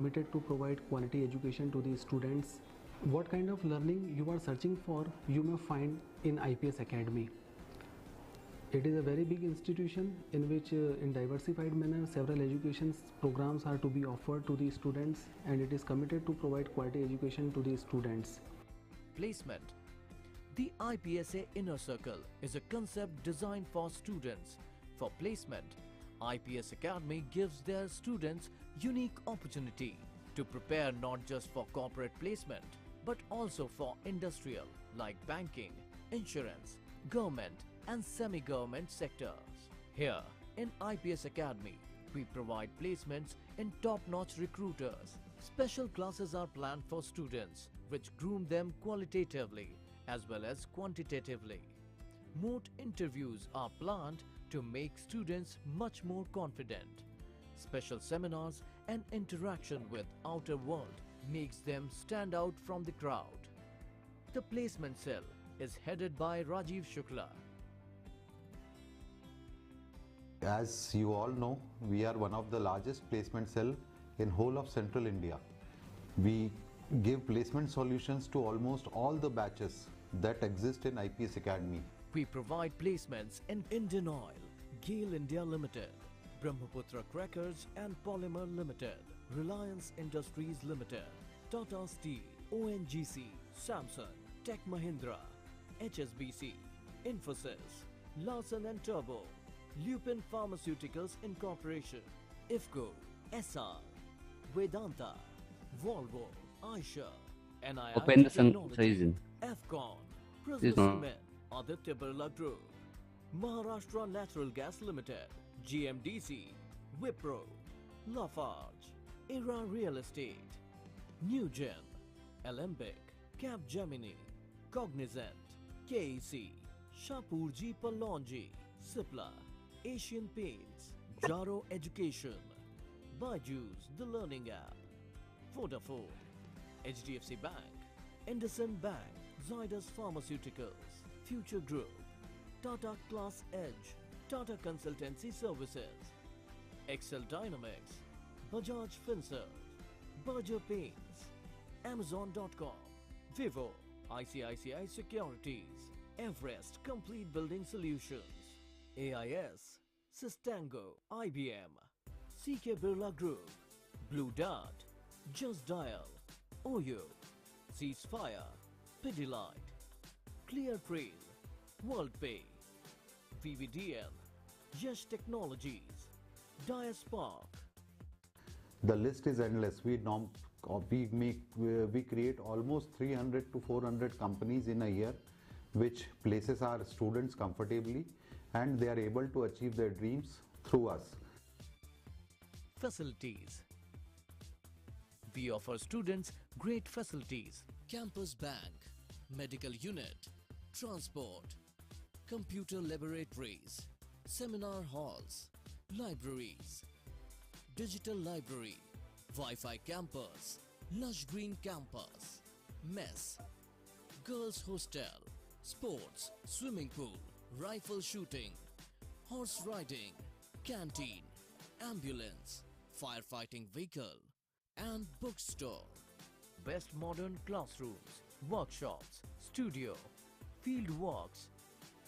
Committed to provide quality education to the students. What kind of learning you are searching for, you may find in IPS Academy. It is a very big institution in which in diversified manner several education programs are to be offered to the students, and it is committed to provide quality education to the students. Placement. The IPSA Inner Circle is a concept designed for students. For placement, IPS Academy gives their students unique opportunity to prepare not just for corporate placement but also for industrial like banking, insurance, government and semi-government sectors. Here in IPS Academy, we provide placements in top-notch recruiters. Special classes are planned for students which groom them qualitatively as well as quantitatively. Mock interviews are planned to make students much more confident. Special seminars and interaction with outer world makes them stand out from the crowd. The placement cell is headed by Rajiv Shukla. As you all know, we are one of the largest placement cell in whole of Central India. We give placement solutions to almost all the batches that exist in IPS Academy. We provide placements in Indian Oil, GAIL India Limited, Brahmaputra Crackers and Polymer Limited, Reliance Industries Limited, Tata Steel, ONGC, Samsung, Tech Mahindra, HSBC, Infosys, Larsen & Toubro, Lupin Pharmaceuticals Incorporation, IFCO, SR, Vedanta, Volvo, Aisha, Open NIIT the Technology, season. Afcon, This Prisma one. Cement, Aditya Birla Group, Maharashtra Natural Gas Limited, GMDC, Wipro, Lafarge, Era Real Estate, Newgen, Alembic, Capgemini, Cognizant, KEC, Shapurji Pallonji, Cipla, Asian Paints, Jaro Education, Byju's The Learning App, Vodafone, HDFC Bank, IndusInd Bank, Zydus Pharmaceuticals, Future Group, Tata Class Edge, Tata Consultancy Services, Excel Dynamics, Bajaj Finserv, Berger Paints, Amazon.com, Vivo, ICICI Securities, Everest Complete Building Solutions, AIS, Sistango, IBM, CK Birla Group, Blue Dart, Just Dial, Oyo, Ceasefire, Pidilite, Clear Trail, WorldPay, VVDL, Yash Technologies, Diaspark. The list is endless. We create almost 300 to 400 companies in a year, which places our students comfortably, and they are able to achieve their dreams through us. Facilities. We offer students great facilities. Campus bank, medical unit, transport, computer laboratories, seminar halls, libraries, digital library, Wi-Fi campus, lush green campus, mess, girls hostel, sports, swimming pool, rifle shooting, horse riding, canteen, ambulance, firefighting vehicle, and bookstore. Best modern classrooms, workshops, studio, field walks,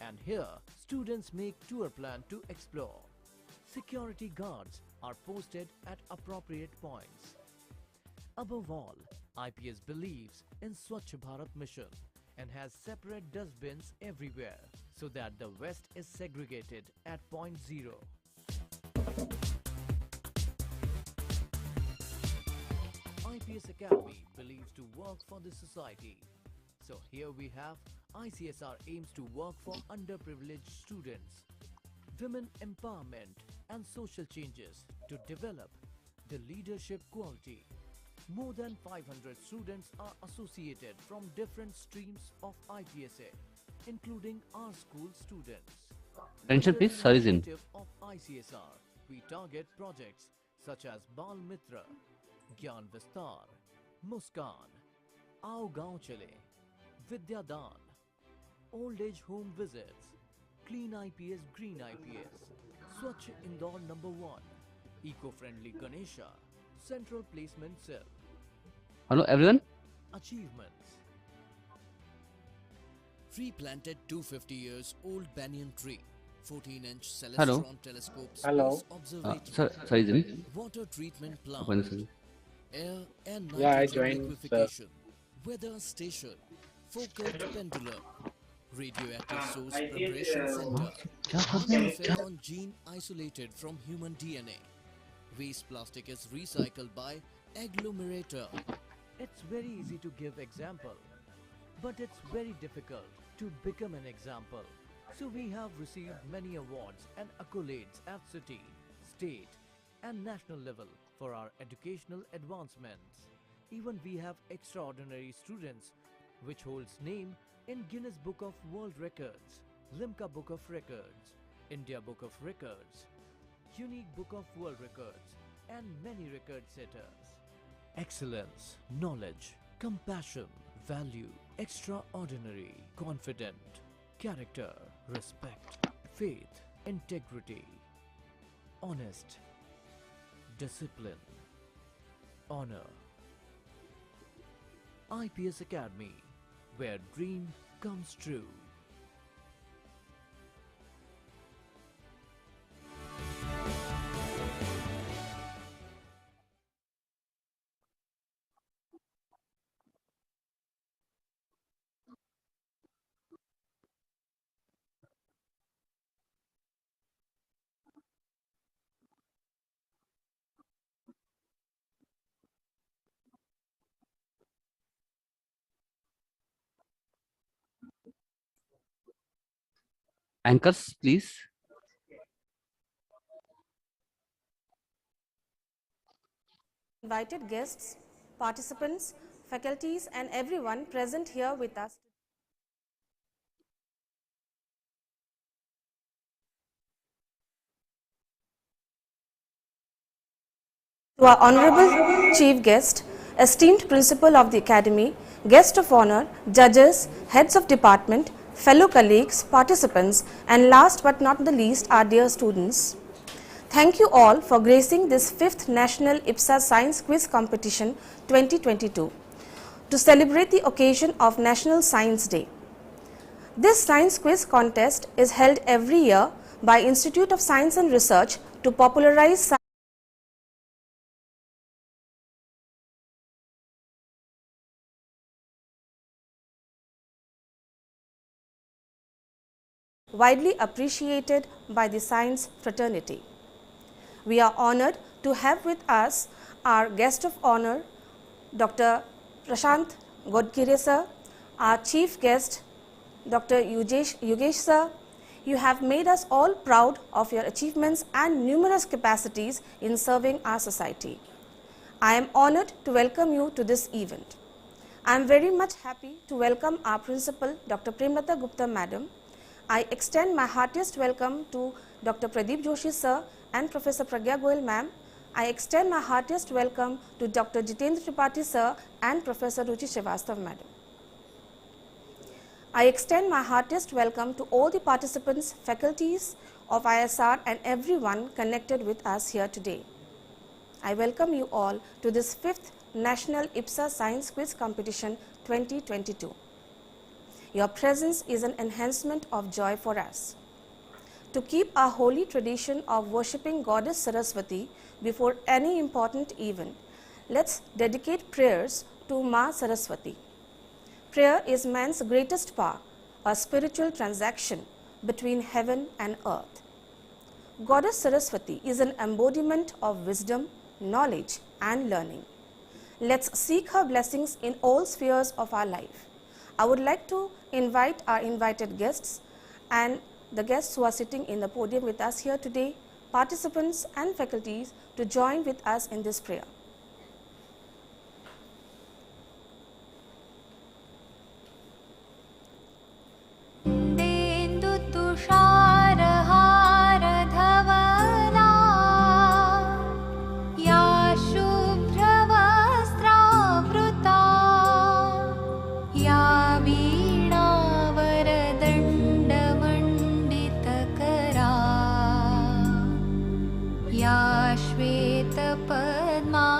and here students make tour plan to explore. Security guards are posted at appropriate points. Above all, IPS believes in Swachh Bharat mission and has separate dustbins everywhere so that the waste is segregated at point zero. IPS Academy believes to work for the society. So here we have ICSR aims to work for underprivileged students, women empowerment and social changes to develop the leadership quality. More than 500 students are associated from different streams of IPSA, including our school students. Attention please, Under the Sarizin. initiative of ICSR, we target projects such as Bal Mitra, Gyan Vistar, Muskan, Aao Gaon Chale, Vidya Dan, Old Age Home Visits, Clean IPS, Green IPS, Swachh Indore #1, Eco-Friendly Ganesha, Central Placement Cell. Hello everyone. Achievements. Replanted 250 years old banyan tree. 14-inch Hello. celestron telescope Hello. space observatory. Sorry, Jimmy. Water treatment plant. Open this. Air and Yeah, I nitrogen joined, liquefaction. Weather station. Focused pendulum. Radioactive source preparation center. Cell gene isolated from human DNA. Waste plastic is recycled by agglomerator. It's very easy to give example, but it's very difficult to become an example. So we have received many awards and accolades at city, state and national level for our educational advancements. Even we have extraordinary students which holds name in Guinness Book of World Records, Limca Book of Records, India Book of Records, Unique Book of World Records and many record setters. Excellence, knowledge, compassion, value, extraordinary, confident, character, respect, faith, integrity, honest, discipline, honor. IPS Academy, where dream comes true. Anchors, please. Invited guests, participants, faculties and everyone present here with us. To our Honorable Chief Guest, esteemed Principal of the Academy, Guest of Honor, Judges, Heads of Department, fellow colleagues, participants and last but not the least our dear students. Thank you all for gracing this 5th National IPSA Science Quiz Competition 2022 to celebrate the occasion of National Science Day. This science quiz contest is held every year by Institute of Science and Research to popularize science widely appreciated by the science fraternity. We are honored to have with us our guest of honor, Dr. Prashant Godkire sir, our chief guest, Dr. Yugesh sir. You have made us all proud of your achievements and numerous capacities in serving our society. I am honored to welcome you to this event. I am very much happy to welcome our principal, Dr. Premlata Gupta madam. I extend my heartiest welcome to Dr. Pradeep Joshi sir and Professor Pragya Goyal ma'am. I extend my heartiest welcome to Dr. Jitendra Tripathi sir and Professor Ruchi Srivastav madam. I extend my heartiest welcome to all the participants, faculties of ISR and everyone connected with us here today. I welcome you all to this 5th National IPSA Science Quiz Competition 2022. Your presence is an enhancement of joy for us. To keep our holy tradition of worshipping Goddess Saraswati before any important event, let's dedicate prayers to Ma Saraswati. Prayer is man's greatest power, a spiritual transaction between heaven and earth. Goddess Saraswati is an embodiment of wisdom, knowledge and learning. Let's seek her blessings in all spheres of our life. I would like to invite our invited guests and the guests who are sitting in the podium with us here today, participants and faculties to join with us in this prayer. श्वेतपद्मा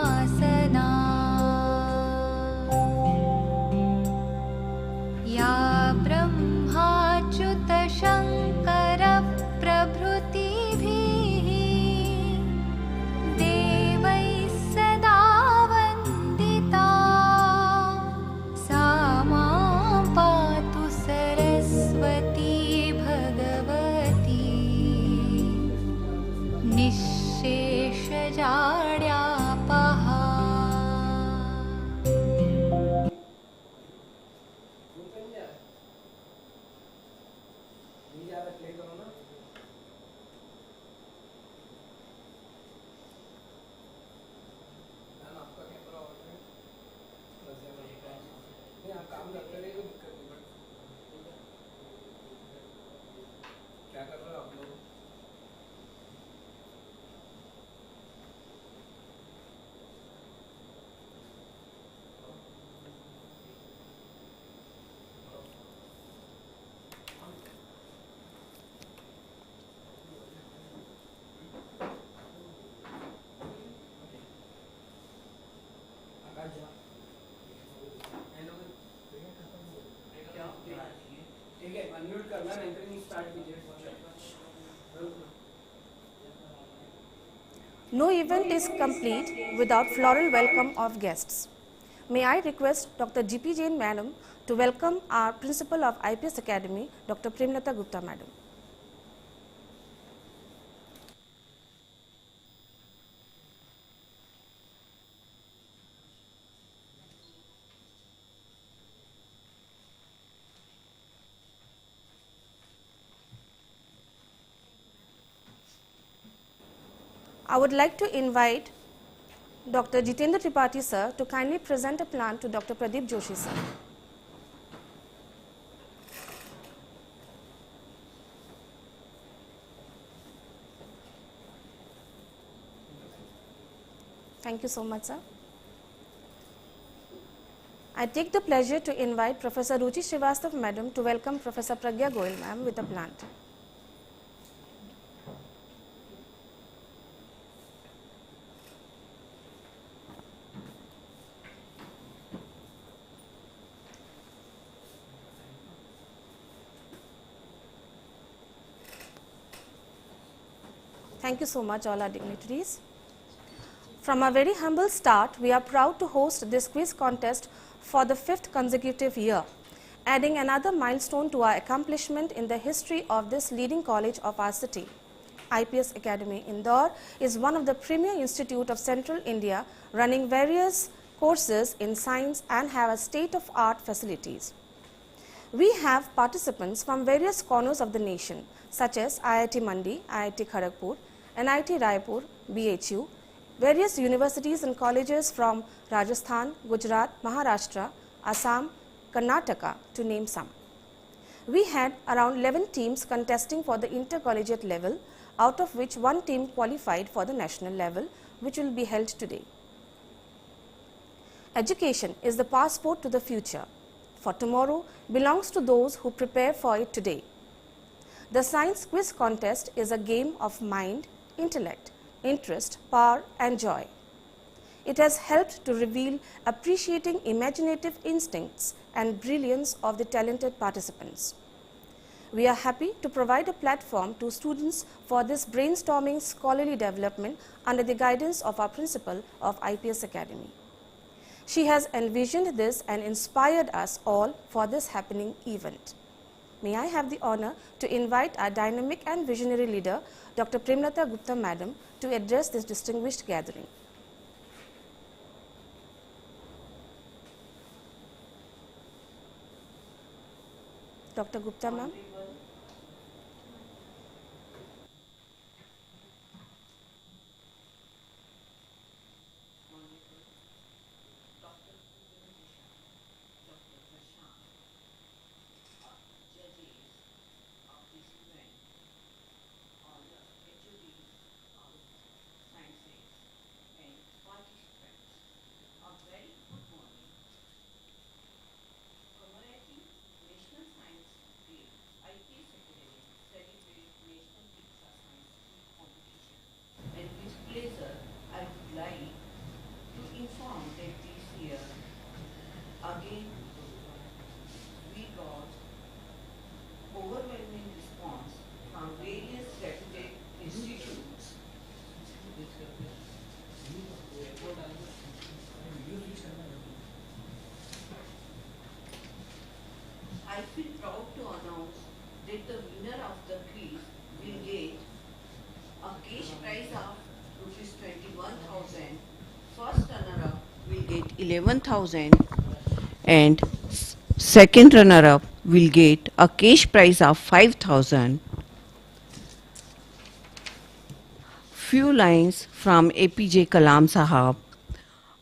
No event is complete without floral welcome of guests. May I request Dr. G.P. Jain Madam to welcome our Principal of IPS Academy, Dr. Premlata Gupta Madam. I would like to invite Dr. Jitendra Tripathi sir to kindly present a plant to Dr. Pradeep Joshi sir. Thank you so much, sir. I take the pleasure to invite Professor Ruchi Srivastav Madam to welcome Professor Pragya Goyal Ma'am with a plant. Thank you so much, all our dignitaries. From a very humble start, we are proud to host this quiz contest for the 5th consecutive year, adding another milestone to our accomplishment in the history of this leading college of our city. IPS Academy Indore is one of the premier institutes of Central India, running various courses in science and have a state-of-art facilities. We have participants from various corners of the nation, such as IIT Mandi, IIT Kharagpur, NIT Raipur, BHU, various universities and colleges from Rajasthan, Gujarat, Maharashtra, Assam, Karnataka, to name some. We had around 11 teams contesting for the intercollegiate level, out of which one team qualified for the national level, which will be held today. Education is the passport to the future. For tomorrow belongs to those who prepare for it today. The Science Quiz Contest is a game of mind, intellect, interest, power and joy. It has helped to reveal appreciating imaginative instincts and brilliance of the talented participants. We are happy to provide a platform to students for this brainstorming scholarly development under the guidance of our principal of IPS Academy. She has envisioned this and inspired us all for this happening event. May I have the honor to invite our dynamic and visionary leader, Dr. Premlata Gupta Madam, to address this distinguished gathering. Dr. Gupta ma'am. Again, we got overwhelming response from various reputed institutes. I feel proud to announce that the winner of the quiz will get a cash prize of rupees 21,000. First runner-up will get 11,000. And second runner-up will get a cash prize of 5,000. Few lines from APJ Kalam Sahab.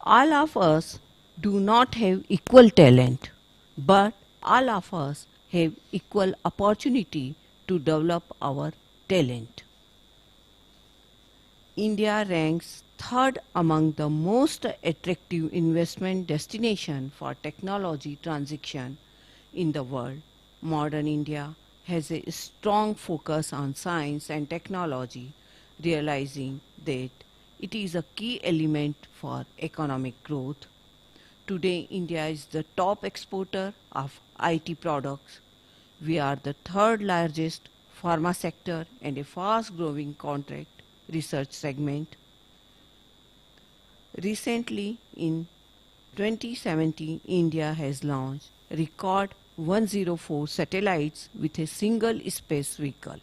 All of us do not have equal talent, but all of us have equal opportunity to develop our talent. India ranks third among the most attractive investment destination for technology transition in the world. Modern India has a strong focus on science and technology, realizing that it is a key element for economic growth. Today, India is the top exporter of IT products. We are the third largest pharma sector and a fast growing contract research segment. Recently, in 2017, India has launched record 104 satellites with a single space vehicle.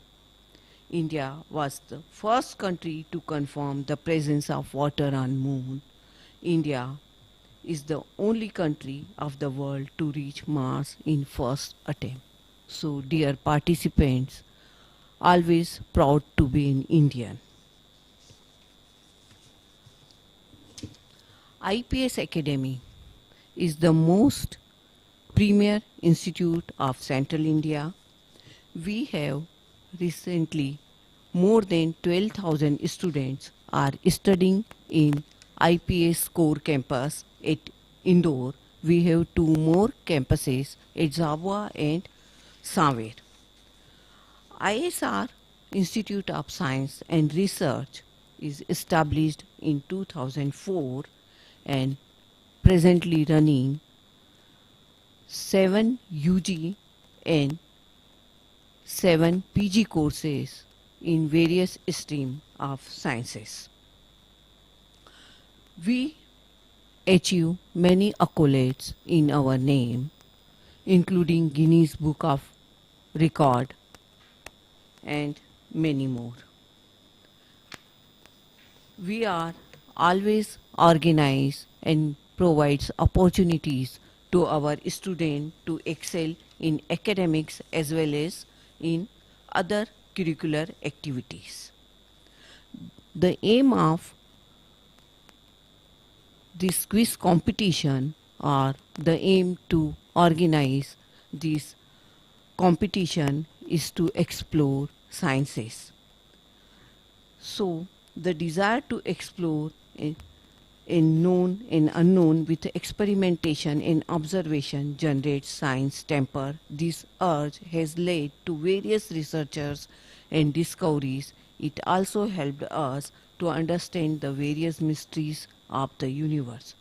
India was the first country to confirm the presence of water on moon. India is the only country of the world to reach Mars in first attempt. So dear participants, always proud to be an Indian. IPS Academy is the most premier institute of Central India. We have recently more than 12,000 students are studying in IPS core campus at Indore. We have two more campuses at Zabwa and Saver. ISR Institute of Science and Research is established in 2004 and presently running 7 UG and 7 PG courses in various streams of sciences. We achieve many accolades in our name, including Guinness Book of Record and many more. We are always organized and provides opportunities to our students to excel in academics as well as in other curricular activities. The aim of this quiz competition or the aim to organize this competition is to explore sciences. So the desire to explore in known and unknown with experimentation and observation generates science temper. This urge has led to various researchers and discoveries. It also helped us to understand the various mysteries of the universe.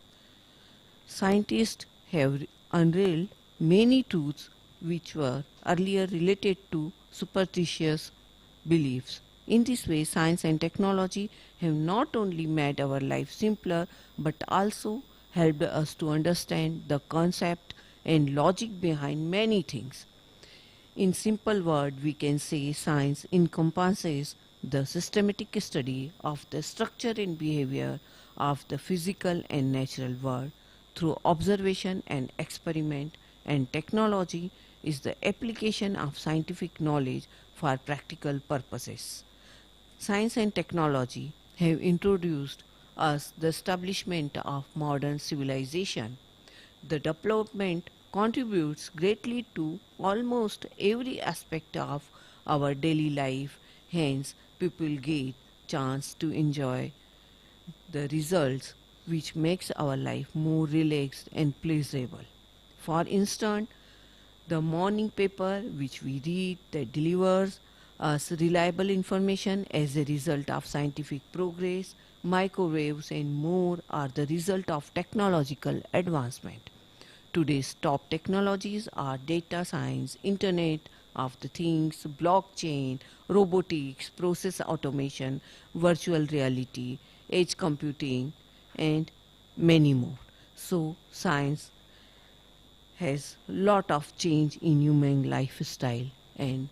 Scientists have unveiled many truths which were earlier related to superstitious beliefs. In this way, science and technology have not only made our life simpler but also helped us to understand the concept and logic behind many things. In simple words, we can say science encompasses the systematic study of the structure and behavior of the physical and natural world through observation and experiment, and technology is the application of scientific knowledge for practical purposes. Science and technology have introduced us the establishment of modern civilization. The development contributes greatly to almost every aspect of our daily life. Hence, people get chance to enjoy the results which makes our life more relaxed and pleasurable. For instance, the morning paper which we read that delivers us reliable information as a result of scientific progress, microwaves and more are the result of technological advancement. Today's top technologies are data science, Internet of the Things, blockchain, robotics, process automation, virtual reality, edge computing, and many more. So, science has lot of change in human lifestyle and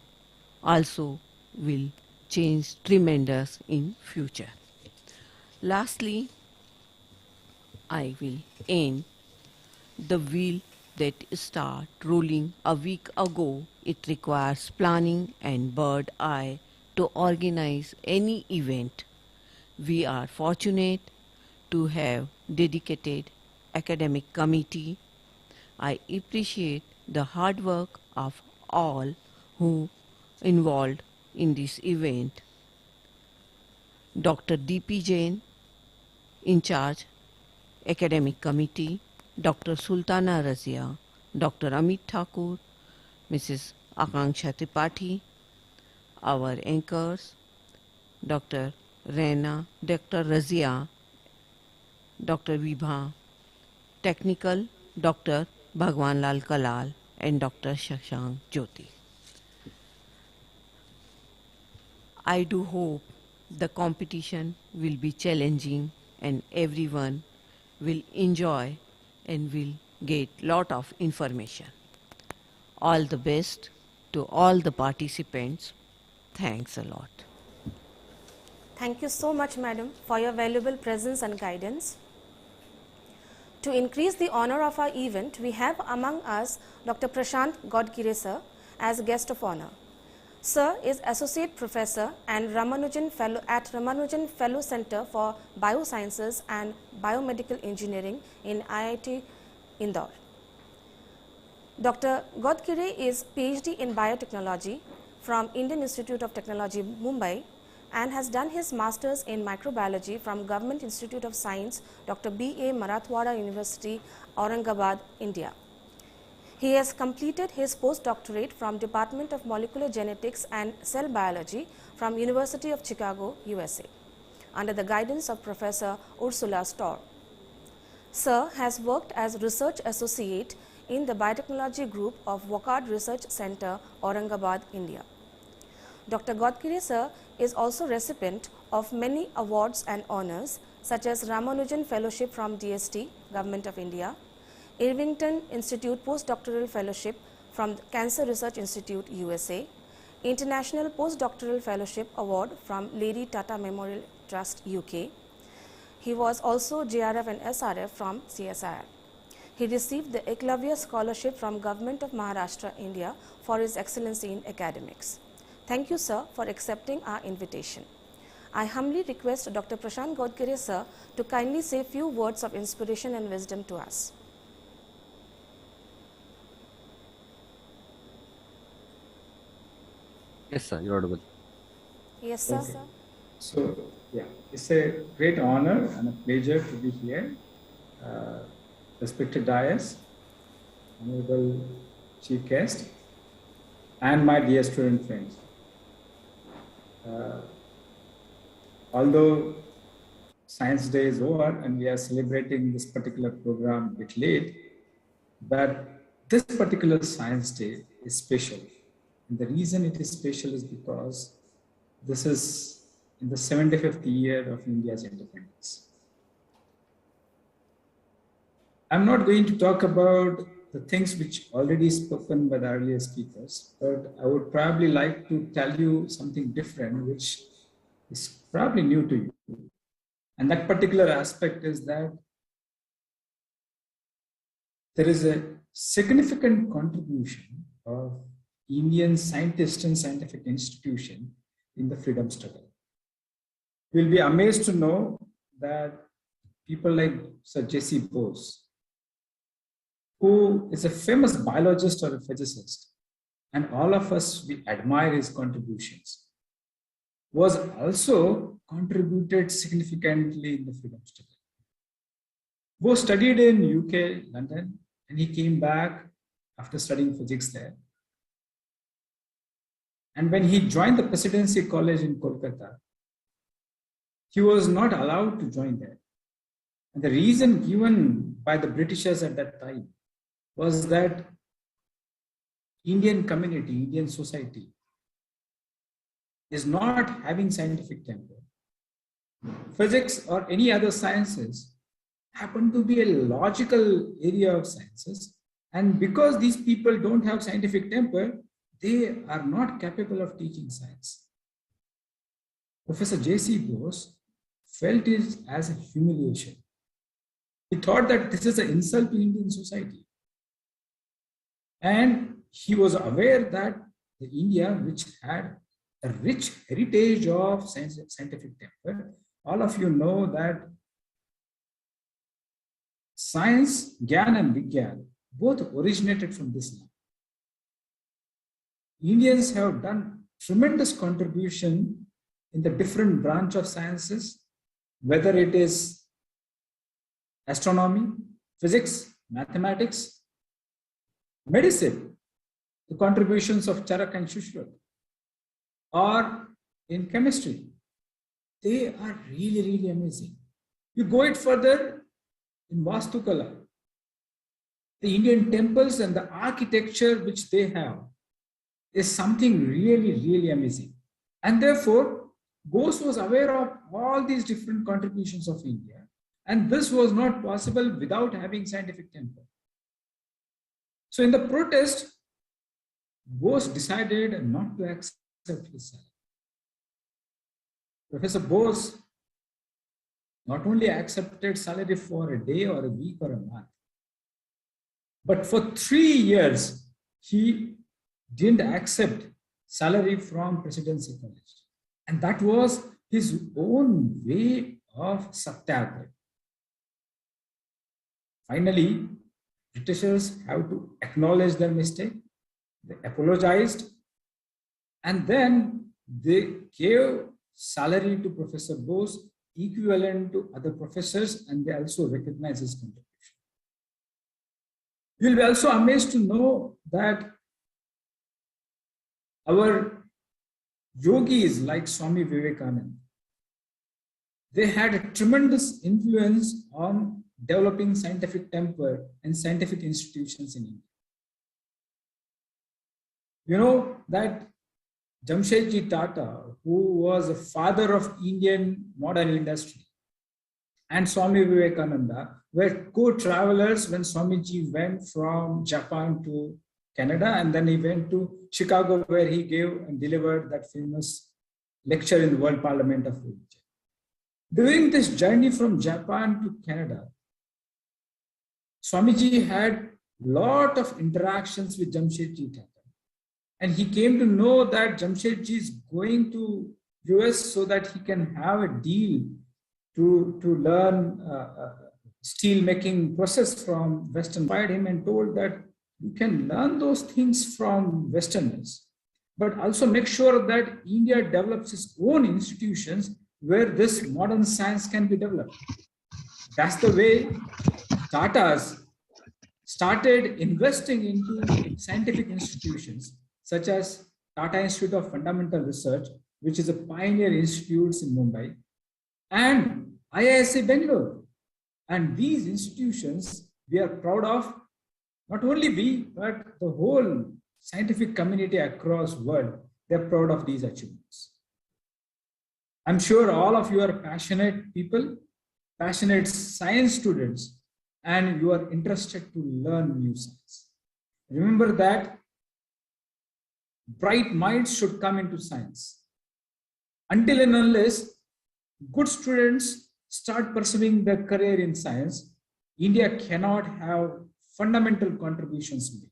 also will change tremendous in future. Lastly, I will end the wheel that started rolling a week ago. It requires planning and bird eye to organize any event. We are fortunate to have dedicated academic committee. I appreciate the hard work of all who involved in this event. Dr. D.P. Jain, in charge, Academic Committee, Dr. Sultana Razia, Dr. Amit Thakur, Mrs. Akanksha Tripathi, our anchors, Dr. Raina, Dr. Razia, Dr. Vibha, Technical, Dr. Bhagwan Lal Kalal and Dr. Shashank Jyoti. I do hope the competition will be challenging and everyone will enjoy and will get lot of information. All the best to all the participants. Thanks a lot. Thank you so much, madam, for your valuable presence and guidance. To increase the honor of our event, we have among us Dr. Prashant Godgire sir as guest of honor. Sir is Associate Professor and Ramanujan Fellow at Ramanujan Fellow Center for Biosciences and Biomedical Engineering in IIT Indore. Dr. Godgire is PhD in Biotechnology from Indian Institute of Technology, Mumbai, and has done his Masters in Microbiology from Government Institute of Science, Dr. B.A. Marathwada University, Aurangabad, India. He has completed his postdoctorate from Department of Molecular Genetics and Cell Biology from University of Chicago, USA, under the guidance of Professor Ursula Storr. Sir has worked as Research Associate in the Biotechnology Group of Wockhardt Research Center, Aurangabad, India. Dr. Godgire sir is also recipient of many awards and honors such as Ramanujan Fellowship from DST, Government of India, Irvington Institute Postdoctoral Fellowship from Cancer Research Institute, USA, International Postdoctoral Fellowship Award from Lady Tata Memorial Trust, UK. He was also JRF and SRF from CSIR. He received the Eklavya Scholarship from Government of Maharashtra, India for his excellency in academics. Thank you, sir, for accepting our invitation. I humbly request Dr. Prashant Godgire sir to kindly say a few words of inspiration and wisdom to us. Yes, sir, you're audible. Yes, sir. Okay. So, yeah, it's a great honor and a pleasure to be here. Respected dais, honorable chief guest, and my dear student friends. Although Science Day is over and we are celebrating this particular program a bit late, but this particular Science Day is special. And the reason it is special is because this is in the 75th year of India's independence. I'm not going to talk about the things which already spoken by the earlier speakers, but I would probably like to tell you something different, which is probably new to you. And that particular aspect is that there is a significant contribution of Indian scientists and scientific institution in the freedom struggle. You'll be amazed to know that people like Sir J.C. Bose, who is a famous biologist or a physicist, and all of us, we admire his contributions, was also contributed significantly in the freedom struggle. Bose studied in UK, London, and he came back after studying physics there. And when he joined the Presidency College in Kolkata, he was not allowed to join there. And the reason given by the Britishers at that time was that Indian community, Indian society is not having scientific temper. Physics or any other sciences happen to be a logical area of sciences. And because these people don't have scientific temper, they are not capable of teaching science. Professor J.C. Bose felt it as a humiliation. He thought that this is an insult to Indian society. And he was aware that the India, which had a rich heritage of scientific temper, all of you know that science, Gyan and Vigyan, both originated from this land. Indians have done tremendous contribution in the different branch of sciences, whether it is astronomy, physics, mathematics, medicine, the contributions of Charak and Shushruta, or in chemistry. They are really, really amazing. You go it further in Vastukala, the Indian temples and the architecture which they have is something really, really amazing. And therefore, Bose was aware of all these different contributions of India. And this was not possible without having scientific temple. So in the protest, Bose decided not to accept his salary. Professor Bose not only accepted salary for a day or a week or a month, but for 3 years, he didn't accept salary from Presidency College. And that was his own way of satyagraha. Finally, Britishers have to acknowledge their mistake. They apologized, and then they gave salary to Professor Bose equivalent to other professors, and they also recognize his contribution. You'll be also amazed to know that our yogis like Swami Vivekananda, they had a tremendous influence on developing scientific temper and scientific institutions in India. You know that Jamshedji Tata, who was a father of Indian modern industry, and Swami Vivekananda were co-travelers when Swamiji went from Japan to Canada, and then he went to Chicago, where he gave and delivered that famous lecture in the World Parliament of Religion. During this journey from Japan to Canada, Swamiji had a lot of interactions with Jamshedji Tata. And he came to know that Jamshedji is going to US so that he can have a deal to learn steel making process from Western. Inspired him and told that you can learn those things from Westerners, but also make sure that India develops its own institutions where this modern science can be developed. That's the way Tatas started investing into scientific institutions such as Tata Institute of Fundamental Research, which is a pioneer institute in Mumbai, and IISc Bangalore. And these institutions we are proud of, not only we, but the whole scientific community across the world, they're proud of these achievements. I'm sure all of you are passionate people, passionate science students, and you are interested to learn new science. Remember that bright minds should come into science. Until and unless good students start pursuing their career in science, India cannot have fundamental contributions made.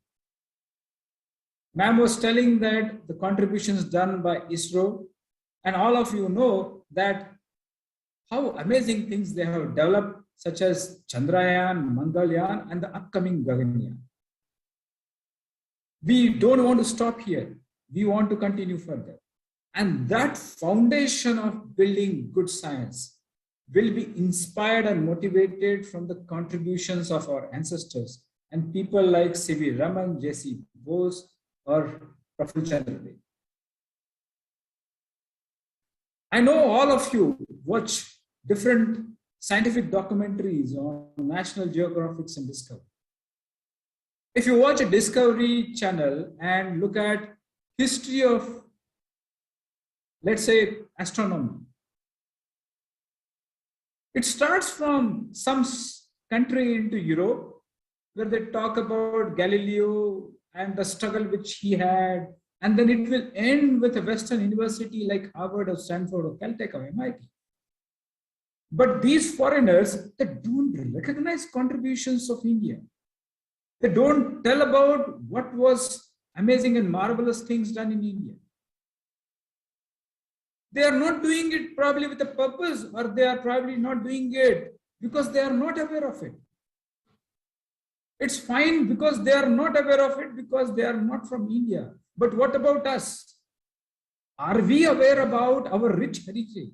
Ma'am was telling that the contributions done by ISRO, and all of you know that how amazing things they have developed, such as Chandrayaan, Mangalyaan, and the upcoming Gaganyaan. We don't want to stop here. We want to continue further. And that foundation of building good science will be inspired and motivated from the contributions of our ancestors and people like C.V. Raman, J.C. Bose, or Praful Chandra Ray. I know all of you watch different scientific documentaries on National Geographic and Discovery. If you watch a Discovery channel and look at history of, let's say, astronomy, it starts from some country into Europe, where they talk about Galileo and the struggle which he had, and then it will end with a Western university like Harvard or Stanford or Caltech or MIT. But these foreigners, they don't recognize contributions of India. They don't tell about what was amazing and marvelous things done in India. They are not doing it probably with a purpose, or they are probably not doing it because they are not aware of it. It's fine because they are not aware of it because they are not from India. But what about us? Are we aware about our rich heritage?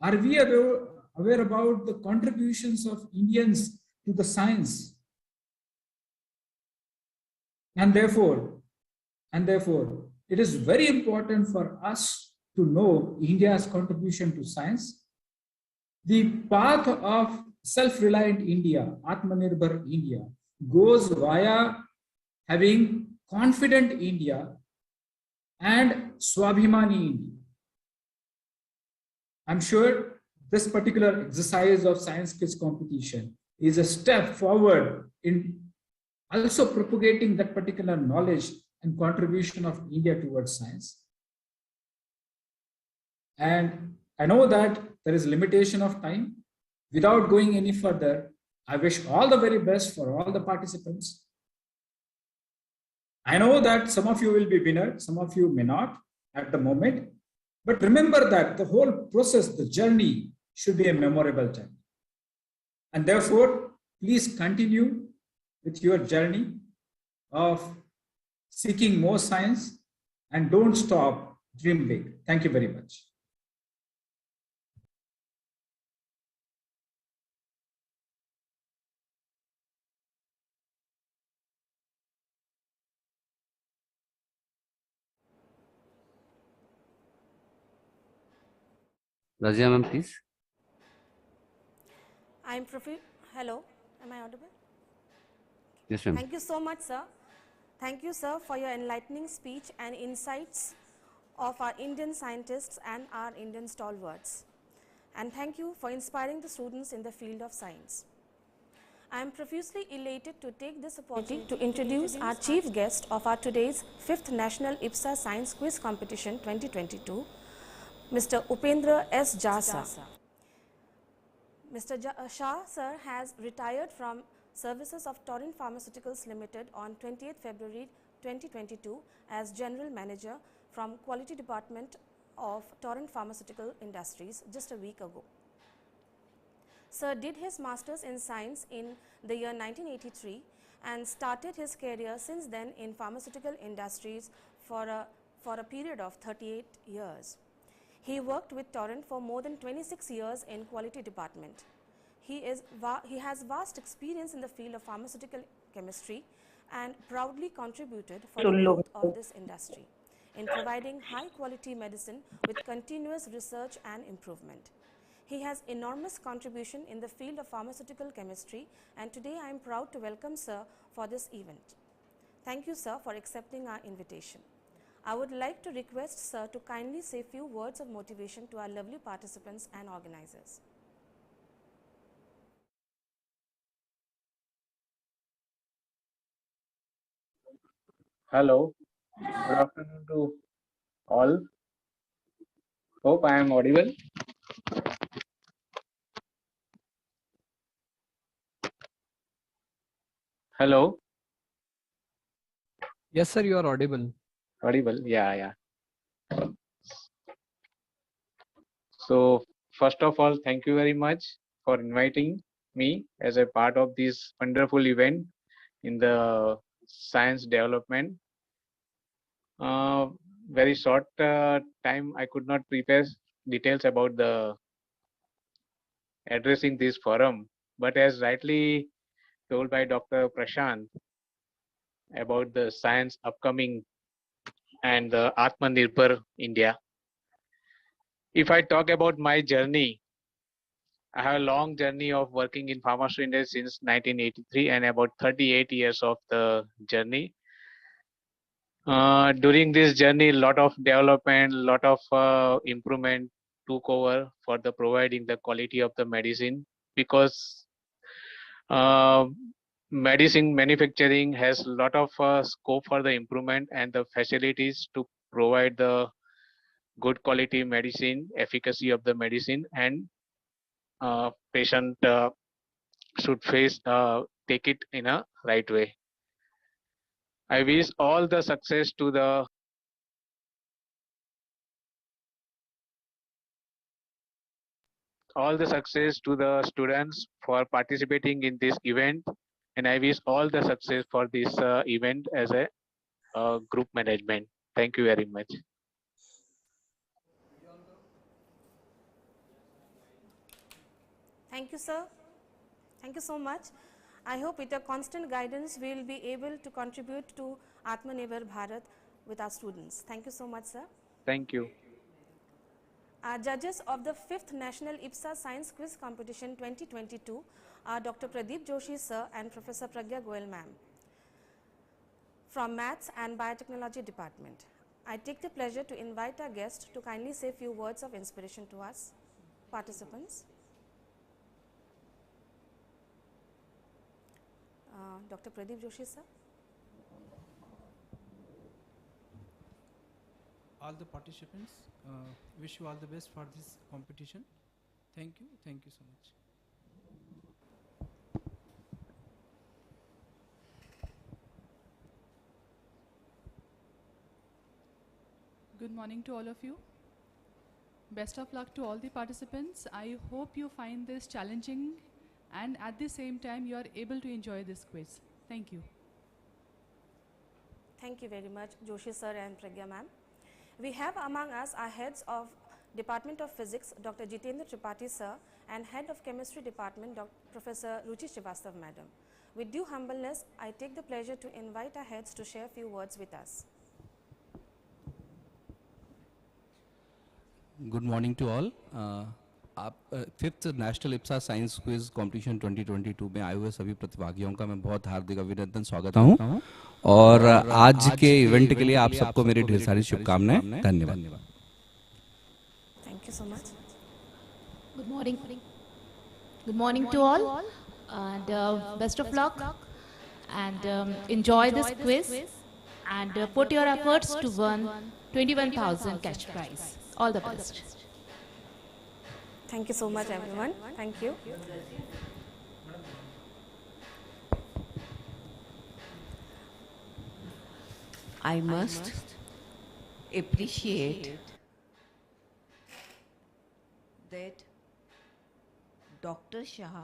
Are we aware about the contributions of Indians to the science? And therefore, it is very important for us to know India's contribution to science. The path of self-reliant India, Atmanirbhar India, goes via having confident India and Swabhimani India. I'm sure this particular exercise of science quiz competition is a step forward in also propagating that particular knowledge and contribution of India towards science. And I know that there is limitation of time. Without going any further, I wish all the very best for all the participants. I know that some of you will be winner, some of you may not at the moment. But remember that the whole process, the journey should be a memorable journey. And therefore, please continue with your journey of seeking more science and don't stop, dream big. Thank you very much. Razia ma'am, please. Hello, am I audible? Yes, ma'am. Thank you so much, sir. Thank you, sir, for your enlightening speech and insights of our Indian scientists and our Indian stalwarts. And thank you for inspiring the students in the field of science. I am profusely elated to take this opportunity to introduce our chief guest of our today's 5th National IPSA Science Quiz Competition 2022, Mr. Upendra S. Jha sir. Mr. Shah sir has retired from services of Torrent Pharmaceuticals Limited on 20th February 2022 as General Manager from Quality Department of Torrent Pharmaceutical Industries just a week ago. Sir did his Masters in Science in the year 1983 and started his career since then in pharmaceutical industries for a period of 38 years. He worked with Torrent for more than 26 years in quality department. He has vast experience in the field of pharmaceutical chemistry and proudly contributed for the growth of this industry in providing high quality medicine with continuous research and improvement. He has enormous contribution in the field of pharmaceutical chemistry, and today I am proud to welcome sir for this event. Thank you, sir, for accepting our invitation. I would like to request sir to kindly say few words of motivation to our lovely participants and organizers. Hello, good afternoon to all. Hope I am audible. Hello. Yes, sir, you are audible. Audible, yeah. So first of all, thank you very much for inviting me as a part of this wonderful event in the science development. Very short time, I could not prepare details about the addressing this forum, but as rightly told by Dr. Prashant about the science upcoming and the Atmanirbhar India. If I talk about my journey, I have a long journey of working in pharmaceutical industry since 1983 and about 38 years of the journey. During this journey, a lot of development, a lot of improvement took over for the providing the quality of the medicine, because medicine manufacturing has a lot of scope for the improvement and the facilities to provide the good quality medicine, efficacy of the medicine, and patient should take it in a right way. I wish all the success to the students for participating in this event, and I wish all the success for this event as a group management. Thank you very much. Thank you, sir. Thank you so much. I hope with your constant guidance, we will be able to contribute to Atmanirbhar Bharat with our students. Thank you so much, sir. Thank you. Our judges of the 5th National IPSA Science Quiz Competition 2022 are Dr. Pradeep Joshi sir and Professor Pragya Goel ma'am from Maths and Biotechnology Department. I take the pleasure to invite our guest to kindly say a few words of inspiration to us participants. Dr. Pradeep Joshi sir. All the participants, wish you all the best for this competition. Thank you so much. Good morning to all of you. Best of luck to all the participants. I hope you find this challenging and at the same time you are able to enjoy this quiz. Thank you. Thank you very much, Joshi sir and Pragya ma'am. We have among us our heads of Department of Physics, Dr. Jitendra Tripathi sir, and Head of Chemistry Department, Professor Ruchi Srivastav madam. With due humbleness, I take the pleasure to invite our heads to share a few words with us. Good morning to all. Fifth national IPSA science quiz competition 2022 में आए हुए सभी प्रतिभागियों का मैं बहुत हार्दिक अभिनंदन स्वागत हूँ और आज के इवेंट के लिए आप सबको मेरी ढेर सारी शुभकामनाएं। धन्यवाद। Thank you so much. Good morning. Good morning to all and best of luck and enjoy this quiz and put your efforts to win 21,000 cash prize. All the best. Thank you so much everyone. Thank you. I must appreciate that Dr. Shah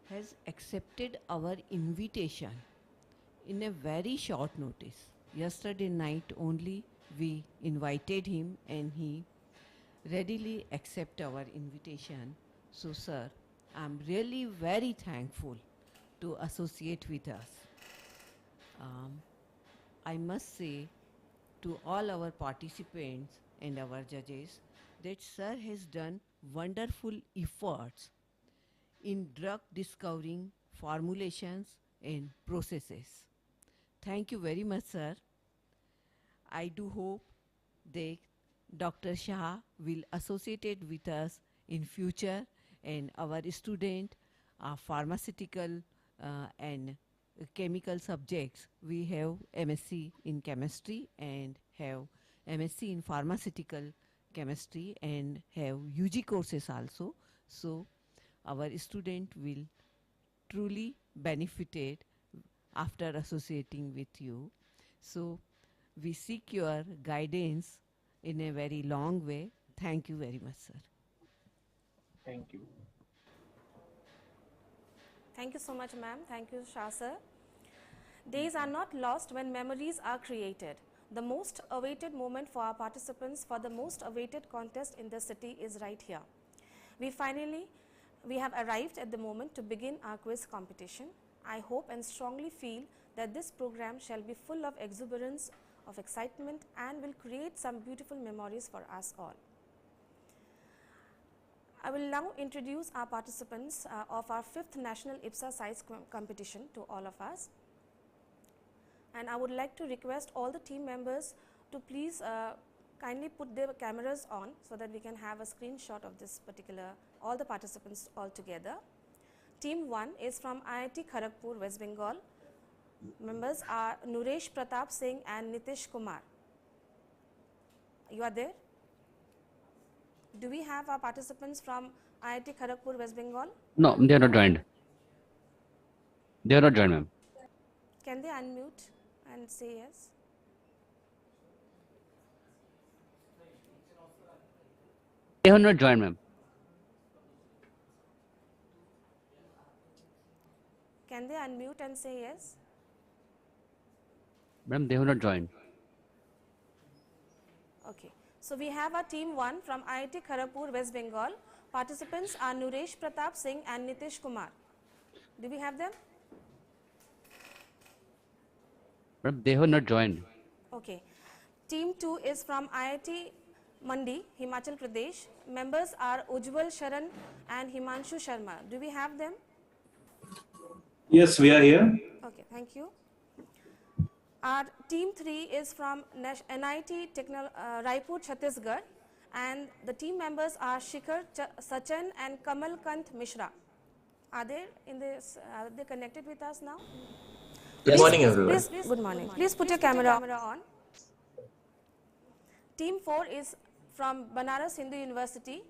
has accepted our invitation in a very short notice. Yesterday night only we invited him and he readily accepted our invitation. So sir, I'm really very thankful to associate with us. I must say to all our participants and our judges that sir has done wonderful efforts in drug discovering formulations and processes. Thank you very much, sir. I do hope that Dr. Shah will associate it with us in future and our student pharmaceutical and chemical subjects. We have MSc in chemistry and have MSc in pharmaceutical chemistry and have UG courses also. So our student will truly benefited after associating with you. So we seek your guidance in a very long way. Thank you very much, sir. Thank you. Thank you so much, ma'am. Thank you, Shah sir. Days are not lost when memories are created. The most awaited moment for our participants for the most awaited contest in the city is right here. We have arrived at the moment to begin our quiz competition. I hope and strongly feel that this program shall be full of exuberance, of excitement and will create some beautiful memories for us all. I will now introduce our participants of our 5th National IPSA Science Competition to all of us. And I would like to request all the team members to please kindly put their cameras on so that we can have a screenshot of this particular, all the participants all together. Team 1 is from IIT Kharagpur, West Bengal. Members are Nuresh Pratap Singh and Nitish Kumar. You are there? Do we have our participants from IIT Kharagpur, West Bengal? No, they are not joined. They are not joined, ma'am. Can they unmute and say yes? They are not joined, ma'am. Can they unmute and say yes? Ma'am, they have not joined. Okay. So we have our team 1 from IIT Kharagpur, West Bengal. Participants are Nuresh Pratap Singh and Nitish Kumar. Do we have them? Ma'am, they have not joined. Okay. Team 2 is from IIT Mandi, Himachal Pradesh. Members are Ujjwal Sharan and Himanshu Sharma. Do we have them? Yes, we are here. Okay, thank you. Our team 3 is from NIT Raipur, Chhattisgarh, and the team members are Shikhar Sachin and Kamal Kant Mishra. Are they are they connected with us now? Good morning, everyone. Good morning. Please put your camera on. Team 4 is from Banaras Hindu University,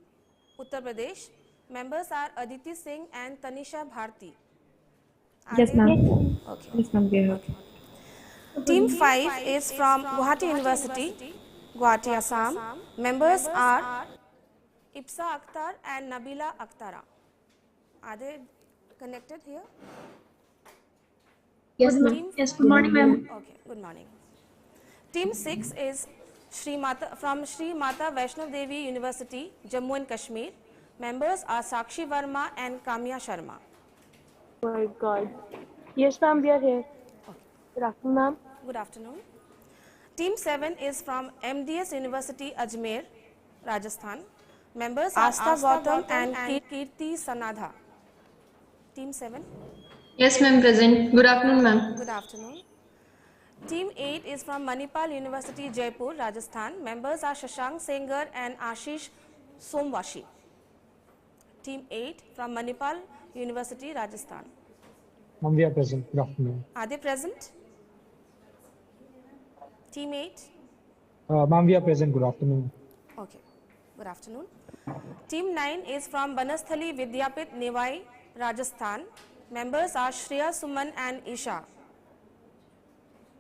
Uttar Pradesh. Members are Aditi Singh and Tanisha Bharti. Yes, ma'am. Okay. Yes, ma'am. We are here. Team 5 is from Guwahati University, Guwahati, Assam. Members are IPSA Akhtar and Nabila Akhtara. Are they connected here? Yes, ma'am. Yes, good morning, ma'am. Okay, good morning. Team 6 is from Sri Mata Vaishnav Devi University, Jammu and Kashmir. Members are Sakshi Verma and Kamya Sharma. Oh my God. Yes, ma'am, we are here. Good afternoon, ma'am. Good afternoon. Team 7 is from MDS University, Ajmer, Rajasthan. Members are Astha Gautam and Kirti Sanadha. Team 7. Yes, ma'am, present. Good afternoon, ma'am. Good afternoon. Team 8 is from Manipal University, Jaipur, Rajasthan. Members are Shashank Sengar and Ashish Somwashi. Team 8 from Manipal University, Rajasthan. Ma'am, we are present. Good afternoon. Are they present? Team 8? Ma'am, we are present. Good afternoon. Okay. Good afternoon. Team 9 is from Banasthali Vidyapit, Nivai, Rajasthan. Members are Shreya Suman and Isha.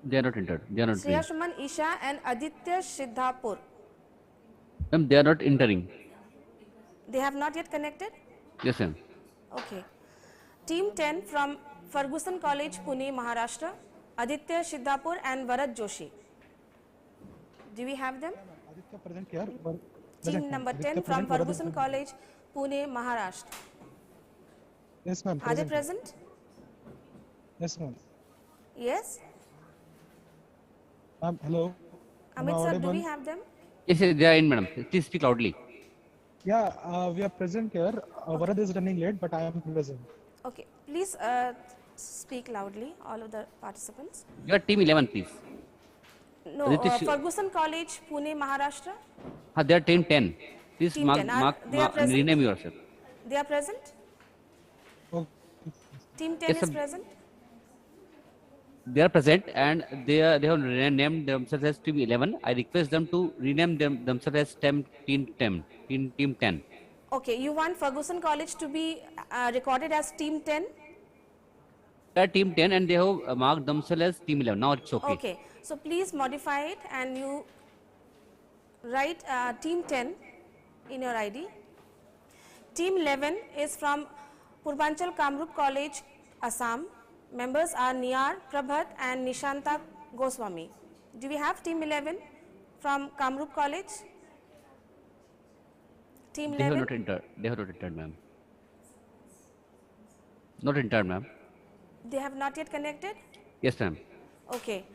They are not entered. They are not. Shreya Suman, Isha and Aditya Siddhapur. Ma'am, they are not entering. They have not yet connected? Yes, ma'am. Okay. Team 10 from Ferguson College, Pune, Maharashtra. Aditya Siddhapur and Varat Joshi. Do we have them? Aditya present here. Team number 10 from Ferguson College, Pune, Maharashtra. Yes, ma'am. Are they present? Yes, ma'am. Yes. Ma'am, hello. Amit sir, do we have them? Yes, yes, they are in, madam. Please speak loudly. Yeah, we are present here. Varad is running late, but I am present. Okay. Please speak loudly, all of the participants. You are team 11, please. No, Ferguson College, Pune, Maharashtra. They are team 10. Please Team 10. rename yourself. They are present? Okay. Team 10 is present? They are present and they have named themselves as team 11. I request them to rename themselves as team 10. Okay, you want Ferguson College to be recorded as team 10? They are team 10 and they have marked themselves as team 11. Now it's okay. Okay, so please modify it and you write team 10 in your ID. Team 11 is from Purbanchal Kamrup College, Assam. Members are Niyar Prabhat and Nishanta Goswami. Do we have team 11 from Kamrup College? Team 11? They have not entered. They have not entered, ma'am. Not entered, ma'am. They have not yet connected? Yes, ma'am. Okay.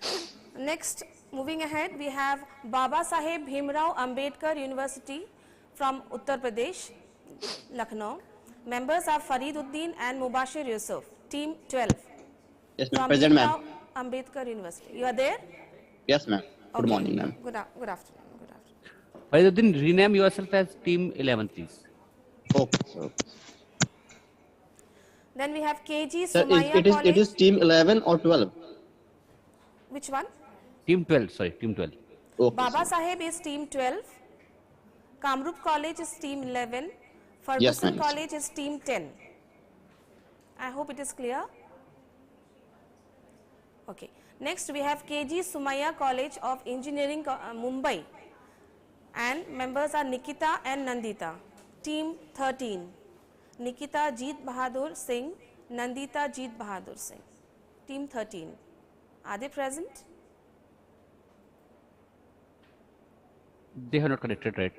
Next, moving ahead, we have Baba Saheb Bhimrao Ambedkar University from Uttar Pradesh, Lucknow. Members are Farid Uddin and Mubashir Yusuf. Team 12. Yes, ma'am. Present, ma'am. Ambedkar University. You are there? Yes, ma'am. Good Okay. morning, ma'am. Good afternoon. Fariduddin, rename yourself as team 11, please. Okay, sir. Then we have KG Sir, Sumaya College. it is team 11 or 12? Which one? Team 12, sorry, team 12. Okay, Baba Saheb is team 12. Kamrup College is team 11. Yes, Ferguson ma'am. College is team 10. I hope it is clear. Okay. Next we have KG Sumaya College of Engineering, Mumbai. And members are Nikita and Nandita. Team 13. Nikita Jeet Bahadur Singh, Nandita Jeet Bahadur Singh. Team 13. Are they present? They have not connected, right?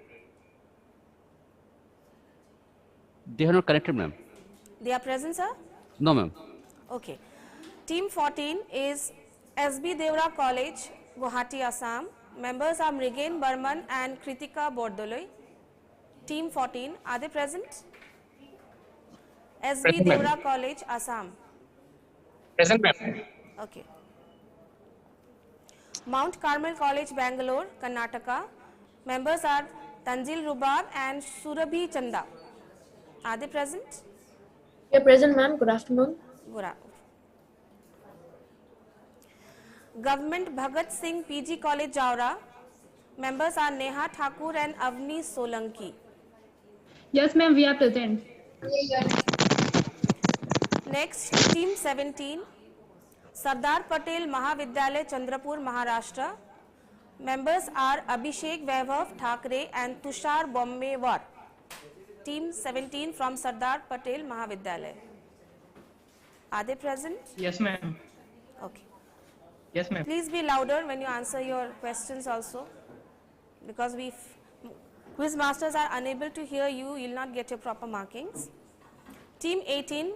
They have not connected, ma'am. They are present, sir? No, ma'am. Okay. Team 14 is SB Devra College, Guwahati, Assam. Members are Mrigen Burman and Kritika Bordoloi. Team 14, are they present? SB Present, Devra ma'am. College, Assam. Present, ma'am. Okay. Mount Carmel College, Bangalore, Karnataka. Members are Tanzil Rubab and Surabhi Chanda. Are they present? We are present, ma'am. Good afternoon. Good afternoon. Government Bhagat Singh PG College, Jaora. Members are Neha Thakur and Avni Solanki. Yes, ma'am. We are present. Next, Team 17, Sardar Patel Mahavidyalay, Chandrapur, Maharashtra. Members are Abhishek Vaibhav Thakre and Tushar Bommewar. Team 17 from Sardar Patel Mahavidyalay. Are they present? Yes, ma'am. Okay. Yes, ma'am. Please be louder when you answer your questions also, because quiz masters are unable to hear you, you will not get your proper markings. Team 18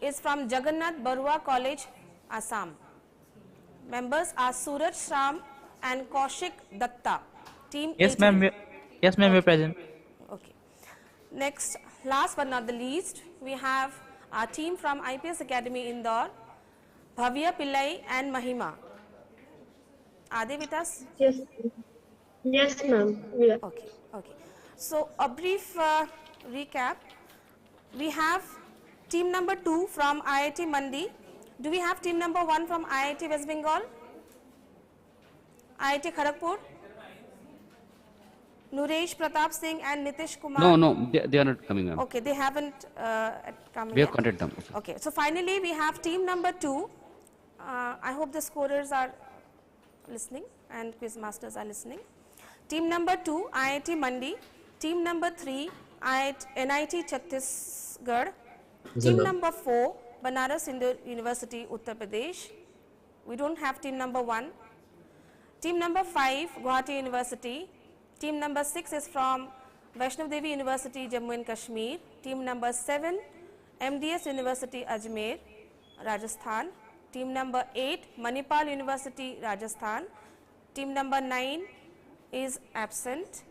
is from Jagannath Barua College, Assam. Members are Suraj Shram and Kaushik Datta. Team Yes, 18. ma'am. Yes, ma'am. We are present. Okay. Next, last but not the least, we have our team from IPS Academy, Indore, Bhavya Pillai and Mahima. Are they with us? Yes. Yes, ma'am. We are. Okay. Okay. So a brief recap. We have team number 2 from IIT Mandi. Do we have team number 1 from IIT West Bengal? IIT Kharagpur? Nuresh Pratap Singh and Nitish Kumar? No, they are not coming, ma'am. Okay, they haven't come We have yet. contacted them. Okay, so finally we have team number 2. I hope the scorers are listening and quiz masters are listening. Team number 2, IIT Mandi. Team number 3, NIT Chhattisgarh. Team number 4, Banaras Hindu University, Uttar Pradesh. We don't have team number 1. Team number 5, Guwahati University. Team number 6 is from Vaishnav Devi University, Jammu and Kashmir. Team number 7, MDS University, Ajmer, Rajasthan. Team number 8, Manipal University, Rajasthan. Team number 9 is absent.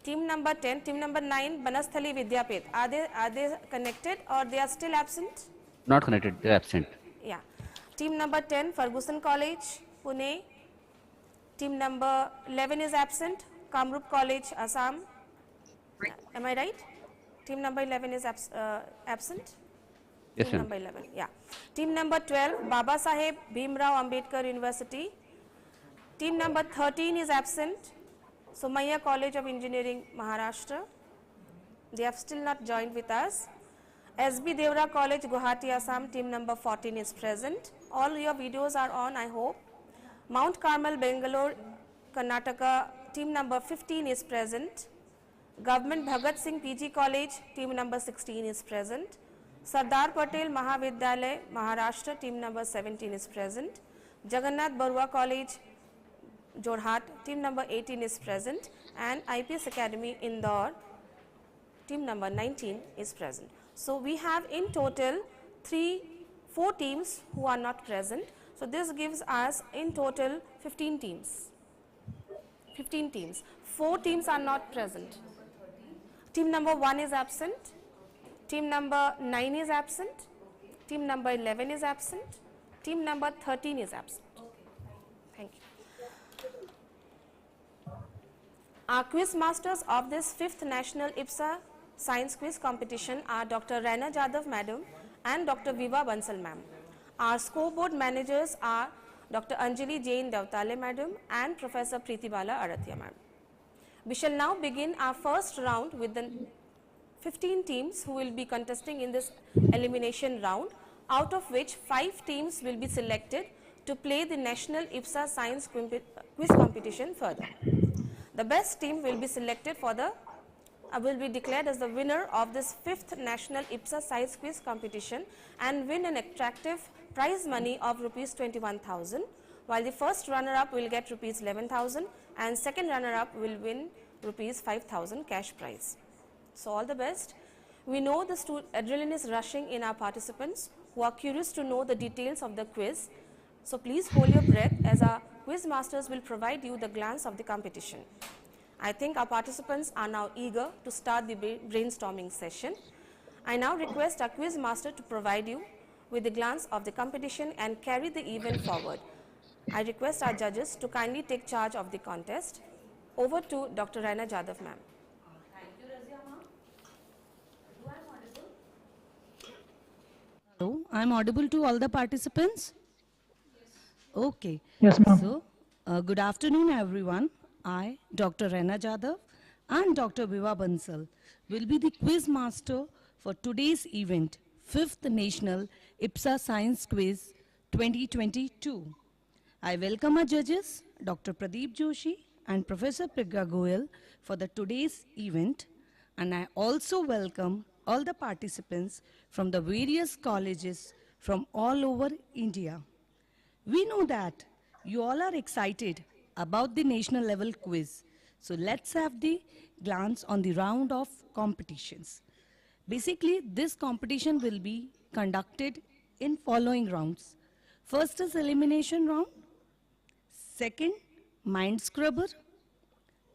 Team number 10, team number 9, Banasthali Vidyapit. Are they connected or they are still absent? Not connected, they are absent. Yeah. Team number 10, Ferguson College, Pune. Team number 11 is absent, Kamrup College, Assam. Am I right? Team number 11 is absent? Yes, team ma'am. number 11, yeah. Team number 12, Baba Saheb Bhimrao Ambedkar University. Team number 13 is absent, Somaiya College of Engineering, Maharashtra. They have still not joined with us. SB Devra College, Guwahati, Assam. Team number 14 is present. All your videos are on, I hope. Mount Carmel, Bangalore, Karnataka. Team number 15 is present. Government Bhagat Singh PG College, team number 16 is present. Sardar Patel Mahavidyalay, Maharashtra, team number 17 is present. Jagannath Barua College, Jorhat, team number 18 is present. And IPS Academy, Indore, team number 19 is present. So we have in total 4 teams who are not present. So this gives us in total 15 teams. 15 teams. 4 teams are not present. Team number 1 is absent. Team number 9 is absent. Team number 11 is absent. Team number 13 is absent. Thank you. Our quiz masters of this 5th National IPSA Science Quiz Competition are Dr. Raina Jadhav Madam and Dr. Viva Bansal Ma'am. Our scoreboard managers are Dr. Anjali Jain Devtale Madam and Professor Preeti Bala Arathya Madam. We shall now begin our first round with the 15 teams who will be contesting in this elimination round, out of which 5 teams will be selected to play the National IPSA Science Quiz Competition further. The best team will be selected for the will be declared as the winner of this 5th National IPSA Science Quiz Competition and win an attractive prize money of rupees 21,000, while the first runner-up will get rupees 11,000 and second runner-up will win rupees 5,000 cash prize. So all the best. We know the adrenaline is rushing in our participants who are curious to know the details of the quiz. So please hold your breath as our quiz masters will provide you the glance of the competition. I think our participants are now eager to start the brainstorming session. I now request our quiz master to provide you with the glance of the competition and carry the event forward. I request our judges to kindly take charge of the contest. Over to Dr. Raina Jadhav, ma'am. Thank you, Razia ma'am. Do I audible? Hello, I'm audible to all the participants? Okay. Yes, ma'am. So, good afternoon, everyone. I, Dr. Raina Jadhav, and Dr. Viva Bansal will be the quiz master for today's event, 5th National IPSA Science Quiz 2022. I welcome our judges, Dr. Pradeep Joshi and Professor Pragya Goyal for the today's event, and I also welcome all the participants from the various colleges from all over India. We know that you all are excited about the national level quiz. So let's have the glance on the round of competitions. Basically, this competition will be conducted in following rounds. First is elimination round. Second, mind scrubber.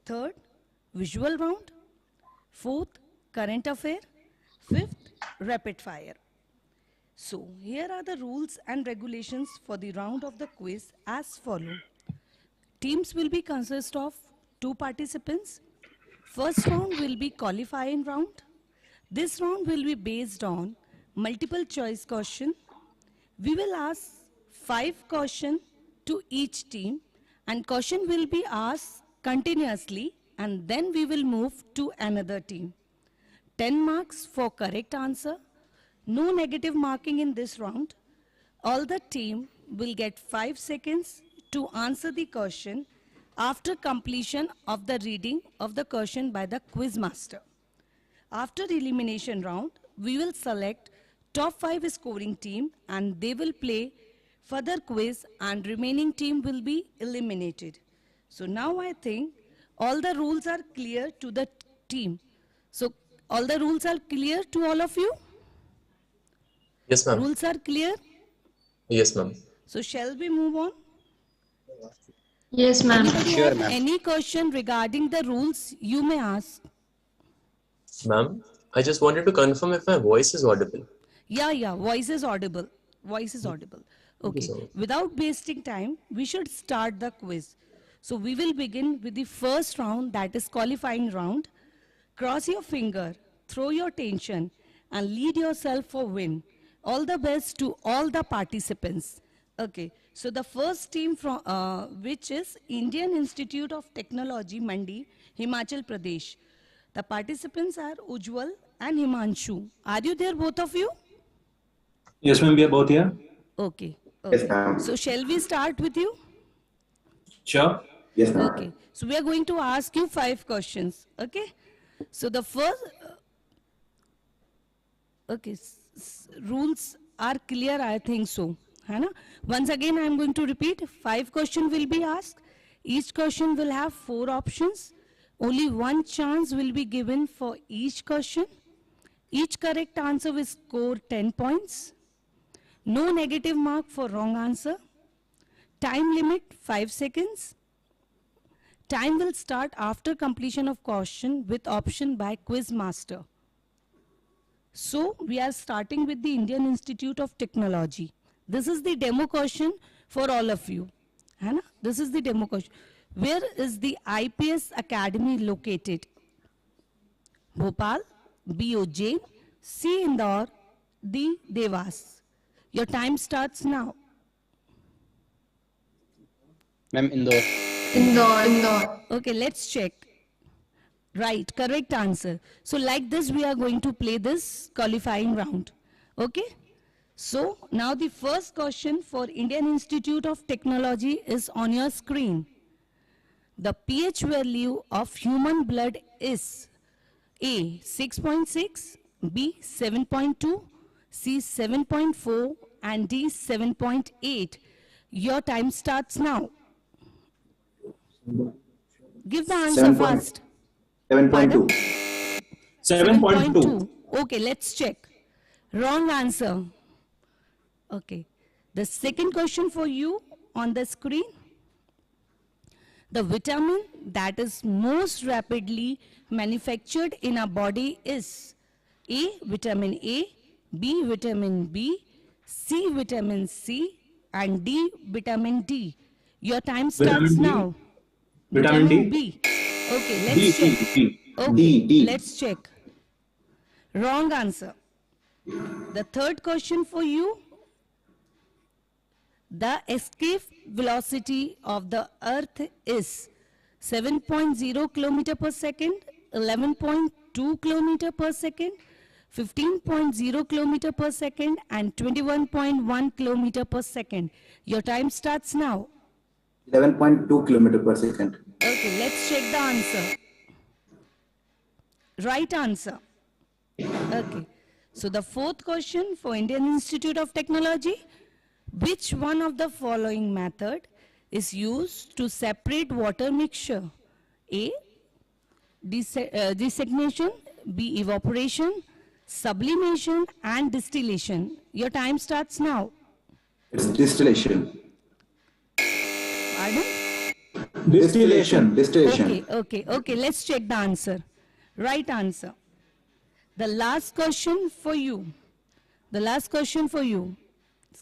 Third, visual round. Fourth, current affair. Fifth, rapid fire. So here are the rules and regulations for the round of the quiz as follow. Teams will be consist of 2 participants. First round will be qualifying round. This round will be based on multiple choice question. We will ask 5 questions to each team, and question will be asked continuously, and then we will move to another team. 10 marks for correct answer. No negative marking in this round. All the team will get 5 seconds to answer the question after completion of the reading of the question by the quiz master. After the elimination round, we will select top 5 scoring team and they will play further quiz and remaining team will be eliminated. So now I think all the rules are clear to the team. So all the rules are clear to all of you? Yes, ma'am. Rules are clear? Yes, ma'am. So shall we move on? Yes, ma'am. Anybody Sure, have ma'am. any question regarding the rules, you may ask. Ma'am, I just wanted to confirm if my voice is audible. Yeah, voice is audible. Voice is audible. Okay, so much. without wasting time, we should start the quiz. So we will begin with the first round, that is qualifying round. Cross your finger, throw your tension, and lead yourself for win. All the best to all the participants. Okay, so the first team from which is Indian Institute of Technology, Mandi, Himachal Pradesh. The participants are Ujjwal and Himanshu. Are you there, both of you? Yes, ma'am, we are both here. Okay. Yes, ma'am. So shall we start with you? Sure. Yes, ma'am. Okay. So we are going to ask you 5 questions. Okay. So the first, okay, rules are clear, I think so. Hai na? Once again, I am going to repeat. 5 questions will be asked. Each question will have 4 options. Only 1 chance will be given for each question. Each correct answer will score 10 points. No negative mark for wrong answer. Time limit 5 seconds. Time will start after completion of question with option by quiz master. So we are starting with the Indian Institute of Technology. This is the demo question for all of you. Hai na? This is the demo question. Where is the IPS Academy located? Bhopal, B. Ujjain, C. Indore, D. Devas. Your time starts now. Ma'am, Indore. Indore. Okay, let's check. Right, correct answer. So like this, we are going to play this qualifying round. Okay? So now the first question for Indian Institute of Technology is on your screen. The pH value of human blood is A 6.6, B 7.2, C 7.4 and D 7.8. Your time starts now. Give the answer fast. 7.2. 7.2. Okay, let's check. Wrong answer. Okay. The second question for you on the screen. The vitamin that is most rapidly manufactured in our body is A, vitamin A, B, vitamin B, C. Vitamin C, and D. Vitamin D? Your time starts now. Vitamin D. B. Okay, let's D, check. D, D. Okay, D, D. let's check. Wrong answer. The third question for you. The escape velocity of the Earth is 7.0 kilometer per second, 11.2 kilometer per second, 15.0 kilometer per second, and 21.1 kilometer per second. Your time starts now. 11.2 kilometer per second. Okay, let's check the answer. Right answer. Okay. So the fourth question for Indian Institute of Technology. Which one of the following method is used to separate water mixture? A. Designation, B. Evaporation, sublimation, and distillation. Your time starts now. It's distillation. Pardon? Distillation. Distillation. Okay. Let's check the answer. Right answer. The last question for you.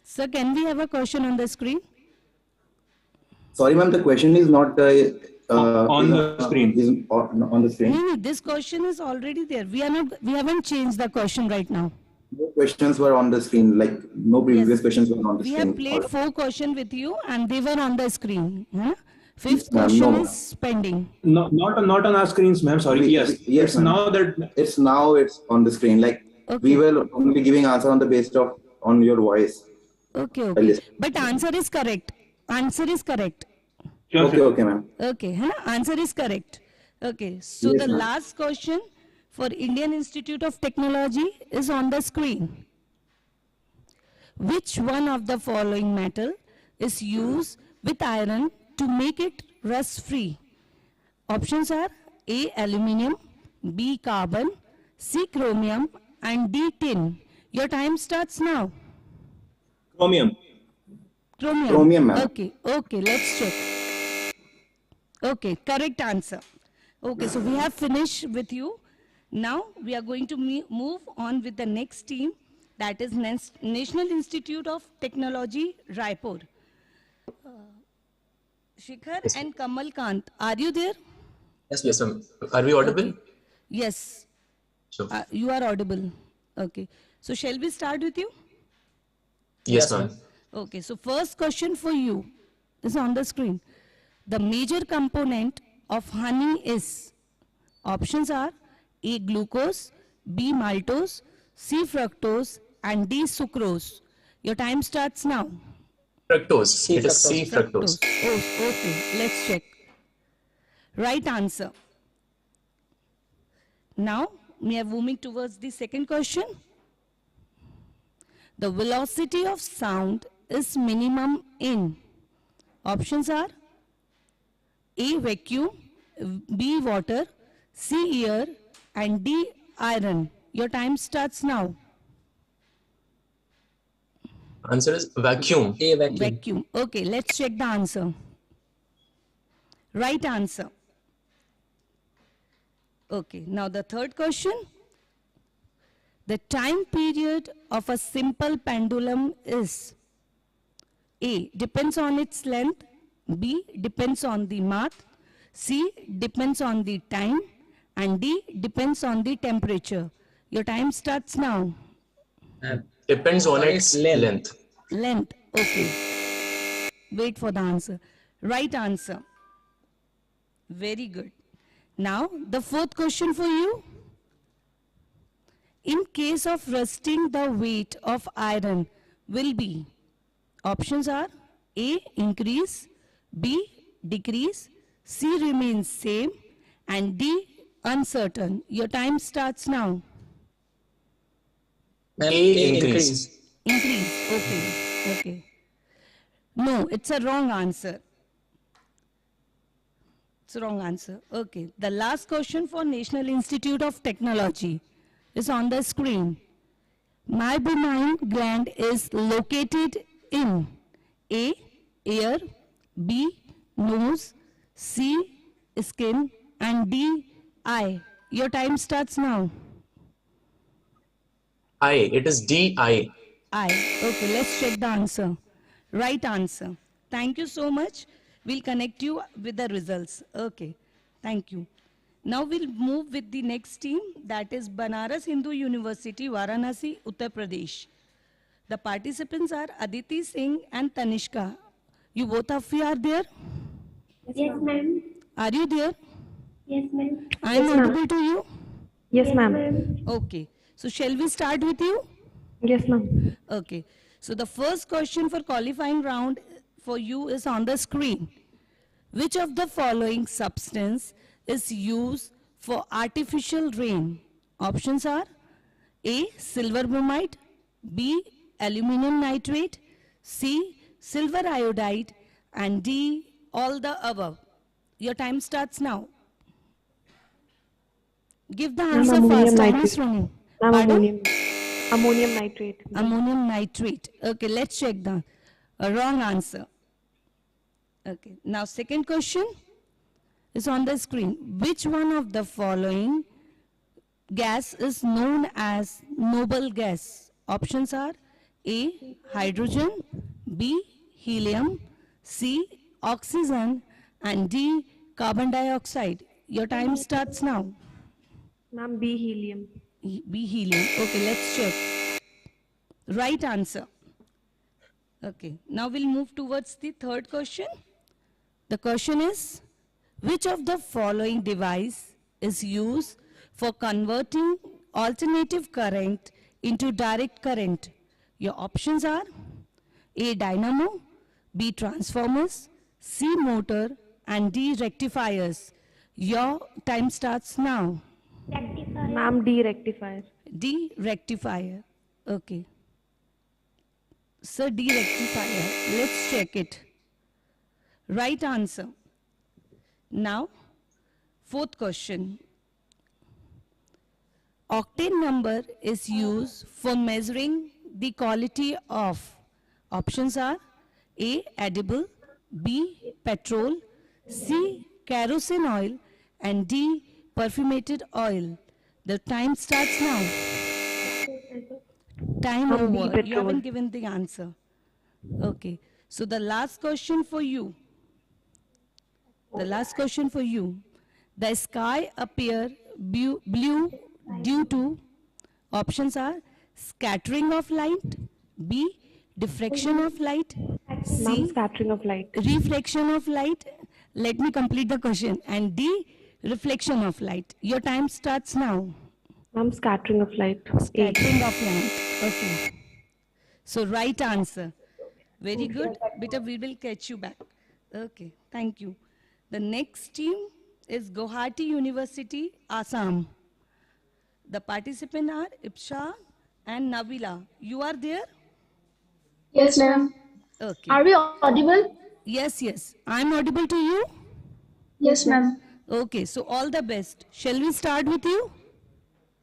Sir, can we have a question on the screen? Sorry, ma'am, the question is not on the screen. Is on the screen. No, this question is already there. We haven't changed the question right now. No questions were on the screen, like no previous questions were on the We screen. have played 4 questions with you and they were on the screen. Huh? Fifth Ma'am, question no. is pending. No, not on our screens, ma'am. Sorry. Yes. Yes, ma'am. It's on the screen. Like we were only giving answer on the basis of on your voice. Okay. But answer is correct. Okay, ma'am. Okay, है ना? Answer is correct. Okay, so Yes, the ma'am. last question for Indian Institute of Technology is on the screen. Which one of the following metal is used with iron to make it rust-free? Options are A. Aluminium, B. Carbon, C. Chromium, and D. Tin. Your time starts now. Chromium. Chromium, ma'am. Okay, let's check. Okay, correct answer. Okay, so we have finished with you. Now we are going to move on with the next team, that is National Institute of Technology, Raipur. Shikhar and Kamal Kant, are you there? Yes, ma'am. Are we audible? Yes. Sure. You are audible. Okay. So shall we start with you? Yes, ma'am. Okay, so first question for you is on the screen. The major component of honey is, options are A. Glucose, B. Maltose, C. Fructose, and D. Sucrose. Your time starts now. Fructose. It is C. Fructose. Oh, okay, let's check. Right answer. Now, we are moving towards the second question. The velocity of sound is minimum in, options are A. Vacuum, B. Water, C. Air, and D. Iron. Your time starts now. Answer is vacuum. A. Vacuum. Vacuum. Okay, let's check the answer. Right answer. Okay, now the third question. The time period of a simple pendulum is A. Depends on its length, B. Depends on the math, C. Depends on the time, and D. Depends on the temperature. Your time starts now. Depends on its length. Length, okay. Wait for the answer. Right answer. Very good. Now, the fourth question for you. In case of rusting, the weight of iron will be, options are A. Increase, B. Decrease, C. Remains same, and D. Uncertain. Your time starts now. A. Increase. Increase, okay. No, it's a wrong answer. It's a wrong answer. Okay, the last question for National Institute of Technology is on the screen. Meibomian gland is located in A. Ear, B. Nose, C. Skin, and D. Eye. Your time starts now. I. It is D. I. I. Okay, let's check the answer. Right answer. Thank you so much. We'll connect you with the results. Okay, thank you. Now we'll move with the next team, that is Banaras Hindu University, Varanasi, Uttar Pradesh. The participants are Aditi Singh and Tanishka. You both of you are there? Yes, ma'am. Are you there? Yes, ma'am. I am audible to you? Yes, ma'am. Okay. So shall we start with you? Yes, ma'am. Okay. So the first question for qualifying round for you is on the screen. Which of the following substance is used for artificial rain? Options are A. Silver bromide, B. Aluminum nitrate, C. Silver iodide, and D. All the above. Your time starts now. Give the answer ammonium fast. Time nitrate. is running. Ma'am, Pardon? ammonium nitrate. Ammonium nitrate. Okay, let's check the wrong answer. Okay, now second question is on the screen. Which one of the following gas is known as noble gas? Options are A. Hydrogen, B. Helium, C. Oxygen, and D. Carbon dioxide. Your time starts now. Ma'am, B helium. B helium. Okay, let's check. Right answer. Okay, now we'll move towards the third question. The question is, which of the following device is used for converting alternative current into direct current? Your options are A. Dynamo, B. Transformers, C. Motor, and D. Rectifiers. Your time starts now. Ma'am, D rectifier. D. Rectifier. Okay. So D. Rectifier. Let's check it. Right answer. Now, fourth question. Octane number is used for measuring the quality of. Options are A. Edible, B. Petrol, C. Kerosene oil, and D. Perfumated oil. The time starts now. Time Ma'am, B, over. You petrol. haven't given the answer. Okay. So the last question for you. The last question for you. The sky appear blue due to, options are scattering of light, B. diffraction of light, Ma'am, C. scattering of light. reflection of light. Let me complete the question. And D. reflection of light. Your time starts now. Ma'am, scattering of light. Scattering of light. Okay. So right answer. Very good. Beta, we will catch you back. Okay. Thank you. The next team is Guwahati University, Assam. The participants are IPSA and Nabila. You are there? Yes, ma'am. Okay. Are we audible? Yes, yes. I'm audible to you? Yes, ma'am. Okay. So all the best. Shall we start with you?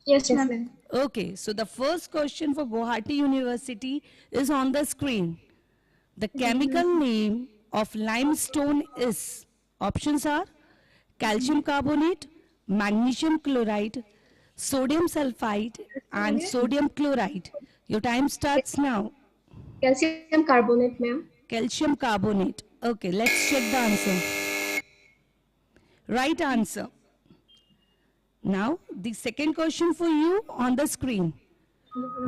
Yes, ma'am. Okay. So the first question for Guwahati University is on the screen. The chemical name of limestone is, options are calcium carbonate, magnesium chloride, sodium sulfide, and sodium chloride. Your time starts now. Calcium carbonate, ma'am. Calcium carbonate. Okay, let's check the answer. Right answer. Now, the second question for you on the screen.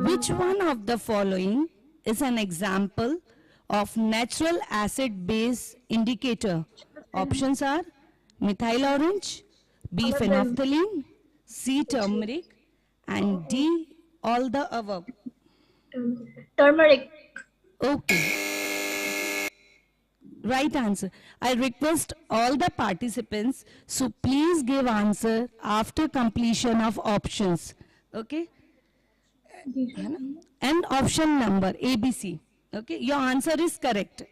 Which one of the following is an example of natural acid base indicator? Options are methyl orange, B. phenolphthalein, C. turmeric, and D. all the above. Turmeric. Okay. Right answer. I request all the participants, so please give answer after completion of options. Okay? And option number ABC. Okay, your answer is correct.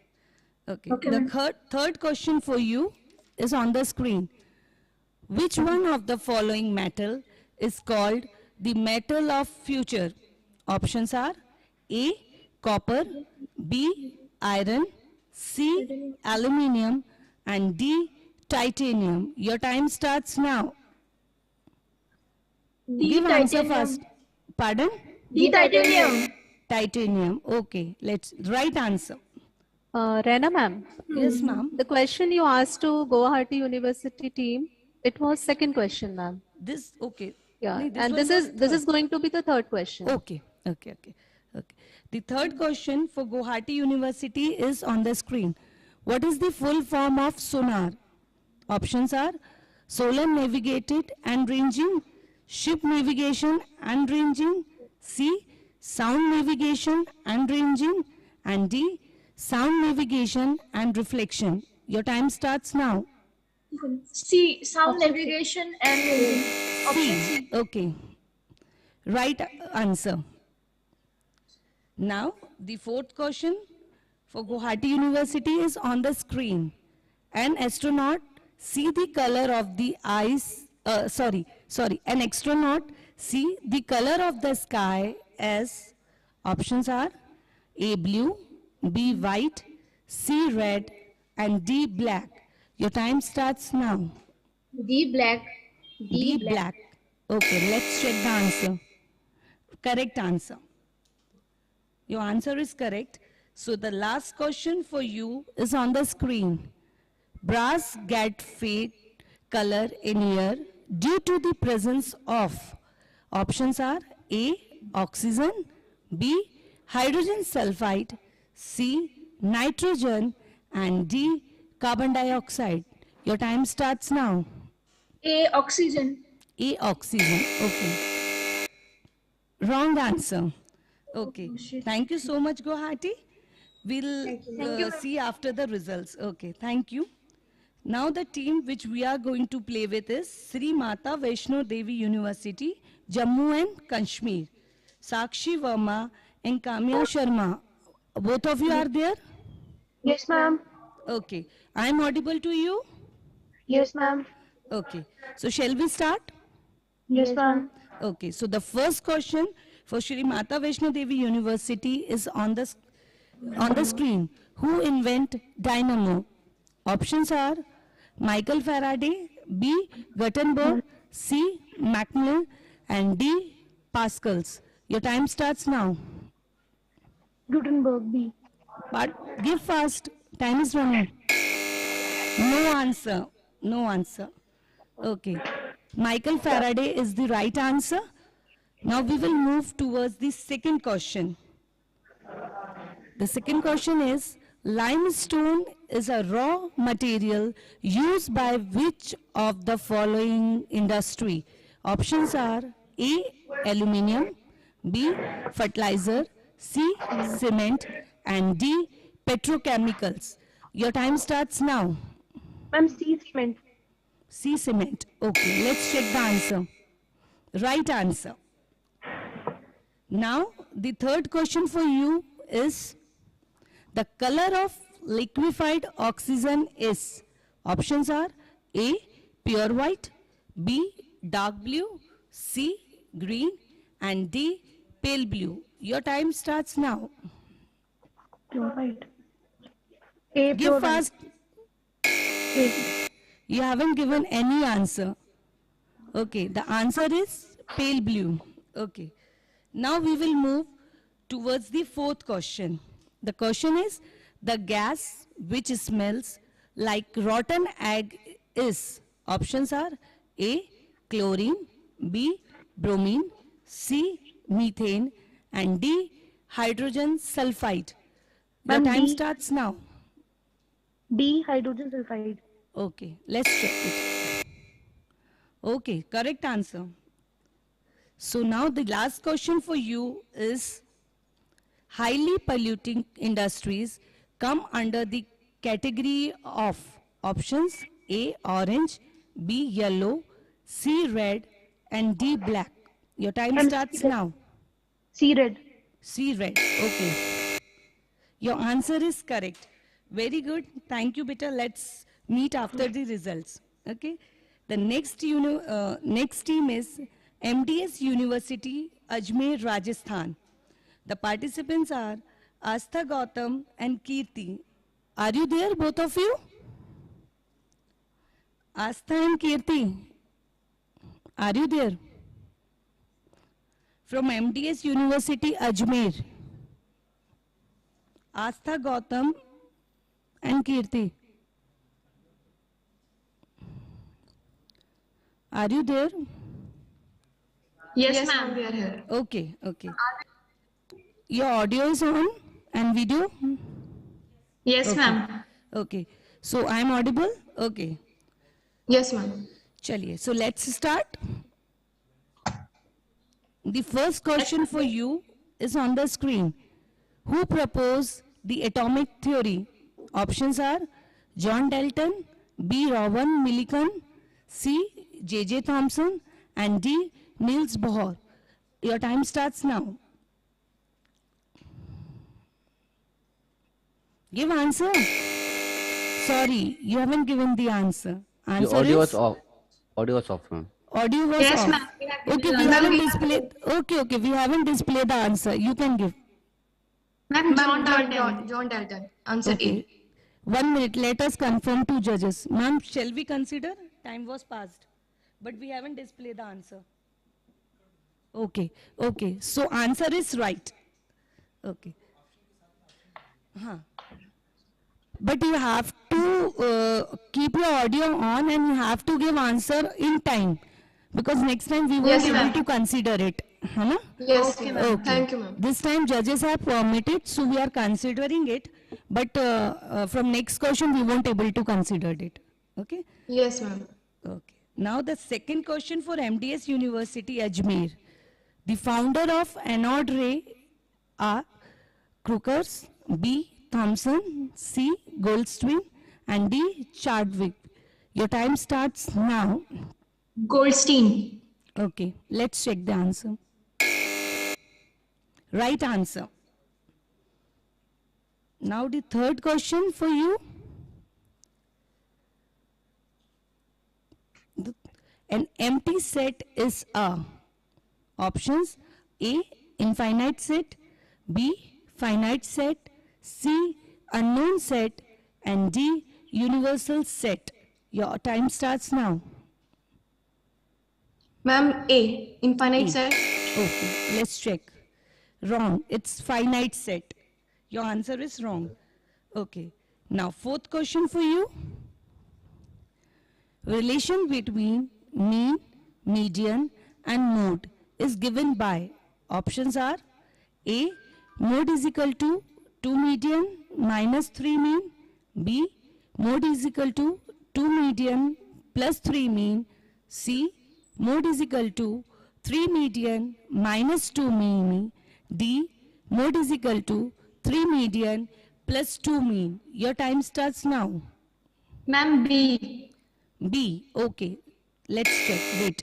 Okay, the third question for you is on the screen. Which one of the following metal is called the metal of future? Options are A. copper, B. iron, C. aluminium, and D. titanium. Your time starts now. D. Give answer titanium. first. Pardon? D. titanium. Titanium. Okay, let's right answer. Rena ma'am. Yes, ma'am. The question you asked to Guwahati University team, it was second question, ma'am. This okay. Yeah, No, and was this not is going to be the third question. Okay. The third question for Guwahati University is on the screen. What is the full form of sonar? Options are solar navigated and ranging, ship navigation and ranging, C, sound navigation and ranging, and D, sound navigation and reflection. Your time starts now. C, sound navigation and ranging. Option C. Okay. Right answer. Now, the fourth question for Guwahati University is on the screen. An astronaut see the color of the eyes, an astronaut see the color of the sky as, options are A, blue, B, white, C, red, and D, black. Your time starts now. D, black. D, black. Okay, let's check the answer. Correct answer. Your answer is correct. So the last question for you is on the screen. Brass get fade color in air due to the presence of, options are A, oxygen, B, hydrogen sulfide, C, nitrogen, and D, carbon dioxide. Your time starts now. A, oxygen. A, oxygen. Okay. Wrong answer. Okay. Thank you so much, Guwahati. We'll see after the results. Okay. Thank you. Now the team which we are going to play with is Sri Mata Vaishno Devi University, Jammu and Kashmir. Sakshi Verma and Kamya Sharma. Both of you are there? Yes, ma'am. Okay. I am audible to you? Yes, ma'am. Okay. So shall we start? Yes, ma'am. Okay. So the first question for Sri Mata Vaishno Devi University is on the screen. Who invent dynamo? Options are Michael Faraday, B, Gutenberg, C, Macmillan, and D, Pascals. Your time starts now. Gutenberg, B. But give fast. Time is running. No answer. No answer. Okay. Michael Faraday is the right answer. Now we will move towards the second question. The second question is, limestone is a raw material used by which of the following industry? Options are A, aluminium, B, fertilizer, C, cement, and D, petrochemicals. Your time starts now. Ma'am, C, cement. C, cement. Okay, let's check the answer. Right answer. Now, the third question for you is, the color of liquefied oxygen is, options are A, pure white, B, dark blue, C, green, and D, pale blue. Your time starts now. Pure white. A, Give pure fast. A. You haven't given any answer. Okay, the answer is pale blue. Okay. Now we will move towards the fourth question. The question is, the gas which smells like rotten egg is, options are A, chlorine, B, bromine, C, methane, and D, hydrogen sulfide. The time starts now. D, hydrogen sulfide. Okay, let's check it. Okay, correct answer. So now the last question for you is, highly polluting industries come under the category of, options A, orange, B, yellow, C, red, and D, black. Your time starts now. C, red. C, red. Okay. Your answer is correct. Very good. Thank you, beta. Let's meet after the results. Okay. The next team is MDS University, Ajmer, Rajasthan. The participants are Astha Gautam and Kirti. Are you there, both of you? Astha and Kirti, are you there? From MDS University, Ajmer. Astha, Gautam, and Kirti. Are you there? Yes, ma'am, we are here. Okay, okay. Your audio is on and video? Yes, Okay. ma'am. Okay. So I am audible? Okay. Yes, ma'am. Chaliye. So let's start. The first question for you is on the screen. Who proposed the atomic theory? Options are John Dalton, B. Rowan Millikan, C. J.J. Thomson, and D. Niels Bohr. Your time starts now. Give answer. Sorry, you haven't given the answer. Answer The audio is was off. Audio was off, ma'am. audio was Yes, off. ma'am. Okay, we haven't displayed. Okay, we haven't displayed the answer. You can give. Ma'am, John Dalton. Answer Okay. 1 minute. Let us confirm two judges. Ma'am, shall we consider? Time was passed, but we haven't displayed the answer. Okay. Okay. So answer is right. Okay. But you have to keep your audio on and you have to give answer in time, because next time we won't Yes, be able ma'am. to consider it. Hai Yes, okay, ma'am. Thank you, ma'am. This time judges have permitted, so we are considering it. But from next question we won't able to consider it. Okay. Yes, ma'am. Okay. Now the second question for MDS University Ajmer. The founder of anode ray are Crookers, B. Thomson, C. Goldstein, and D. Chadwick. Your time starts now. Goldstein. Okay, let's check the answer. Right answer. Now the third question for you. An empty set is a. Options A. Infinite set, B. Finite set, C. Unknown set, and D. Universal set. Your time starts now. Ma'am, A. Infinite set. Okay, let's check. Wrong. It's finite set. Your answer is wrong. Okay. Now, fourth question for you. Relation between mean, median, and mode is given by. Options are A. Mode is equal to 2 median minus 3 mean. B. Mode is equal to 2 median plus 3 mean. C. Mode is equal to 3 median minus 2 mean. D. Mode is equal to 3 median plus 2 mean. Your time starts now. Ma'am, B. B. Okay. Let's check. Wait.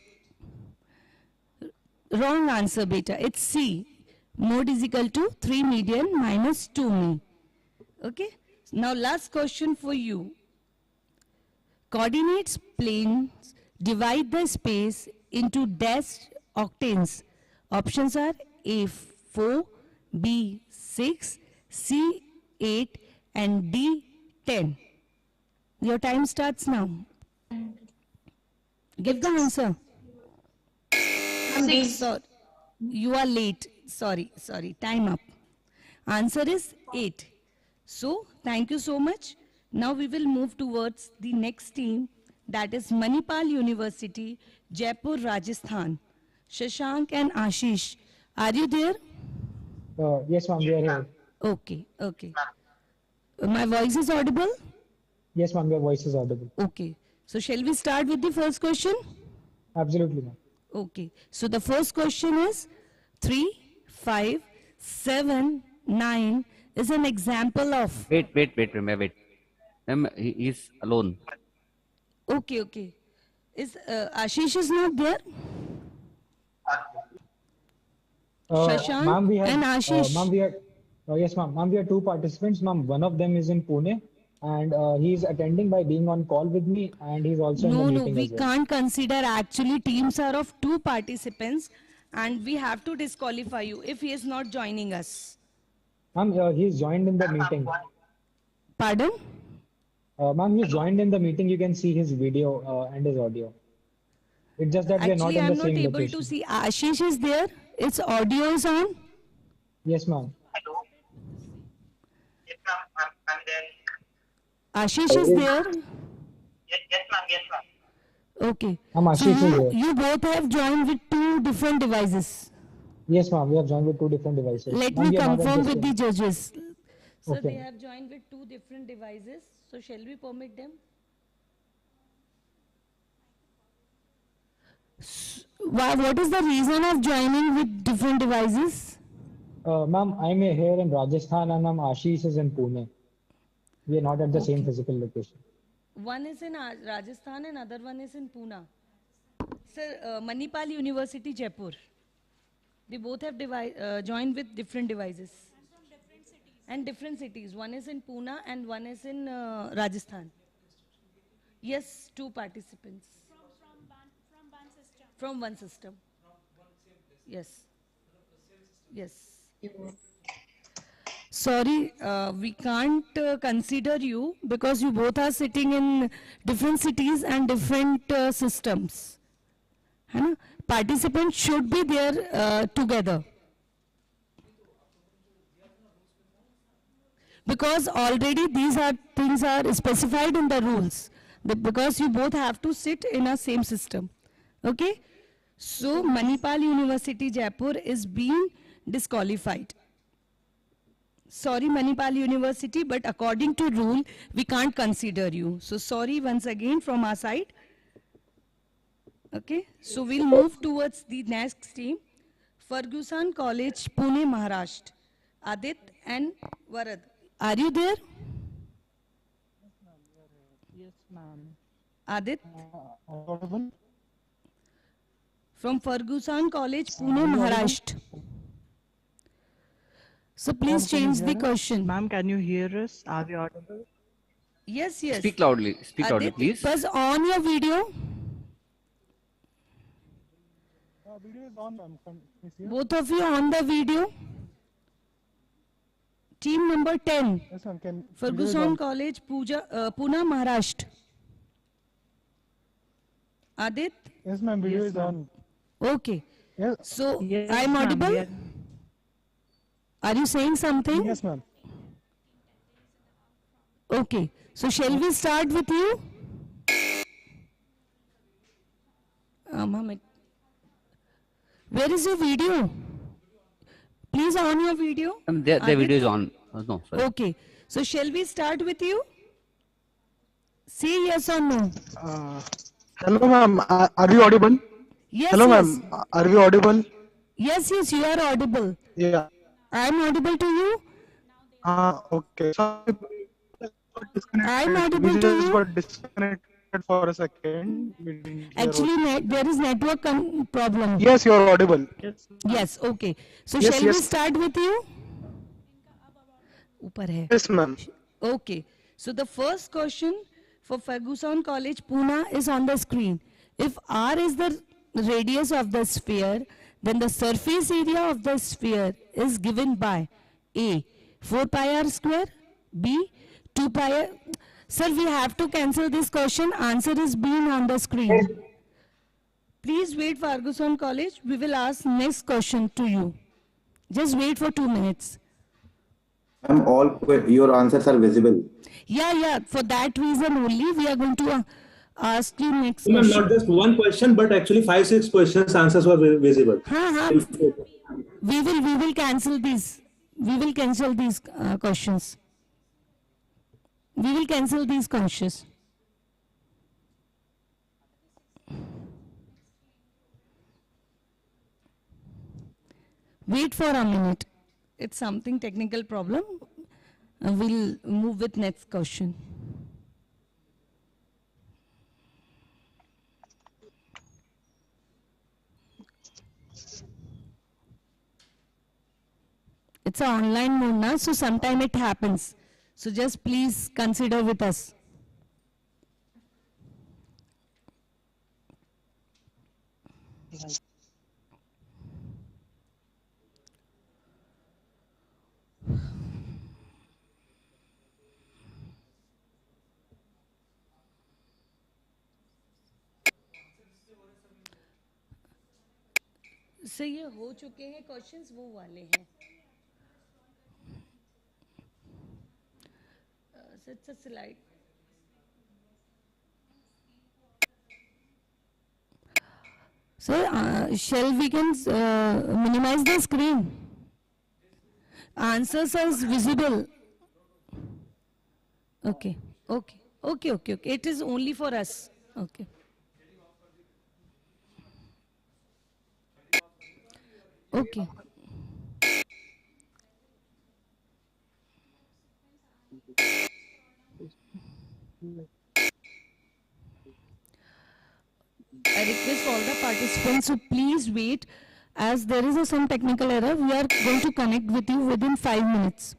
Wrong answer, beta. It's C. Mode is equal to 3 median minus 2 mean. Okay. Now last question for you. Coordinates planes divide the space into dash octanes. Options are A 4, B 6, C 8, and D 10. Your time starts now. Give the answer. Sorry, you are late. Sorry. Time up. Answer is 8. So, thank you so much. Now we will move towards the next team, that is Manipal University, Jaipur, Rajasthan. Shashank and Ashish, are you there? Yes, ma'am, we are here. Okay. My voice is audible? Yes, ma'am, your voice is audible. Okay. So, shall we start with the first question? Absolutely, ma'am. Okay. So, the first question is 3, 5, 7, 9 is an example of. Wait. Ma'am, he is alone. Okay. Is Ashish is not there? Shashank Ma'am, we have, and Ashish. ma'am, we are, yes, ma'am. Ma'am, we have two participants. Ma'am, one of them is in Pune, and he is attending by being on call with me, and he's also in the No, meeting we as well. can't consider. Actually, teams are of 2 participants, and we have to disqualify you if he is not joining us. Ma'am, he's joined in the meeting. Pardon? Ma'am, he's joined in the meeting. You can see his video and his audio. It's just that we are not Actually, in the I'm not same able location. to see. Ashish is there. Its audio is on. Yes, ma'am. Ashish is there? Okay. So Ashish is there. you both have joined with two different devices. Yes, ma'am. We have joined with two different devices. Let Ma'am, me we are not at confirm the with the same. judges. So Okay. they have joined with two different devices. So shall we permit them? What is the reason of joining with different devices? Ma'am, I'm here in Rajasthan and ma'am Ashish is in Pune. We are not at the same physical location. One is in Rajasthan and other one is in Pune. Sir, Manipal University, Jaipur. They both have joined with different devices. And different cities. One is in Pune and one is in Rajasthan. Yes, two participants. From one system. Yes. Yes. Sorry, we can't consider you because you both are sitting in different cities and different systems. Participants should be there together. Because already these are things are specified in the rules. Because you both have to sit in a same system. Okay? So Manipal University Jaipur is being disqualified. Sorry Manipal University, but according to rule, we can't consider you. So sorry once again from our side. Okay, so we'll move towards the next team. Ferguson College, Pune, Maharashtra. Adit and Varad. Are you there? Yes, ma'am. Adit? Audible? From Ferguson College, Pune, Maharashtra. So please change the question. Ma'am, can you hear us? Are we audible? Yes, yes. Speak loudly, Adit, please. Press on your video. Video is on, ma'am. Both of you on the video. Team number 10. Yes, ma'am. Ferguson College, Pune, Maharashtra. Adit? Yes, ma'am. Video is on. Okay. Yes. So, Yes, I'm ma'am, audible? we are- Are you saying something? Yes, ma'am. Okay. So, shall we start with you? Ma'am, where is your video? Please on your video. The Adit? video is on. No, sorry. Okay. So, shall we start with you? Say yes or no. Hello, ma'am. Are we audible? Yes, Hello, yes. ma'am. Are we audible? Yes, yes, you are audible. Yeah. I am audible to you? Okay. Sorry. I'm audible We to just you? got disconnected for a second. We didn't hear Actually, what- there is network problem. Yes, you are audible. Yes, okay. So, Yes, shall we yes. start with you? ऊपर है. Yes, ma'am. Okay. So the first question for Ferguson College, Pune is on the screen. If R is the radius of the sphere, then the surface area of the sphere is given by A, 4 pi r square, B, 2 pi r. Sir, we have to cancel this question. Answer is being on the screen. Please wait, Ferguson College. We will ask next question to you. Just wait for 2 minutes. All your answers are visible. Yeah. For that reason only, we are going to ask you next Ma'am, question. not just one question, but actually 5-6 questions answers were visible. We will cancel these. We will cancel these questions. We will cancel these questions. Wait for a minute. It's something technical problem. We'll move with next question. It's an online mode now, so sometime it happens. So just please consider with us. से ये हो चुके हैं questions वो वाले हैं it's a slide So, shall we can minimize the screen? Answers are visible. Okay, okay, okay, okay, okay. It is only for us. Okay. Okay. I request all the participants to please wait, as there is some technical error. We are going to connect with you within 5 minutes.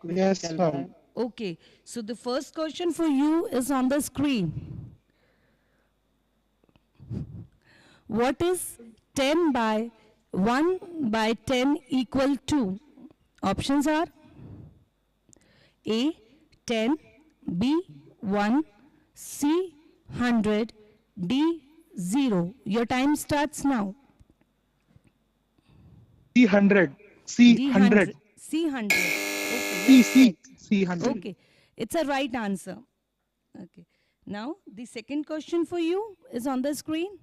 Yes, ma'am. Okay, so the first question for you is on the screen. What is 10 by 1 by 10 equal to? Options are A 10, B 1, C 100, D 0. Your time starts now. C100. C100. C100. Okay, C, let's C, check. C100. Okay, it's a right answer. Okay. Now, the second question for you is on the screen.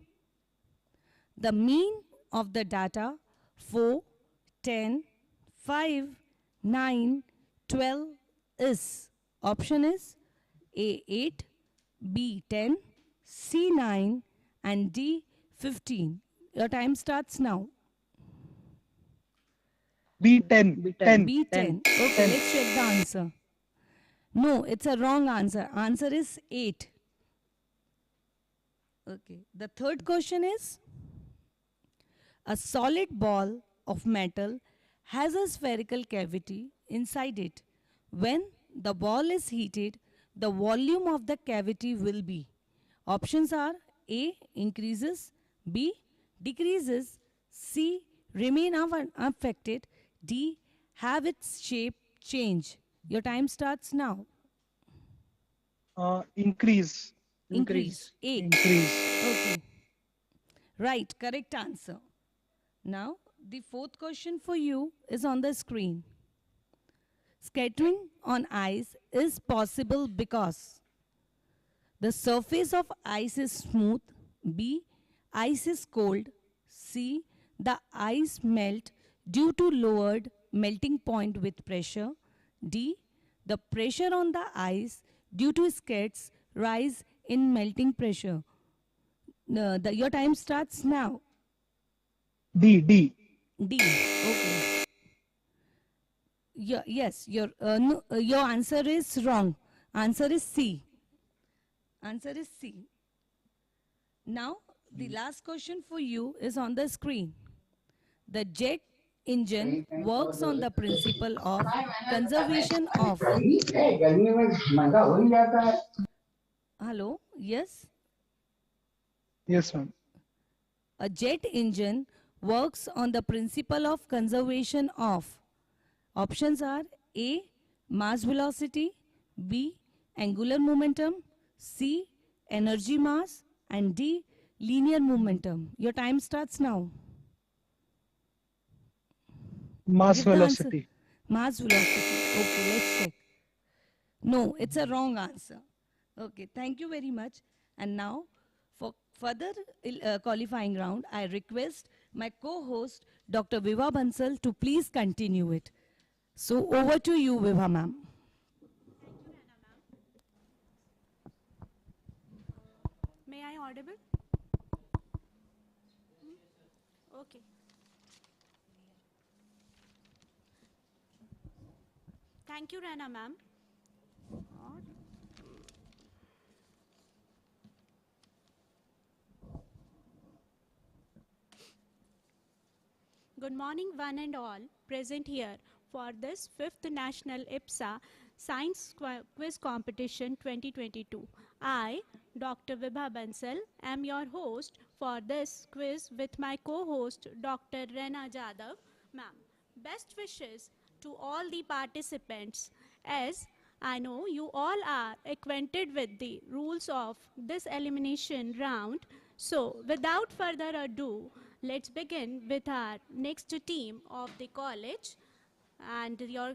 The mean of the data 4, 10, 5, 9, 12 is. Option is A 8, B 10, C 9, and D 15. Your time starts now. B10. 10. B10. Okay, let's check the answer. No, it's a wrong answer. Answer is 8. Okay. The third question is, a solid ball of metal has a spherical cavity inside it. When the ball is heated, the volume of the cavity will be. Options are A increases, B decreases, C remain unaffected, D have its shape change. Your time starts now. Increase. Increase. A. Increase. Okay. Right, correct answer. Now, the fourth question for you is on the screen. Scattering on ice is possible because the surface of ice is smooth, B, ice is cold, C, the ice melt due to lowered melting point with pressure, D, the pressure on the ice due to skates rise in melting pressure. Your time starts now. D. D. Okay. Yes, no, your answer is wrong. Answer is C. Answer is C. Now, the last question for you is on the screen. The jet engine works on the principle of conservation of. Hello, yes? Yes, ma'am. A jet engine works on the principle of conservation of. Options are A, mass velocity, B, angular momentum, C, energy mass, and D, linear momentum. Your time starts now. Mass Give the answer. velocity. Mass velocity. Okay, let's check. No, it's a wrong answer. Okay, thank you very much. And now, for further qualifying round, I request my co-host, Dr. Viva Bansal, to please continue it. So over to you, Viva ma'am. May I audible? Okay. Thank you, Rana ma'am. Good morning, one and all present here for this 5th National IPSA Science Quiz Competition 2022. I, Dr. Vibha Bansal, am your host for this quiz with my co-host Dr. Rena Jadhav. Ma'am, best wishes to all the participants, as I know you all are acquainted with the rules of this elimination round. So, without further ado, let's begin with our next team of the college, and your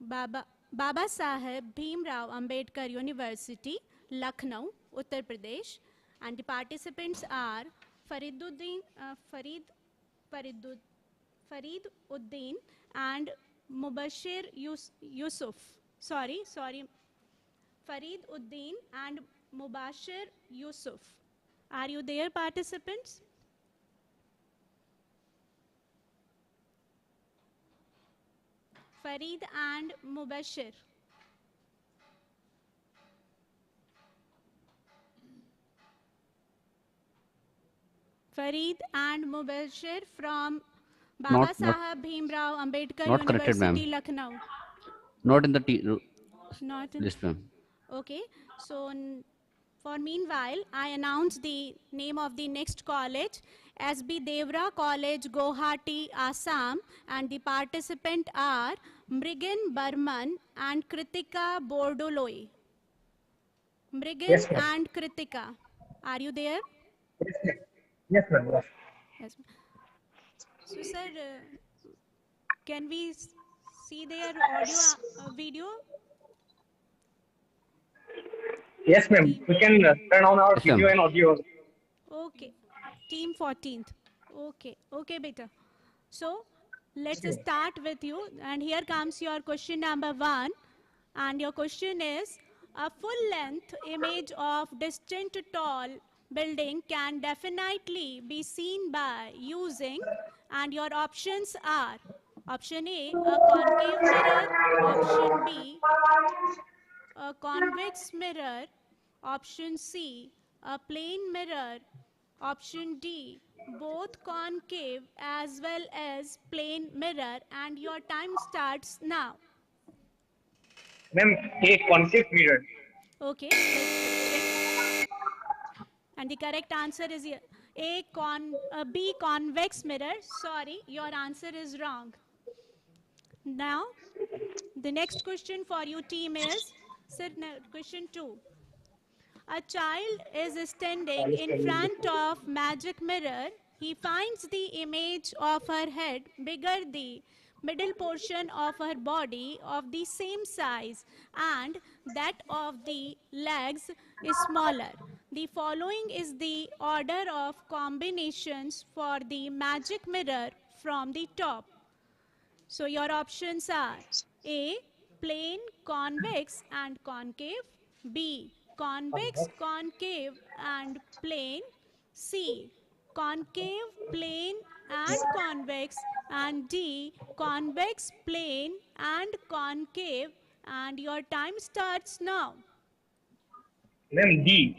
Baba Saheb Bhimrao Ambedkar University, Lucknow, Uttar Pradesh, and the participants are Farid Farid Uddin and Mubashir Yusuf. Sorry. Farid Uddin and Mubashir Yusuf. Are you there, participants? Farid and Mubashir. Farid and Mubashir from Baba Not Saheb Bhimrao Ambedkar not connected, ma'am. University, Lucknow. Not in the Not in. list, ma'am. Okay, so for meanwhile, I announce the name of the next college, SB Devra College, Guwahati, Assam, and the participant are Mrigan Burman and Kritika Bordoloi. Mrigan Yes, ma'am. and Kritika, are you there? Yes, ma'am. Yes. So, sir, can we see their audio, video? Yes, ma'am. We can turn on our Yes, video ma'am. and audio. Okay, team 14th. Okay, beta. So let's Yes, ma'am. start with you. And here comes your question number 1. And your question is, a full length image of distant tall building can definitely be seen by using, and your options are option A, a concave mirror, option B, a convex mirror, option C, a plane mirror, option D, both concave as well as plane mirror, and your time starts now. Ma'am, a concave mirror. Okay, let's check. And the correct answer is B, convex mirror. Sorry, your answer is wrong. Now, the next question for you team is, question 2. A child is standing in front of magic mirror. He finds the image of her head bigger, the middle portion of her body of the same size, and that of the legs is smaller. The following is the order of combinations for the magic mirror from the top. So your options are A, plane, convex and concave, B, convex, concave and plane, C, concave, plane and convex, and D, convex, plane and concave, and your time starts now. Ma'am, D.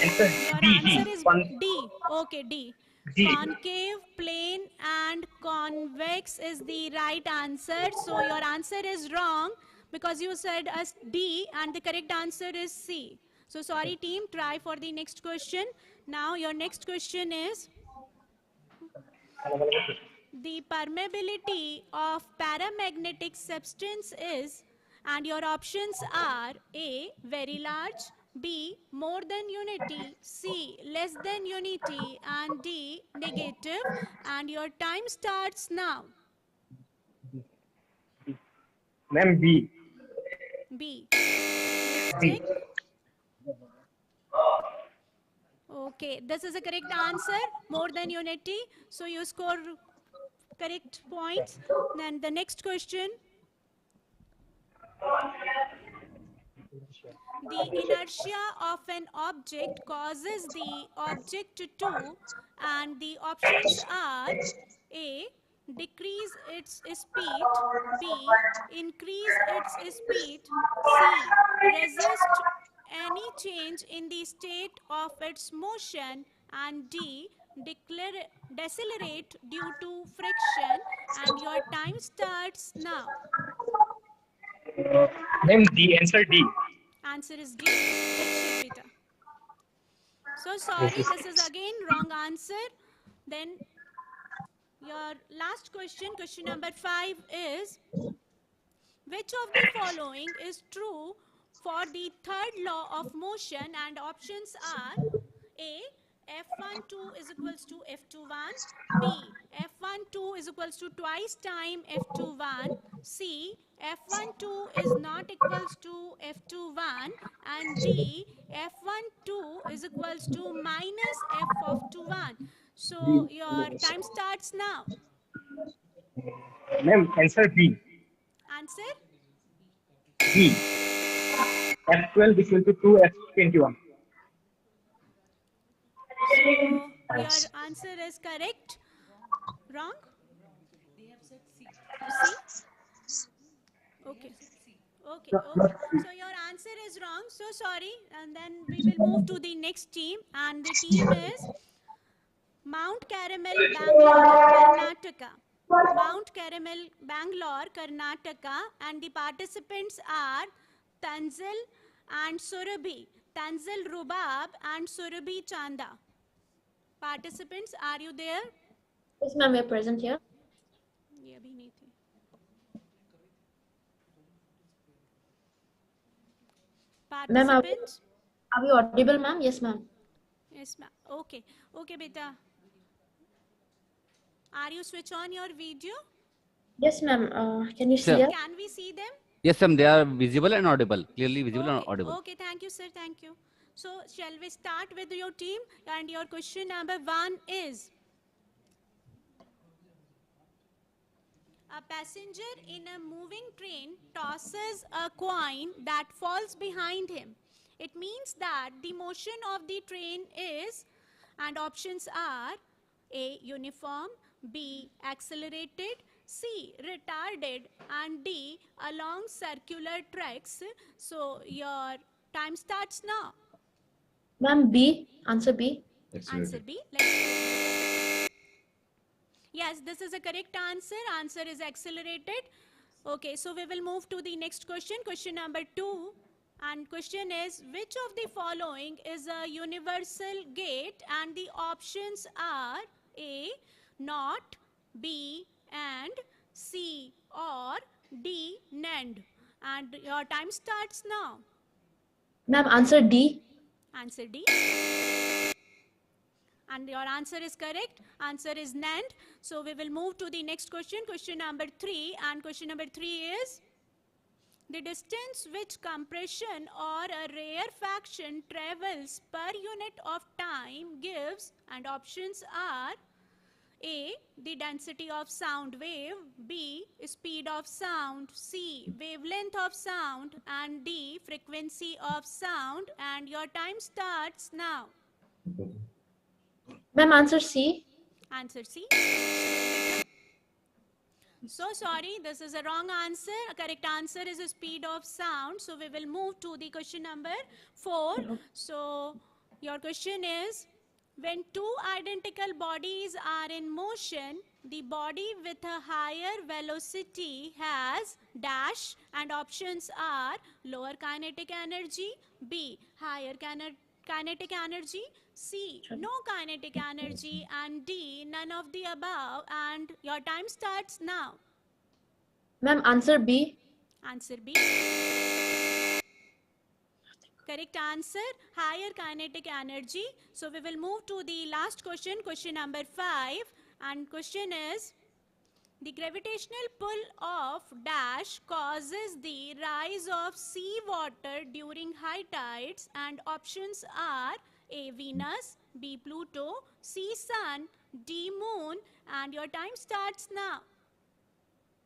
Answer Your D. answer D. is D. Okay, D. D. Concave, plane, and convex is the right answer. So your answer is wrong because you said as D, and the correct answer is C. So sorry team, try for the next question. Now your next question is, the permeability of paramagnetic substance is, and your options are A, very large, B, more than unity, C, less than unity, and D, negative. And your time starts now. Ma'am, B. B. Let's check. Okay, this is a correct answer, more than unity. So you score correct points. Then the next question. The inertia of an object causes the object to, and the options are A, decrease its speed, B, increase its speed, C, resist any change in the state of its motion, and D, decelerate due to friction. And your time starts now. Ma'am, D. Answer D. Answer is D. Let's check it. So sorry, this is again wrong answer. Then your last question, question number 5 is, which of the following is true for the third law of motion? And options are A, F12 is equals to F21, B, F12 is equals to twice time F21, C, F12 is not equals to F21, and D, F12 is equals to minus F of 21. So your time starts now. Ma'am, answer B. Answer? B. F12 is equal to 2 F21. So your answer is correct. Wrong? They have said C. C? Okay. Okay, okay. So your answer is wrong. So sorry. And then we will move to the next team. And the team is Mount Carmel, Bangalore, Karnataka. Mount Carmel, Bangalore, Karnataka. And the participants are Tanzil and Surabhi. Tanzil Rubab and Surabhi Chanda. Participants, are you there? Yes, ma'am, we are present here. ये अभी नहीं थे. Ma'am, Participants? are we audible, ma'am? Yes, ma'am. Yes, ma'am. Okay. Okay, beta. Are you switch on your video? Yes, ma'am. Can you Sir. see us? Can we see them? Yes, ma'am. They are visible and audible. Clearly visible and audible. Okay, thank you, sir. Thank you. So, shall we start with your team? And your question number 1 is, a passenger in a moving train tosses a coin that falls behind him. It means that the motion of the train is, and options are A, uniform, B, accelerated, C, retarded, and D, along circular tracks. So your time starts now. Ma'am, B. Answer B. Answer B. Let's Yes, this is a correct answer. Answer is accelerated. Okay, so we will move to the next question. Question number 2. And question is, which of the following is a universal gate? And the options are A, not, B, and C, or D, NAND. And your time starts now. Ma'am, answer D. Answer D. And your answer is correct. Answer is NAND. So we will move to the next question. Question number 3. And question number 3 is, the distance which compression or a rarefaction travels per unit of time gives, and options are A, the density of sound wave, B, speed of sound, C, wavelength of sound, and D, frequency of sound. And your time starts now. Ma'am, answer C. Answer C. So sorry, this is a wrong answer. A correct answer is the speed of sound. So we will move to the question number 4. So your question is, when two identical bodies are in motion, the body with a higher velocity has dash, and options are lower kinetic energy, B, higher kinetic energy, C, no kinetic energy, and D, none of the above. And your time starts now. Ma'am, answer B. Answer B. Correct answer, higher kinetic energy. So we will move to the last question, question number 5. And question is, the gravitational pull of dash causes the rise of sea water during high tides, and options are A, Venus, B, Pluto, C, Sun, D, Moon, and your time starts now.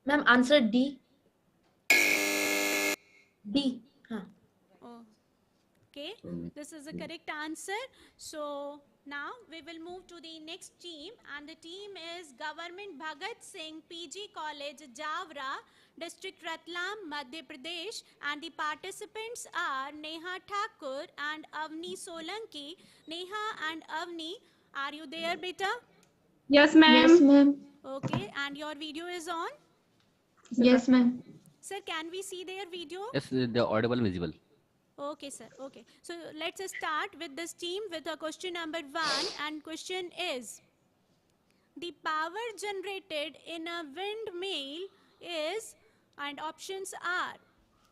Ma'am, answer D. D. Oh. Okay, this is the correct answer. So now we will move to the next team, and the team is Government Bhagat Singh PG College, Javra, District Ratlam, Madhya Pradesh, and the participants are Neha Thakur and Avni Solanki. Neha and Avni, are you there, beta? Yes, ma'am. Yes, ma'am. Okay, and your video is on? Yes, ma'am. Sir, can we see their video? Yes, they're audible and visible. Okay, sir. Okay. So let's start with this team with a question number 1. And question is, the power generated in a windmill is, and options are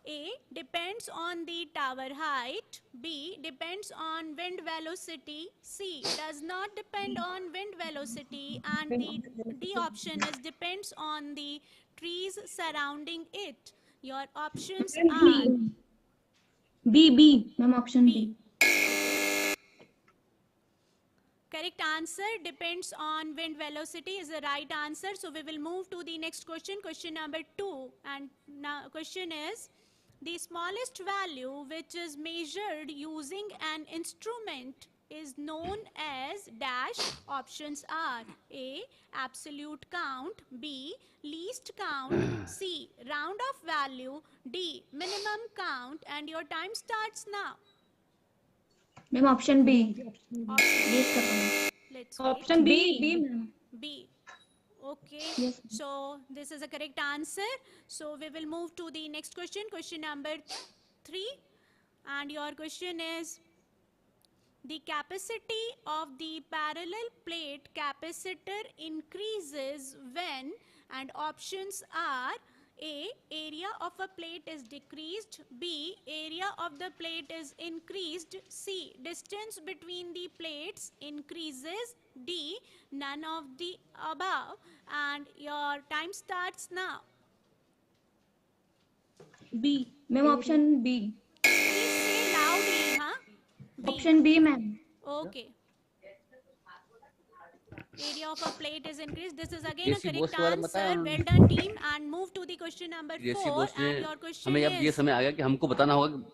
A, depends on the tower height, B, depends on wind velocity, C, does not depend on wind velocity, and the D option is depends on the trees surrounding it. Your options are B. Ma'am, option B. Correct answer, depends on wind velocity is the right answer. So we will move to the next question, question number 2. And now question is, the smallest value which is measured using an instrument is known as dash. Options are A, absolute count, B, least count, C, round of value, D, minimum count, and your time starts now. Ma'am, option B. Let's Option B. B. Okay. Yes. So this is a correct answer. So we will move to the next question, question number 3. And your question is, the capacity of the parallel plate capacitor increases when, and options are A, area of a plate is decreased, B, area of the plate is increased, C, distance between the plates increases, D, none of the above. And your time starts now. B. Ma'am, option B. Please say loudly, huh? B. Option B, ma'am. Okay. Area of a plate is increased. This is again a JC correct boss के बारे में answer. बताया Well done, team. And move to the question number JC 4. boss ने And your question हमें अब ये is, समय आ गया कि हमको बताना होगा कि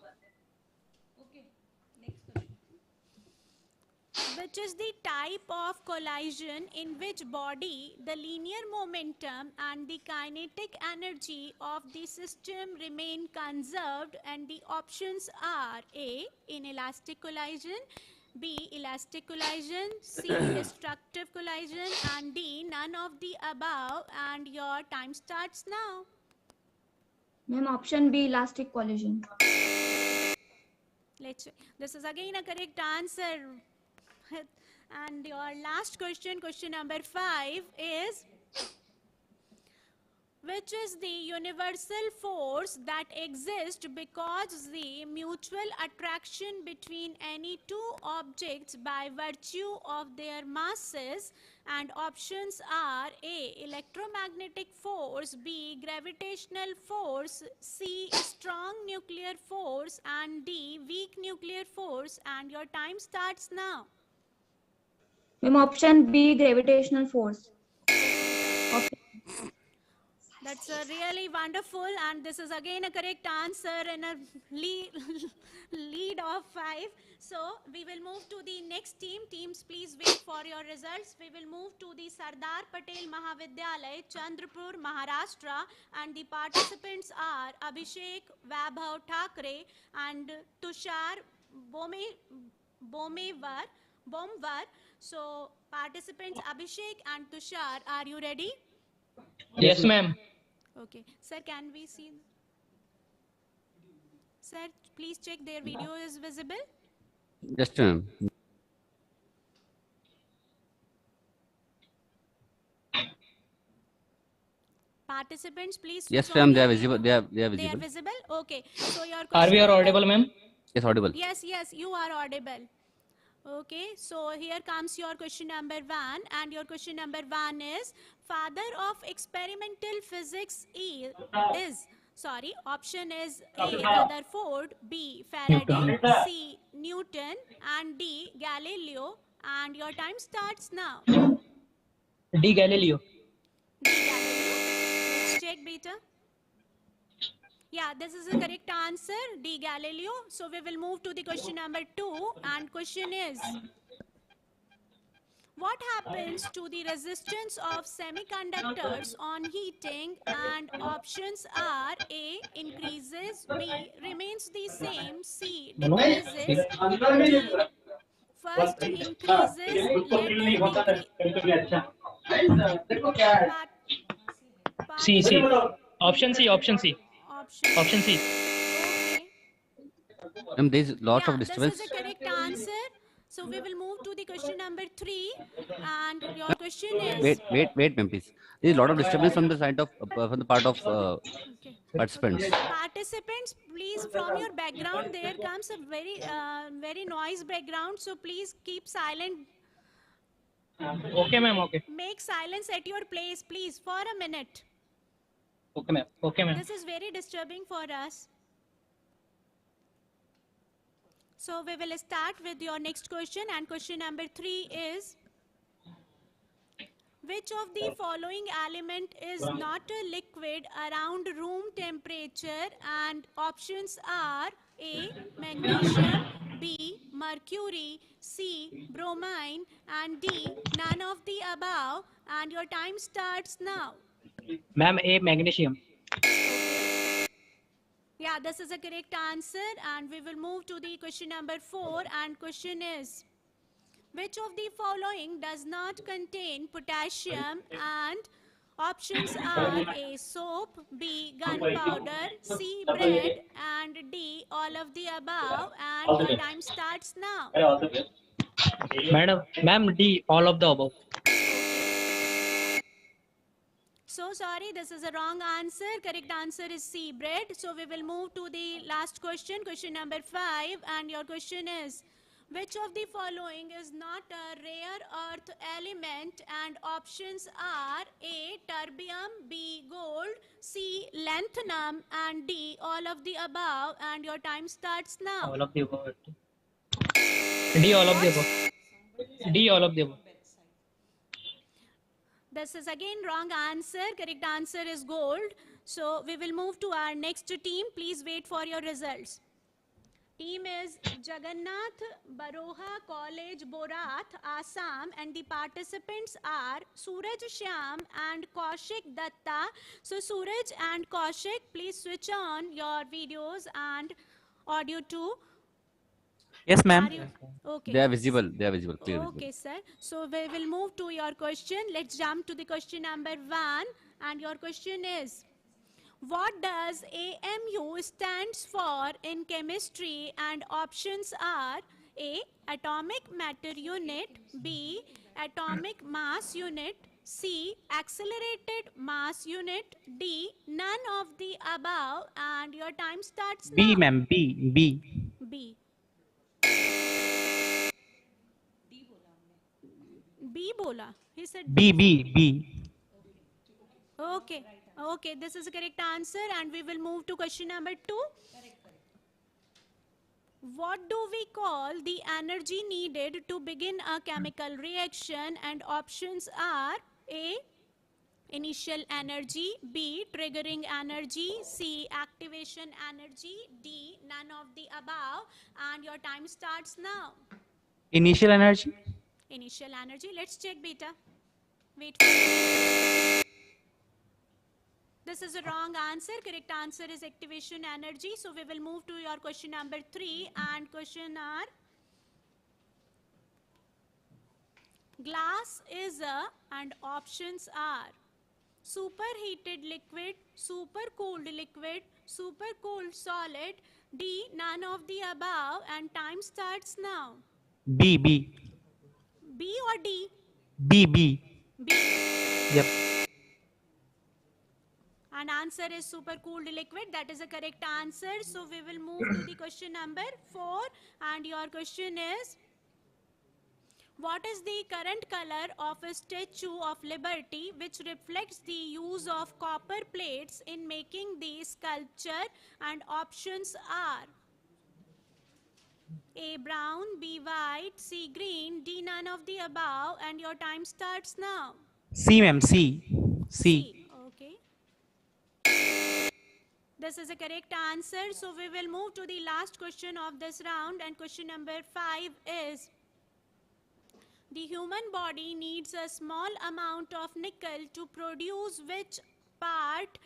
which is the type of collision in which body the linear momentum and the kinetic energy of the system remain conserved, and the options are A, inelastic collision, B, elastic collision, C, destructive collision, and D, none of the above. And your time starts now. Ma'am, option B, elastic collision. Let's check. This is again a correct answer. And your last question, question number 5 is, which is the universal force that exists because the mutual attraction between any two objects by virtue of their masses, and options are A, electromagnetic force, B, gravitational force, C, strong nuclear force, and D, weak nuclear force. And your time starts now. Ma'am, option B, gravitational force. That's a really wonderful, and this is again a correct answer in a lead of 5. So we will move to the next team. Teams, please wait for your results. We will move to the Sardar Patel Mahavidyalay, Chandrapur, Maharashtra, and the participants are Abhishek Vaibhav Thakre and Tushar Bomewar. So participants Abhishek and Tushar, are you ready? Yes, ma'am. Okay. Sir, can we see? Sir, please check their video is visible. Just a minute. Participants, please Yes, switch on ma'am, they your are visible. video. They are They are visible. visible? Okay. So your Are question we are number- audible, ma'am? Yes, audible. Yes, you are audible. Okay, so here comes your question number 1, and your question number 1 is, father of experimental physics option is A, Rutherford, B, Faraday, C, Newton, and D, Galileo, and your time starts now. D. Galileo. Let's check, beta. Yeah, this is the correct answer, D. Galileo. So we will move to the question number 2, and question is, what happens to the resistance of semiconductors on heating? And options are A, increases, B, remains the same, C, decreases, D, first increases, later decreases. C. Option C. Option C. Option C. Ma'am, there is lot of This disturbance. is a correct answer. So we will move to the question number 3, and your question is. Wait, ma'am, please. There is a lot of disturbance from the side of from the part of participants. Participants, please, from your background there comes a very noise background, so please keep silent. Okay, ma'am. Okay. Make silence at your place, please, for a minute. Okay, ma'am. Okay, ma'am. This is very disturbing for us. So we will start with your next question, and question number 3 is, which of the following element is not a liquid around room temperature? And options are A, magnesium, B, mercury, C, bromine, and D, none of the above. And your time starts now. Ma'am, A. Magnesium. Yeah, this is a correct answer, and we will move to the question number 4, and question is, which of the following does not contain potassium? And options are A, soap, B, gunpowder, C, bread, and D, all of the above. And your time starts now. Ma'am, D. All of the above. So sorry, this is a wrong answer. Correct answer is C, bread. So we will move to the last question, question number 5, and your question is, which of the following is not a rare earth element? And options are A, terbium, B, gold, C, lanthanum, and D, all of the above. And your time starts now. All of the above. D. All of the above. D. All of the above. This is again wrong answer. Correct answer is gold. So we will move to our next team. Please wait for your results. Team is Jagannath Baroha College, Borath, Assam, and the participants are Suraj Shyam and Kaushik Datta. So Suraj and Kaushik, please switch on your videos and audio too. Yes, ma'am. Okay. They are visible. They are visible. Clear. Okay, sir. So we will move to your question. Let's jump to the question number 1. And your question is, what does AMU stands for in chemistry? And options are A, atomic matter unit, B, atomic mass unit, C, accelerated mass unit, D, none of the above. And your time starts now. B, ma'am. B. B. B bola. He said B. Okay. Okay, this is a correct answer, and we will move to question number 2. What do we call the energy needed to begin a chemical reaction? And options are A, Initial energy, B, triggering energy, C, activation energy, D, none of the above, and your time starts now. Initial energy. Initial energy, let's check beta. Wait for it. This is a wrong answer. Correct answer is activation energy. So we will move to your question number 3, and question are, glass is a, and options are superheated liquid, supercooled liquid, supercooled solid, D, none of the above, and time starts now. B. B. B or D? B. B. B. Yep. And answer is supercooled liquid. That is a correct answer. So we will move to the question number 4, and your question is, what is the current color of a Statue of Liberty which reflects the use of copper plates in making the sculpture? And options are A, brown, B, white, C, green, D, none of the above, and your time starts now. C, ma'am. C. C. Okay. This is a correct answer. So we will move to the last question of this round, and question number 5 is, the human body needs a small amount of nickel to produce which part?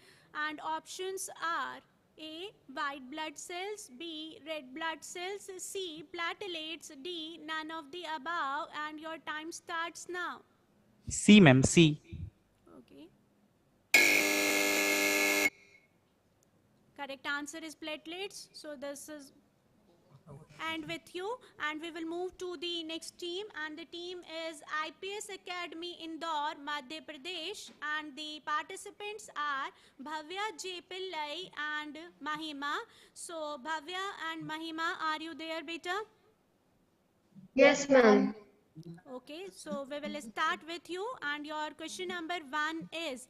And options are A, white blood cells, B, red blood cells, C, platelets, D, none of the above, and your time starts now. C, ma'am. C. Okay. Correct answer is platelets. So this is and with you, and we will move to the next team, and the team is IPS Academy Indore, Madhya Pradesh, and the participants are Bhavya J. Pillai and Mahima. So Bhavya and Mahima, are you there, beta? Yes, ma'am. Okay, so we will start with you, and your question number 1 is,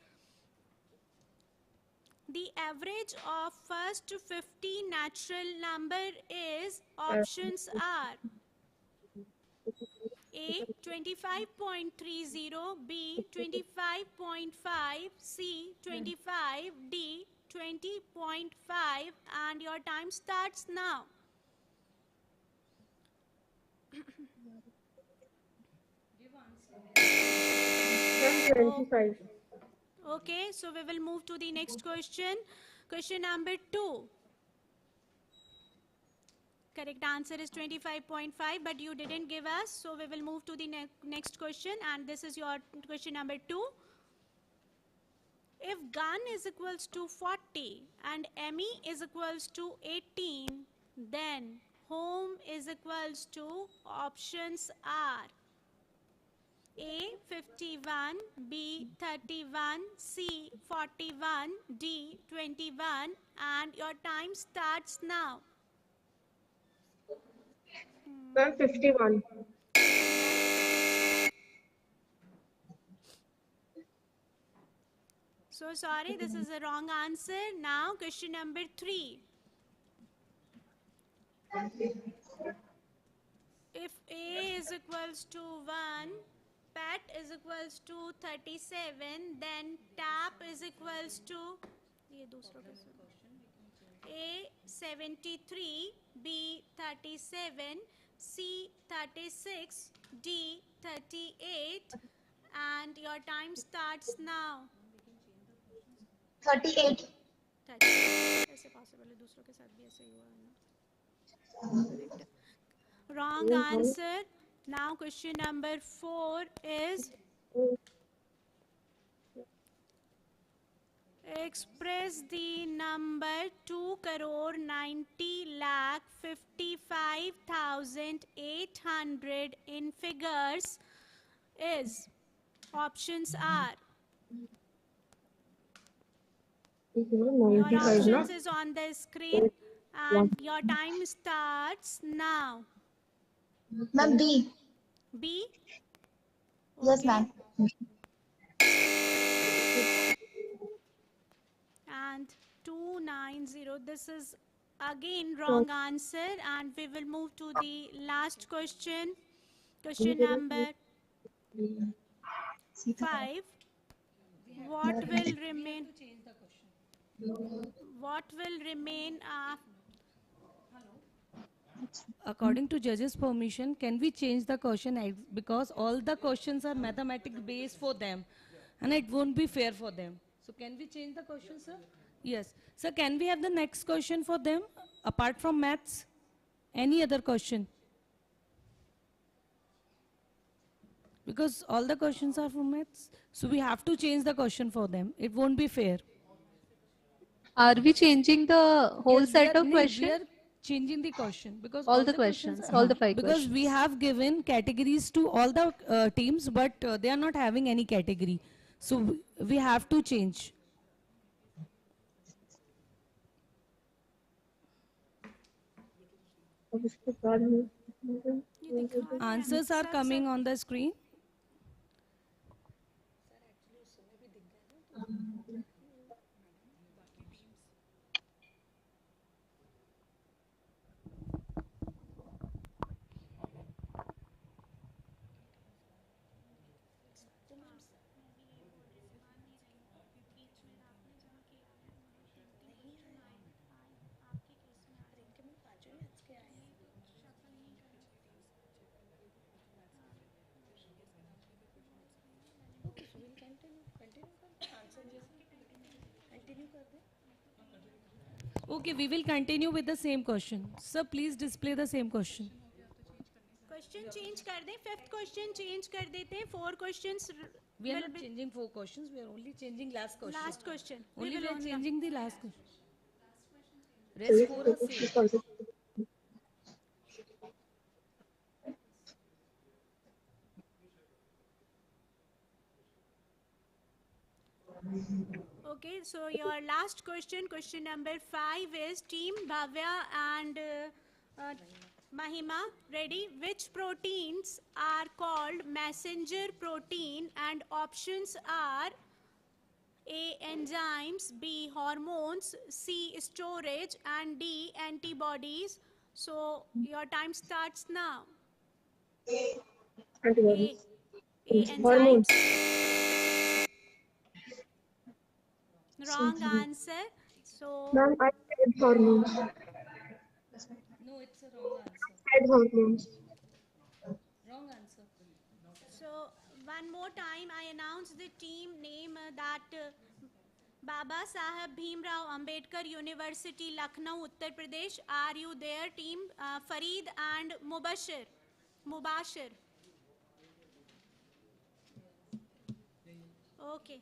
the average of first 50 natural number is, options are A, 25.30, B, 25.5, C, 25, D, 20.5, and your time starts now. Ma'am, 25. Okay, so we will move to the next question. Question number 2. Correct answer is 25.5, but you didn't give us, so we will move to the next question, and this is your question number 2. If gun is equals to 40 and ME is equals to 18, then home is equals to, options are A, 51, B, 31, C, 41, D, 21, and your time starts now. Ma'am, 51. So sorry, this is a wrong answer. Now question number 3. If A is equals to 1, PET is equals to 37, then TAP is equals to, A, 73, B, 37, C, 36, D, 38, and your time starts now. 38. ऐसे possible है, दूसरों के साथ भी ऐसे ही हुआ है ना? Correct. Wrong answer. Now question number 4 is, express the number 2,90,55,800 in figures is, options are, your options is on the screen, and your time starts now. Ma'am, B. B? Yes, ma'am. And 290, this is again wrong answer, and we will move to the last question. Question number 5. What will remain? What will remain? According to judges' permission, can we change the question because all the questions are mathematics based for them, and it won't be fair for them. So can we change the question, sir? Yes. Sir, can we have the next question for them apart from maths? Any other question? Because all the questions are from maths, so we have to change the question for them. It won't be fair. Are we changing the whole Yes, set of we questions? are changing the question because All the questions, all the 5 because we questions. have given categories to all the teams, but they are not having any category, so we have to change. Answers are coming on the screen. Okay, we will continue with the same question. Sir, please display the same question. Question change कर दें, fifth question change कर देते हैं, 4 questions. We are not changing 4 questions, we are only changing last question. Last question. Only we are only changing the last question. Rest 4 are same. Okay, so your last question, question number 5 is Team Bhavya and Mahima, ready? Which proteins are called messenger protein, and options are A. Enzymes, B. Hormones, C. Storage, and D. Antibodies. So your time starts now. Antibodies. A. Hormones. Enzymes. Wrong answer. So. Ma'am, I said hormones. No, it's a wrong answer. I said hormones. Wrong answer. So one more time, I announce the team name that Baba Saheb Bhimrao Ambedkar University, Lucknow, Uttar Pradesh. Are you there, team? Fareed and Mubashir. Okay.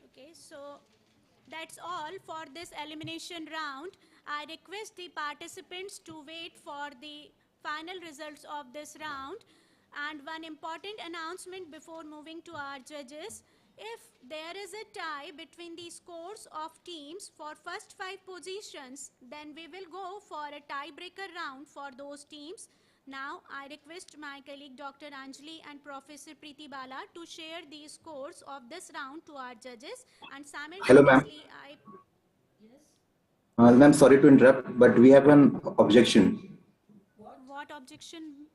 Okay, so that's all for this elimination round. I request the participants to wait for the final results of this round. And one important announcement before moving to our judges. If there is a tie between the scores of teams for first 5 positions, then we will go for a tiebreaker round for those teams. Now, I request my colleague Dr. Anjali and Professor Preeti Bala to share the scores of this round to our judges, and Hello, ma'am. simultaneously Ma'am, sorry to interrupt, but we have an objection. What objection?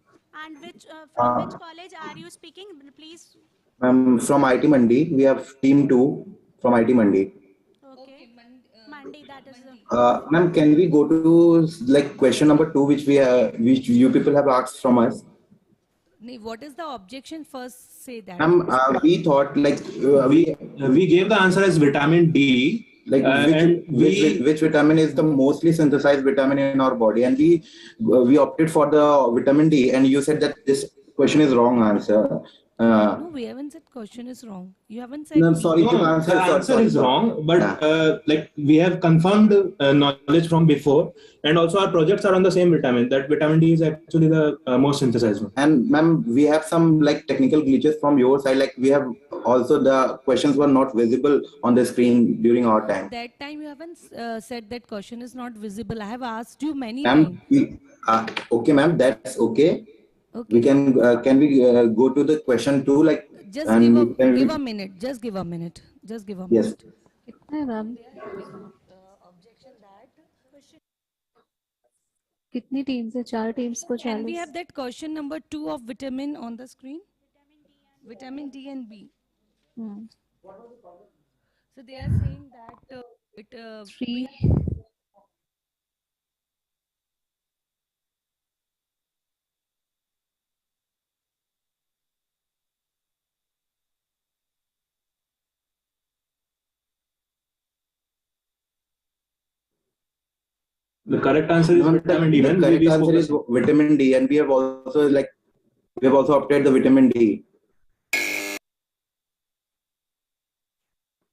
And from which college are you speaking? Please. From IT Mandi, we have team 2 from IT Mandi. Okay. Mandi, that is Ma'am, can we go to like question number 2, which which you people have asked from us? What is the objection? First say that. Ma'am, we thought like we gave the answer as vitamin D. Like which vitamin is the mostly synthesized vitamin in our body, and we opted for the vitamin D, and you said that this question is wrong answer. No, we haven't said question is wrong. You haven't said. No, I'm sorry, the answer is wrong. But like we have confirmed knowledge from before, and also our projects are on the same vitamin. That vitamin D is actually the most synthesized one. And ma'am, we have some like technical glitches from your side. Like we have also the questions were not visible on the screen during our time. That time you haven't said that question is not visible. I have asked you many times. Okay, ma'am, that's okay. Okay. We can we go to the question 2? Like just give a minute. Just give a minute. Just give a minute. Yes. कितनी teams है? 4 teams को 40. Can we have that question number 2 of vitamin on the screen? Vitamin D and B. So they are saying that we 3. The correct answer is No, vitamin D. the Man. correct We answer spoke the is same. vitamin D, and we have also opted the vitamin D.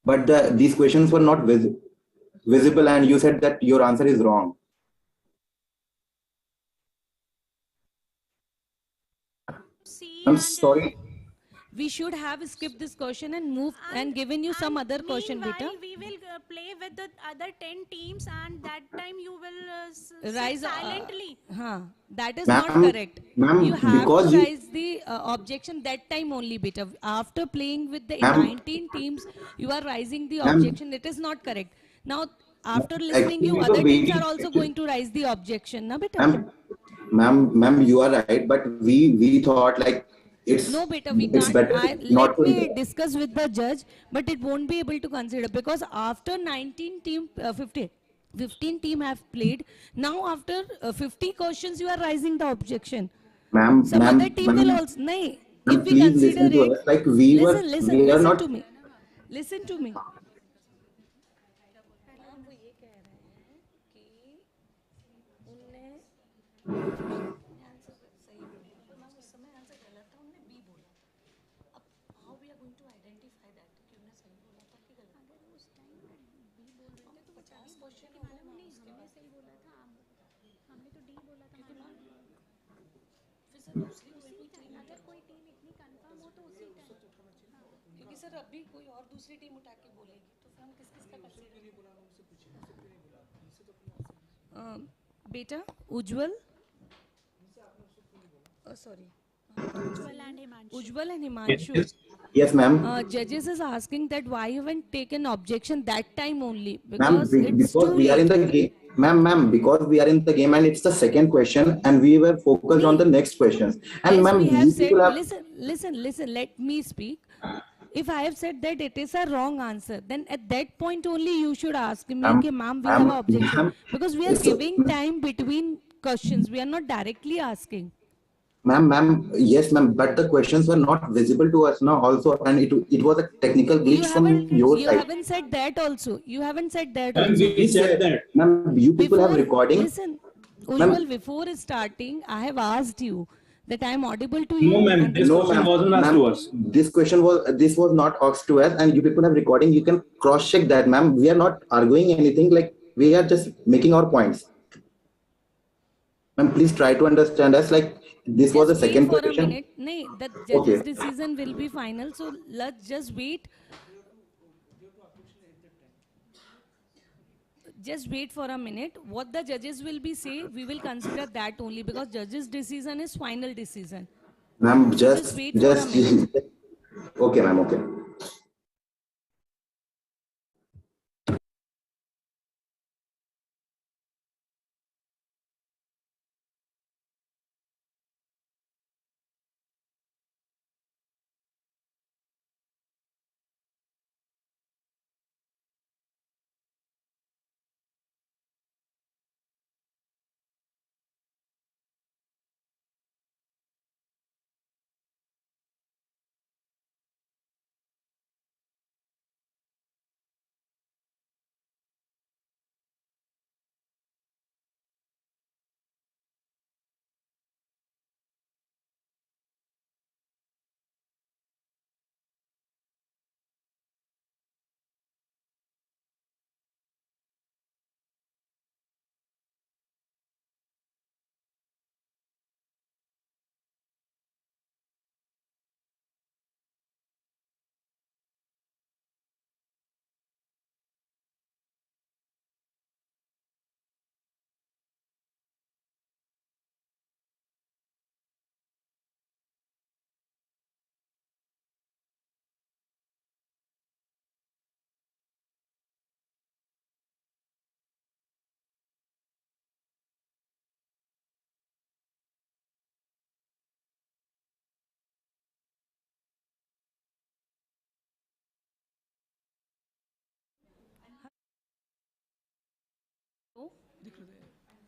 But these questions were not visible, and you said that your answer is wrong. C I'm and sorry. we should have skipped this question and moved and given you some other question, beta. meanwhile we will play with the other 10 teams, and that time you will sit Rise. silently. That is not Ma'am, correct. You ma'am, have to because you, raise the objection that time only, beta. After playing with the ma'am, 19 teams, you are raising the ma'am, objection. It is not correct. Now, after listening you, actually the other teams are waiting, also going to raise the objection, na, beta? ma'am, you are right, but we thought like No, beta, we it's can't. better not Let to me interrupt. discuss with the judge, but it won't be able to consider because after 19 team, 15 team have played. Now after 50 questions, you are raising the objection. Some other team will Ma'am, also. Nahi, if we please consider listen to it, us. Like we were, we are listen not. to me. Listen to me. क्योंकि sir अभी कोई और दूसरी team उठा के बोलेगी तो फिर हम किस किस का कंसीडर बेटा उज्जवल sorry Ujjwal and Himanshu. Yes, ma'am. Judges is asking that why you haven't taken objection that time only Ma'am, because it's because too we are in late. the game, ma'am, because we are in the game and it's the second question and we were focused on the next questions. And Yes, ma'am, we have you said, people have, listen, let me speak. If I have said that it is a wrong answer, then at that point only you should ask me, ma'am, okay, ma'am, we have an objection. ma'am, Because we are so, giving time between questions. We are not directly asking. yes, ma'am, but the questions were not visible to us now also, and it was a technical glitch from your You side. haven't said that also. You haven't said that Ma'am, also. we said that. Ma'am, you people have Before, recording. listen, Ma'am, Ujjwal, before starting, I have asked you that I am audible to No, you ma'am. and This no, question ma'am, wasn't asked to us. this was not asked to us, and you people have recording. You can cross check that, ma'am. We are not arguing anything. Like we are just making our points. Ma'am, please try to understand us. Like this was the just wait second for a question. minute. No, the judge's Okay. decision will be final. So let's just wait. Just wait for a minute. What the judges will be say, we will consider that only because judge's decision is final decision. Ma'am, So just wait for a just minute. okay, ma'am. Okay.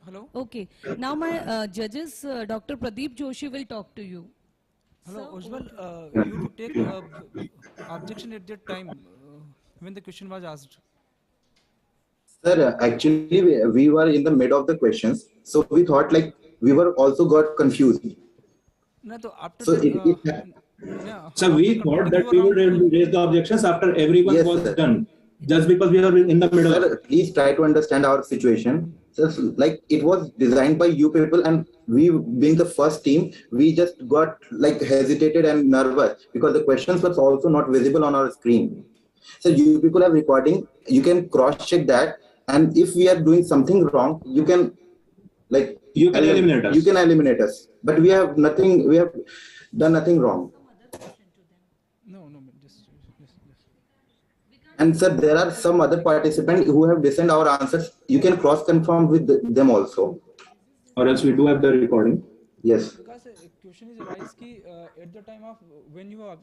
Hello. Okay. Now my judges, Dr. Pradeep Joshi will talk to you. Hello, Sir, Ujjwal. You to take objection at that time when the question was asked. Sir, actually, we were in the mid of the questions, so we thought like we were also got confused. No, so after So that, yeah, So we after thought completing that your we round, would raise the objections after everyone yes, was sir. done, just because we are in the middle. Sir, please try to understand our situation. So, like it was designed by you people, and we being the first team, we just got like hesitated and nervous because the questions were also not visible on our screen. So you people are recording. You can cross check that, and if we are doing something wrong, you can like You can eliminate us. You can eliminate us. But we have nothing. We have done nothing wrong. no, just yes. And sir, there are some other participants who have listened our answers. You can cross confirm with them also. Or else we do have the recording. Yes. Because question is arise ki at the time of when you have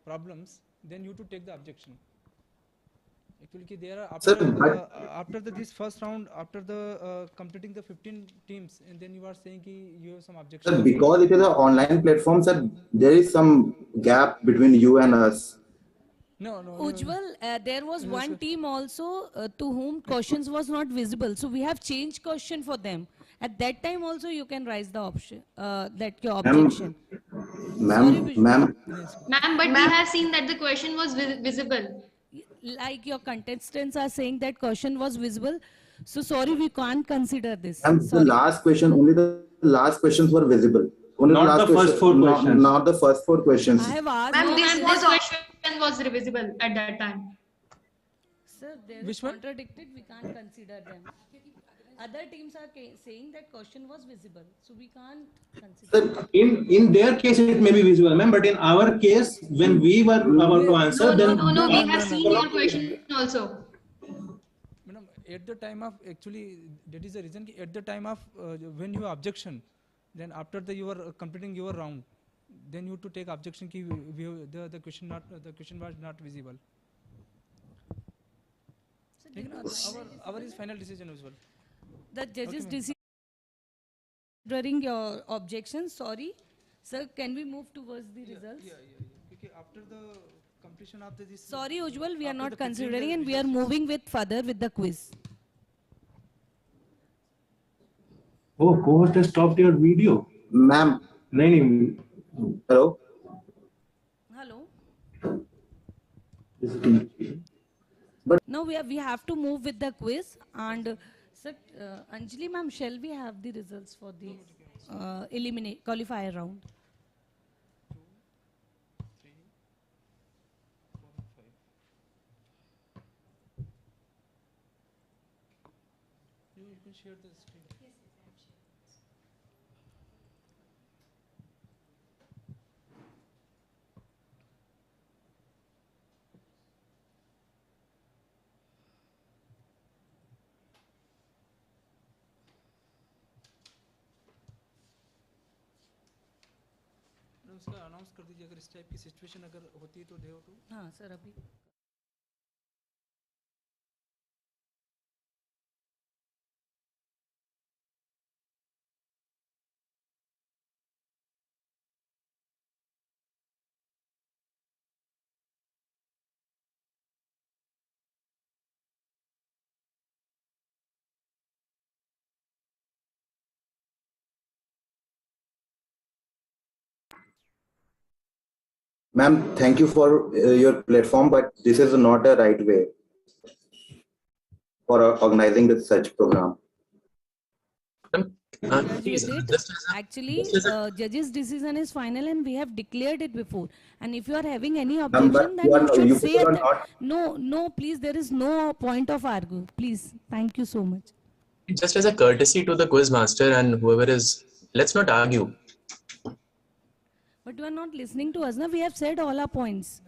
problems, then you to take the objection. Actually, there are after Sir, after this first round, after the completing the 15 teams, and then you are saying ki you have some objection. sir, because it is an online platform, sir, there is some gap between you and us. No. Ujjwal, there was one team also to whom questions was not visible. So we have changed question for them. At that time also you can raise the option, that your objection. Ma'am, Ma'am, but we have seen that the question was visible. Like your contestants are saying that question was visible. So sorry, we can't consider this. And the last question, only the last questions were visible. Only Not the last the first four questions. Not the first four questions. I have asked. Ma'am, this question was visible at that time. Sir, there is contradicted. We can't consider them. Other teams are saying that question was visible, so we can't consider. In their case it may be visible, ma'am, but in our case, when we were about to answer, No, we have seen your question also. Madam, at the time of actually that is the reason ki at the time of when you objection, then after you are completing your round, then you to take objection ki the question was not visible. Our is final decision as well. The judges decision during your objection. Sorry, sir. Can we move towards the results? Okay, after the completion of this. Sorry, Ujjwal, we are not considering, and we are moving further with the quiz. Oh, co-host has stopped your video. Ma'am. Hello. Hello. But now we have to move with the quiz, and sir, Anjali ma'am, shall we have the results for the qualifier round? You can share the screen. Yes, I am sharing. उसका announce कर दीजिए अगर इस type की situation अगर होती है तो दे तो हाँ सर अभी Ma'am, thank you for your platform, but this is not a right way for organizing such program. Actually, judge's decision is final and we have declared it before. And if you are having any objection, then you should say that. No, please, there is no point of argue. Please, thank you so much. Just as a courtesy to the quiz master and whoever is, let's not argue. But you are not listening to us. Now we have said all our points.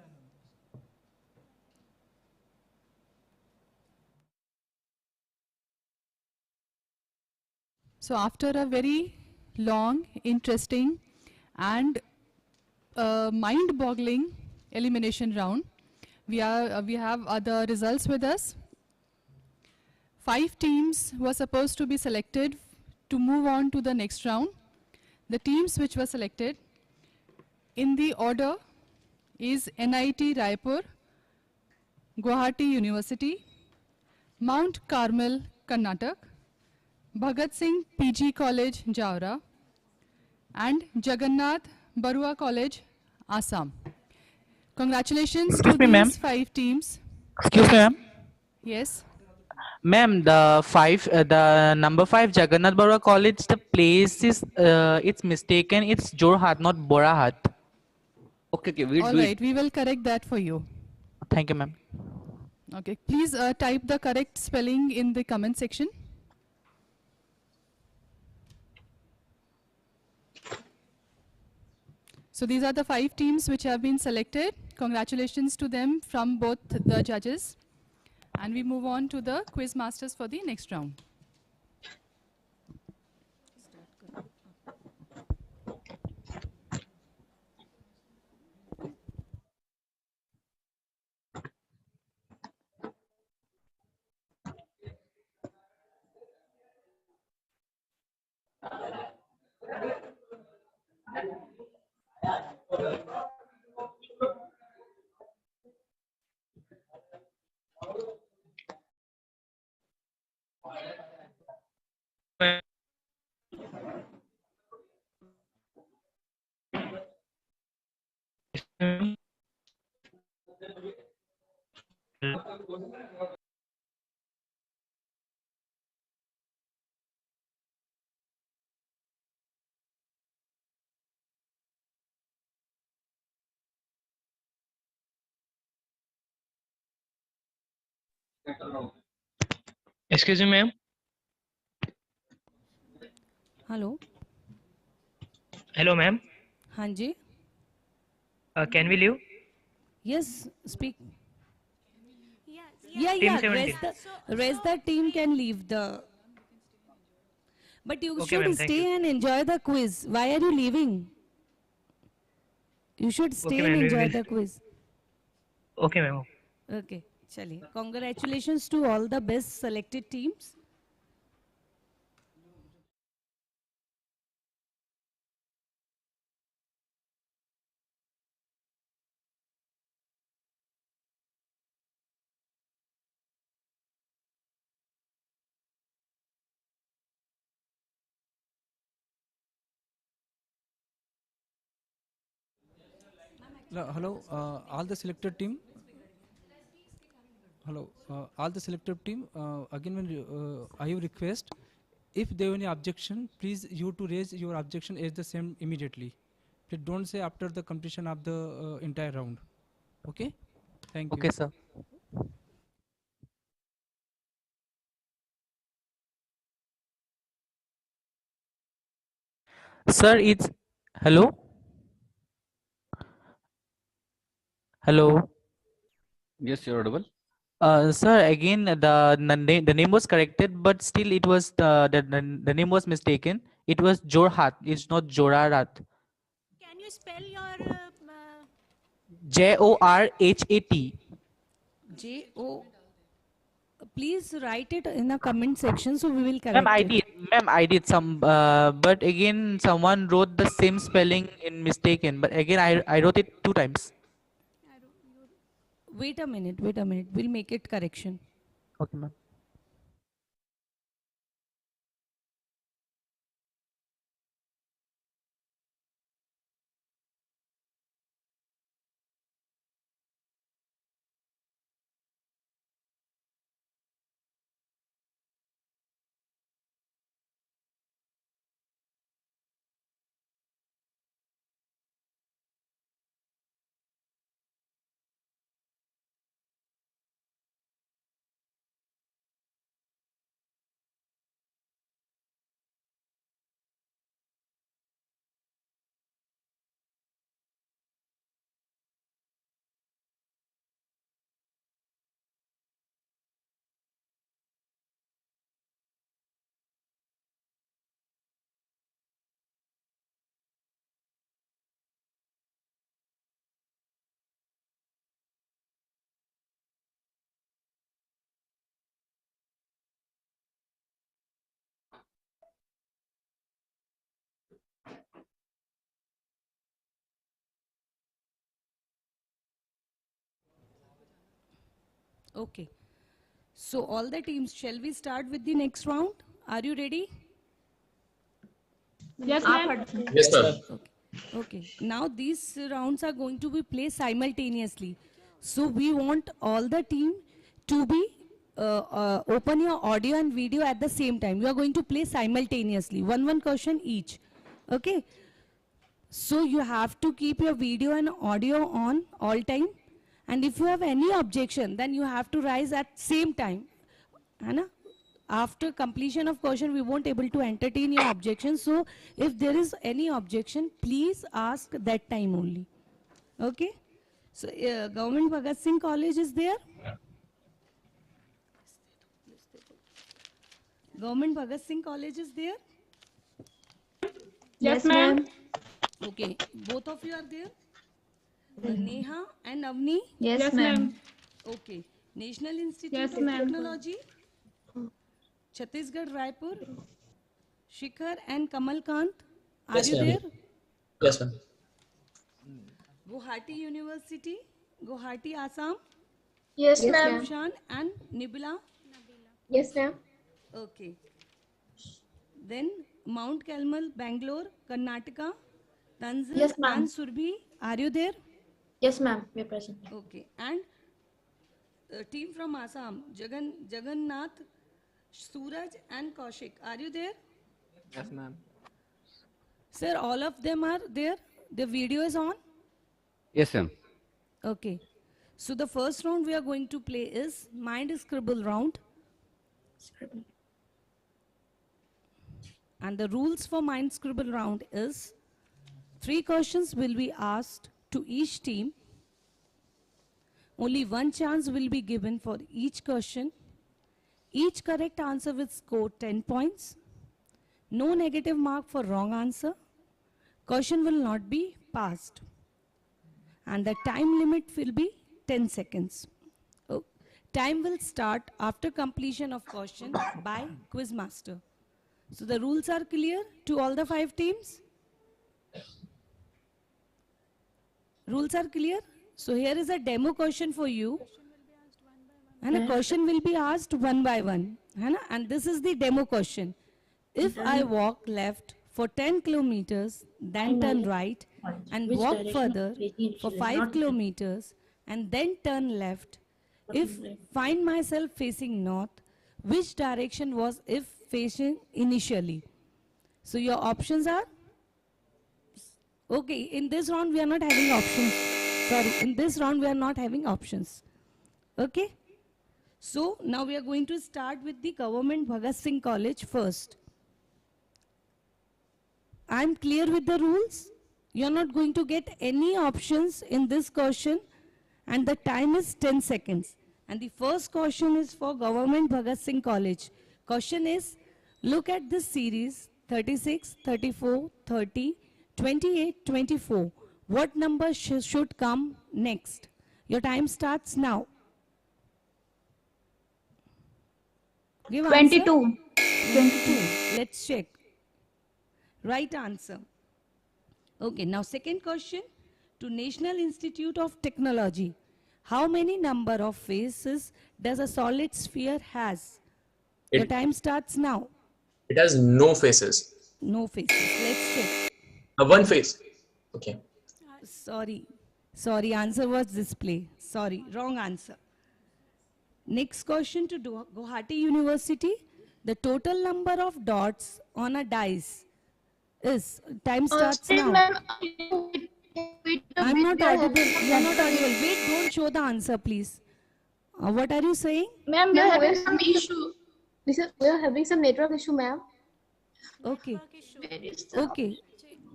So after a very long, interesting and mind-boggling elimination round, we have the results with us. 5 teams were supposed to be selected to move on to the next round. The teams which were selected in the order is NIT Raipur, Guwahati University, Mount Carmel, Karnataka, Bhagat Singh PG College, Jaora, and Jagannath Barua College, Assam. Congratulations to Excuse me, ma'am. these 5 teams. Excuse me, ma'am. Yes. Ma'am, the number 5 Jagannath Barua College, the place is, it's mistaken. It's Jorhat, not Borahat. Okay, we'll All do right, it. we will correct that for you. Thank you, ma'am. Okay, please type the correct spelling in the comment section. So these are the 5 teams which have been selected. Congratulations to them from both the judges. And we move on to the quiz masters for the next round. Excuse me, ma'am. Hello. Hello, ma'am. हाँ जी. Can we leave? Yes, speak. Yeah, Team Yeah. 17. Rest the team can leave the. But you Okay, should ma'am, thank stay you. and enjoy the quiz. Why are you leaving? You should Okay, stay and ma'am, we enjoy will. the quiz. Okay, ma'am. Okay, chaliye. Congratulations to all the best selected teams. Hello, all the selected team. Hello, all the selected team. Again, when I have request, if there any objection, please you to raise your objection as the same immediately. Please don't say after the completion of the entire round. Okay. Thank you. Okay, sir. Sir, it's hello. Hello. Yes, you're audible. Sir, again the name was corrected, but still it was the name was mistaken. It was Jorhat. It's not Jorarat. Can you spell your Jorhat. J-O. Please write it in the comment section so we will Ma'am, correct it. I did some, but again someone wrote the same spelling in mistaken. But again, I wrote it 2 times. Wait a minute. We'll make it correction. Okay, ma'am. Okay. So all the teams, shall we start with the next round? Are you ready? Yes, ma'am. Yes, ma'am. Okay. Now these rounds are going to be played simultaneously. So we want all the team to be open your audio and video at the same time. You are going to play simultaneously, one question each. Okay. So you have to keep your video and audio on all time. And if you have any objection, then you have to rise at same time. Anna? After completion of question, we won't able to entertain your objection. So if there is any objection, please ask that time only. Okay? So Government Bhagat Singh College is there? Government Bhagat Singh College is there? Yes, ma'am. Okay. Both of you are there? Neha and Avni? Yes, ma'am. Okay. National Institute Yes, of ma'am. Technology? Chhattisgarh, Raipur? Shikhar and Kamal Kant? Are Yes, you ma'am. there? Yes, ma'am. Guwahati University? Guwahati, Assam? Yes, ma'am. Shan and Nibila? Yes, ma'am. Okay. Then Mount Carmel, Bangalore, Karnataka? Tanzil Yes, ma'am. and Surbhi? Are you there? Yes, ma'am. We are present. Okay. And team from Assam, Jagannath, Suraj and Kaushik. Are you there? Yes, ma'am. Sir, all of them are there? The video is on? Yes, ma'am. Okay. So the first round we are going to play is Mind Scribble round. Scribble. And the rules for Mind Scribble round is 3 questions will be asked to each team. Only 1 chance will be given for each question. Each correct answer will score 10 points. No negative mark for wrong answer. Question will not be passed. And the time limit will be 10 seconds. Time will start after completion of question by Quizmaster. So the rules are clear to all the 5 teams? Rules are clear? So here is a demo question for you. And a question will be asked one by one. And this is the demo question. If I walk left for 10 kilometers, then turn right and walk further for 5 kilometers and then turn left. If find myself facing north, which direction was if facing initially? So your options are? Okay, in this round we are not having options. Sorry, in this round we are not having options. Okay? So now we are going to start with the Government Bhagat Singh College first. I am clear with the rules. You are not going to get any options in this question and the time is 10 seconds. And the first question is for Government Bhagat Singh College. Question is, look at this series 36, 34, 30, 28, 24. What number should come next? Your time starts now. Give 22. Answer. 22. Let's check. Right answer. Okay, now second question to National Institute of Technology. How many number of faces does a solid sphere has? Your time starts now. It has no faces. No faces. Let's check. One face. Okay. Sorry, answer was display. Sorry, wrong answer. Next question to Guwahati University. The total number of dots on a dice is, time starts now. I'm not audible. You are not audible. Wait, don't show the answer, please. What are you saying? Ma'am, we are having some issue. We are having some network issue, ma'am. Okay. Okay.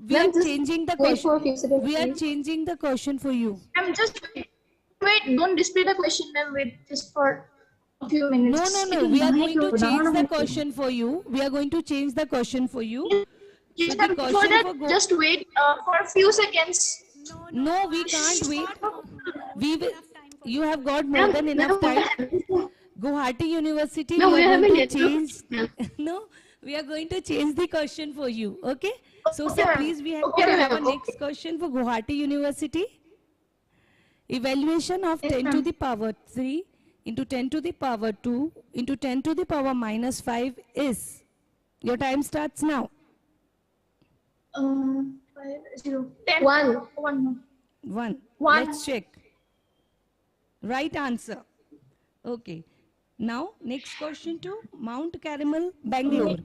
We are changing the question. We are changing the question for you. Ma'am, just wait. Don't display the question, ma'am. Wait just for a few minutes. No. We are going to change the question for you. We are going to change the question for you. Yes, ma'am. Before that, just wait for a few seconds. No, we can't wait. We will. You have got more than enough time. Guwahati University, No, we are going to change. No, we are going to change the question for you. Okay? So, Okay, sir, ma'am. please, we have Okay, to have a ma'am. next question for Guwahati University. Evaluation of 10 to the power 3 into 10 to the power 2 into 10 to the power minus 5 is? Your time starts now. 5, 0, 10. 1. 1. 1. One. Let's check. Right answer. Okay. Now, next question to Mount Carmel, Bangalore.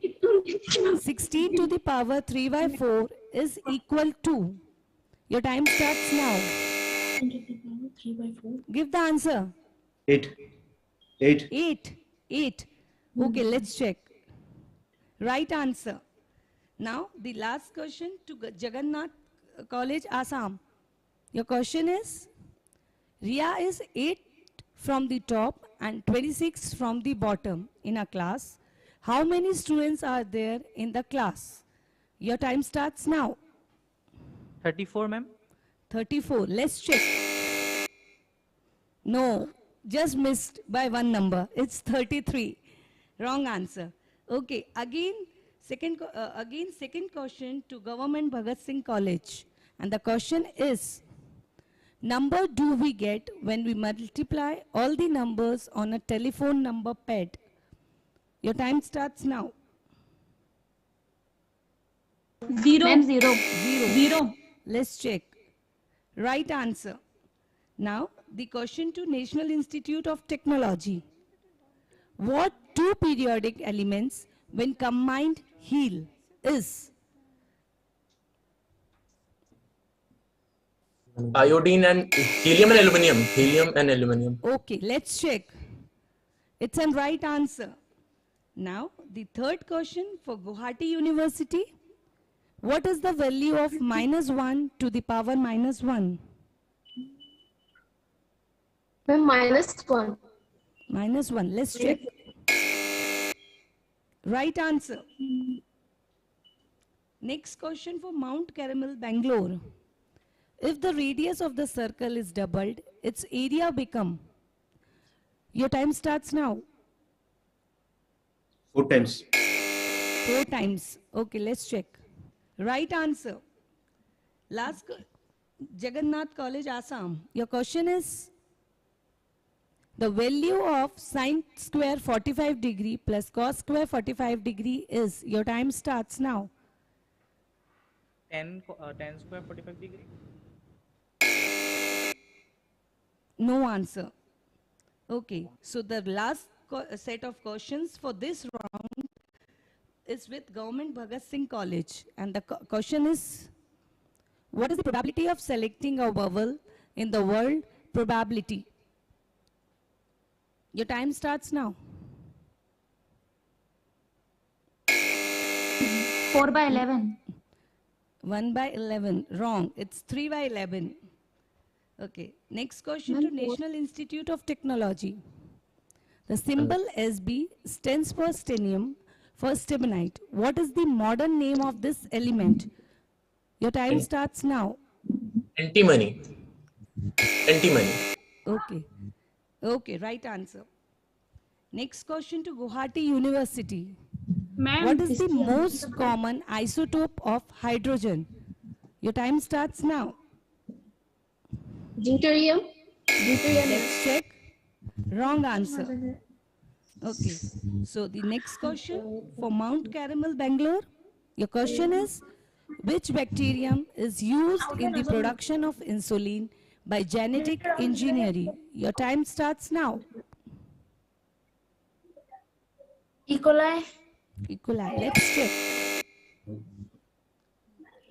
16 to the power 3 by 4 is equal to? Your time starts now. 3 by 4. Give the answer. 8. 8. Okay, let's check. Right answer. Now, the last question to Jagannath College, Assam. Your question is, Ria is 8 from the top and 26 from the bottom in a class. How many students are there in the class? Your time starts now. 34, ma'am. 34. Let's check. No, just missed by one number. It's 33. Wrong answer. Okay, again, second question to Government Bhagat Singh College. And the question is, number do we get when we multiply all the numbers on a telephone number pad? Your time starts now. 0. Ma'am, 0. Let's check. Right answer. Now, the question to National Institute of Technology. What two periodic elements, when combined, heal is? Iodine and helium and aluminium. Helium and aluminium. Okay, let's check. It's a right answer. Now, the third question for Guwahati University. What is the value of -1 to the power -1? -1. -1. Let's check. Right answer. Next question for Mount Carmel, Bangalore. If the radius of the circle is doubled, its area become? Your time starts now. 4 times. 4 times. Okay, let's check. Right answer. Last, Jagannath College, Assam. Your question is, the value of sine square 45 degree plus cos square 45 degree is? Your time starts now. 10 square 45 degree. No answer. Okay, so the last set of questions for this round is with Government Bhagat Singh College. And the question is, what is the probability of selecting a vowel in the word probability? Your time starts now. 4 by 11. 1 by 11. Wrong. It's 3 by 11. Okay. Next question to National Institute of Technology. The symbol SB stands for stenium, for stibnite. What is the modern name of this element? Your time starts now. Antimony. Antimony. Okay. Okay, right answer. Next question to Guwahati University. What is the most common isotope of hydrogen? Your time starts now. Deuterium. Let's check. Wrong answer. Okay. So the next question for Mount Carmel, Bangalore. Your question is, which bacterium is used in the production of insulin by genetic engineering? Your time starts now. E. coli. E. coli. Let's check.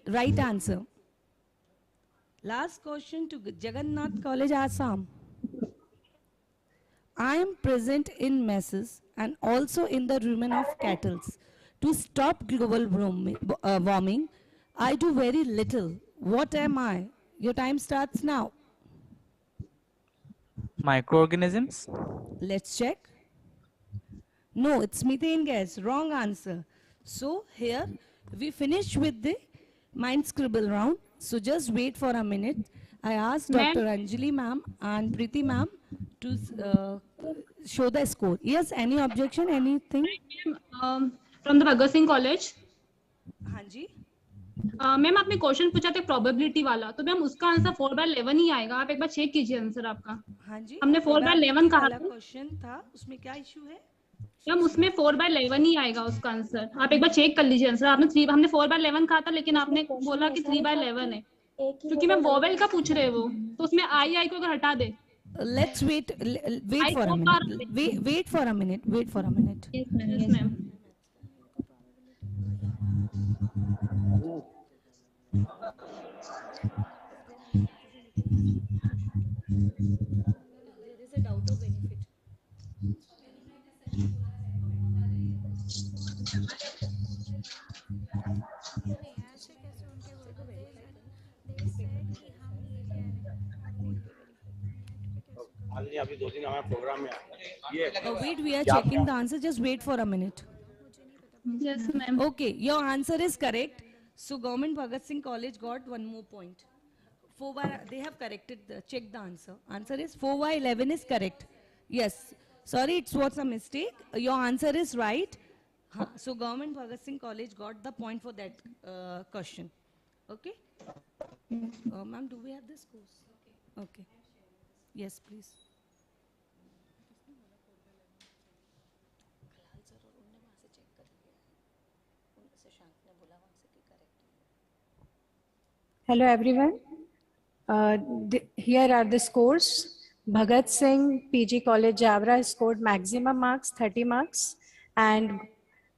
Right answer. Last question to Jagannath College, Assam. I am present in messes and also in the rumen of cattle. To stop global warming, I do very little. What am I? Your time starts now. Microorganisms. Let's check. No, it's methane gas. Wrong answer. So here we finish with the mind scribble round. So just wait for a minute. I asked Dr. Anjali ma'am and Preeti ma'am to show the score. Yes, any objection, anything? From the Bhagat Singh College. हाँ जी. Ma'am आपने question पूछा था probability वाला, तो ma'am उसका answer 4/11 ही आएगा. आप एक बार चेक कीजिए आंसर आपका. हाँ जी, हमने 4/11 कहा था। क्वेश्चन था, उसमें क्या इशू है? मैम उसमें 4/11 ही आएगा उसका आंसर। आप एक बार चेक कर लीजिए आंसर। आपने 3, हमने 4/11 कहा था, लेकिन आपने बोला कि 3/11 है, क्योंकि मैं वोवेल का पूछ रहे वो, तो उसमें आई को अगर हटा दे। Let's wait for a minute. Wait for a minute. Wait for a minute. Yes, ma'am. There is a doubt of benefit. Wait, we are checking the answer. Just wait for a minute. Yes, ma'am. Okay, your answer is correct. So Government Bhagat Singh College got 1 more point. 4 they have corrected, check the answer. Answer is 4/11 is correct. Yes. Sorry, it was a mistake. Your answer is right. So Government Bhagat Singh College got the point for that question. Okay. Ma'am, do we have this course? Okay. Yes, please. Hello everyone. Here are the scores. Bhagat Singh PG College Javra scored maximum marks, 30 marks, and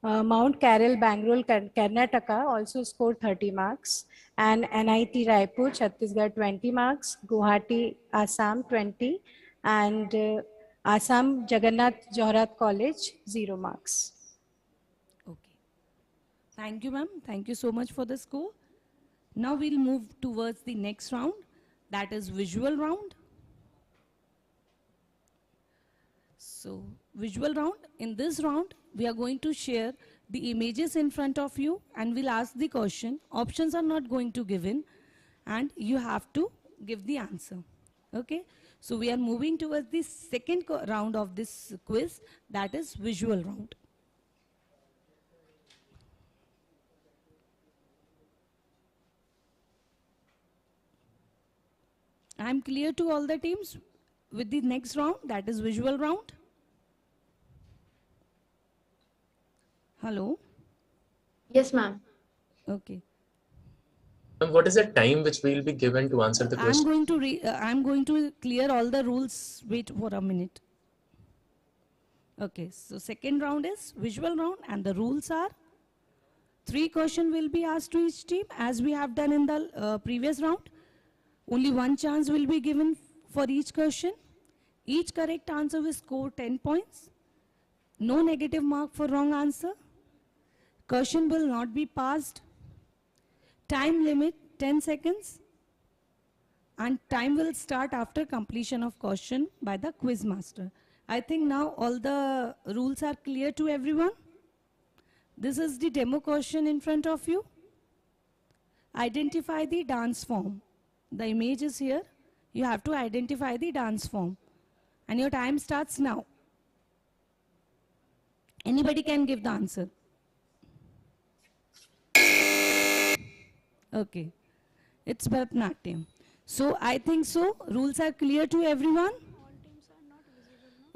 Mount Carroll Bangalore Karnataka also scored 30 marks, and NIT Raipur Chhattisgarh 20 marks, Guwahati Assam 20, and Assam Jagannath Johrat College 0 marks. Okay. Thank you, ma'am. Thank you so much for the score. Now we'll move towards the next round, that is visual round. So visual round, in this round, we are going to share the images in front of you and we'll ask the question. Options are not going to give in and you have to give the answer. Okay, so we are moving towards the second round of this quiz, that is visual round. I'm clear to all the teams with the next round, that is visual round. Hello? Yes, ma'am. Okay. What is the time which we will be given to answer the question? I'm going to clear all the rules. Wait for a minute. Okay, so second round is visual round and the rules are 3 questions will be asked to each team as we have done in the previous round. Only 1 chance will be given for each question. Each correct answer will score 10 points. No negative mark for wrong answer. Question will not be passed. Time limit 10 seconds. And time will start after completion of question by the quiz master. I think now all the rules are clear to everyone. This is the demo question in front of you. Identify the dance form. The image is here. You have to identify the dance form. And your time starts now. Anybody can give the answer. Okay. It's Bharatanatyam. So I think so. Rules are clear to everyone.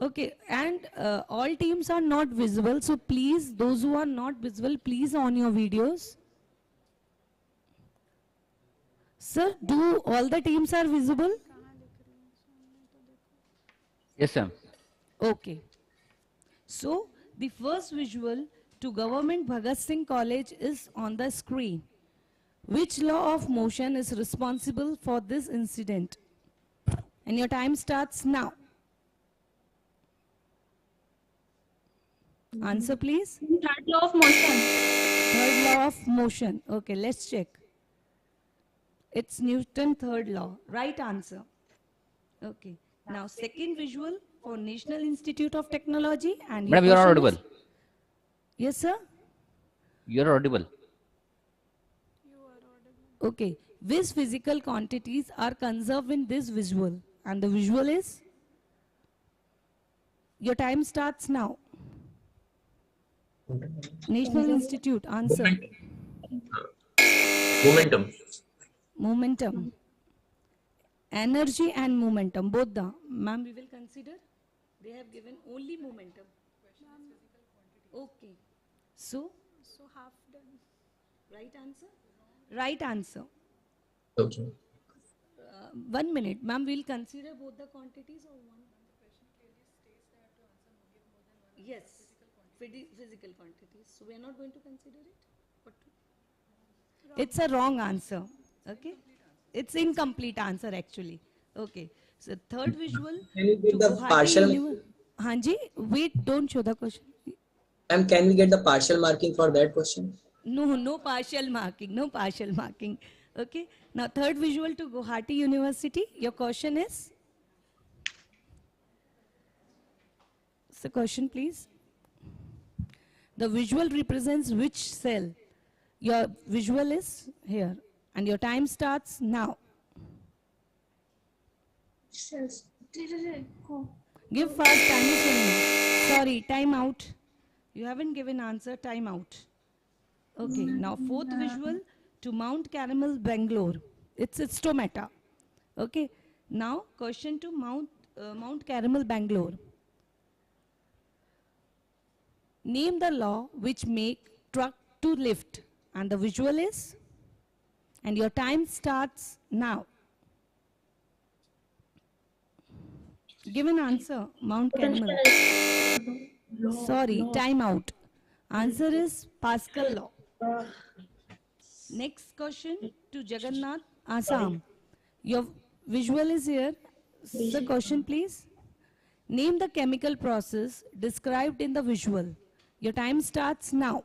Okay. And all teams are not visible. So please, those who are not visible, please on your videos. Sir, do all the teams are visible? Yes, sir. Okay. So, the first visual to Government Bhagat Singh College is on the screen. Which law of motion is responsible for this incident? And your time starts now. Answer please. Third law of motion. Third law of motion. Okay, let's check. It's Newton's third law. Right answer. Okay. Now second visual for National Institute of Technology and Madam, you are audible. Yes, sir. You are audible. Okay. Which physical quantities are conserved in this visual? And the visual is? Your time starts now. National Institute, answer. Momentum. Momentum. Energy and momentum, both the. Ma'am, we will consider. They have given only momentum. Okay. So half done. right answer? Right answer. Okay. 1 minute. Ma'am, we'll consider both the quantities or one? Yes. Physical quantities. So we are not going to consider it? What? It's a wrong answer. Okay? It's incomplete answer actually. Okay. So third visual Can you get to the Guwahati partial? Hanji, wait, don't show the question. Ma'am, can we get the partial marking for that question? No partial marking, no partial marking. Okay. Now third visual to Guwahati University. Your question is? So question please. The visual represents which cell? Your visual is here and your time starts now. Cells. Give fast time is running. Sorry, time out. You haven't given answer, time out. Okay, now fourth visual to Mount Carmel, Bangalore. It's stomata. Okay, now question to Mount Carmel, Bangalore. Name the law which make truck to lift. And the visual is? And your time starts now. Give an answer, Mount Carmel. Sorry, time out. Answer is Pascal law. Next question to Jagannath, Assam. Your visual is here. Sir, question please. Name the chemical process described in the visual. Your time starts now.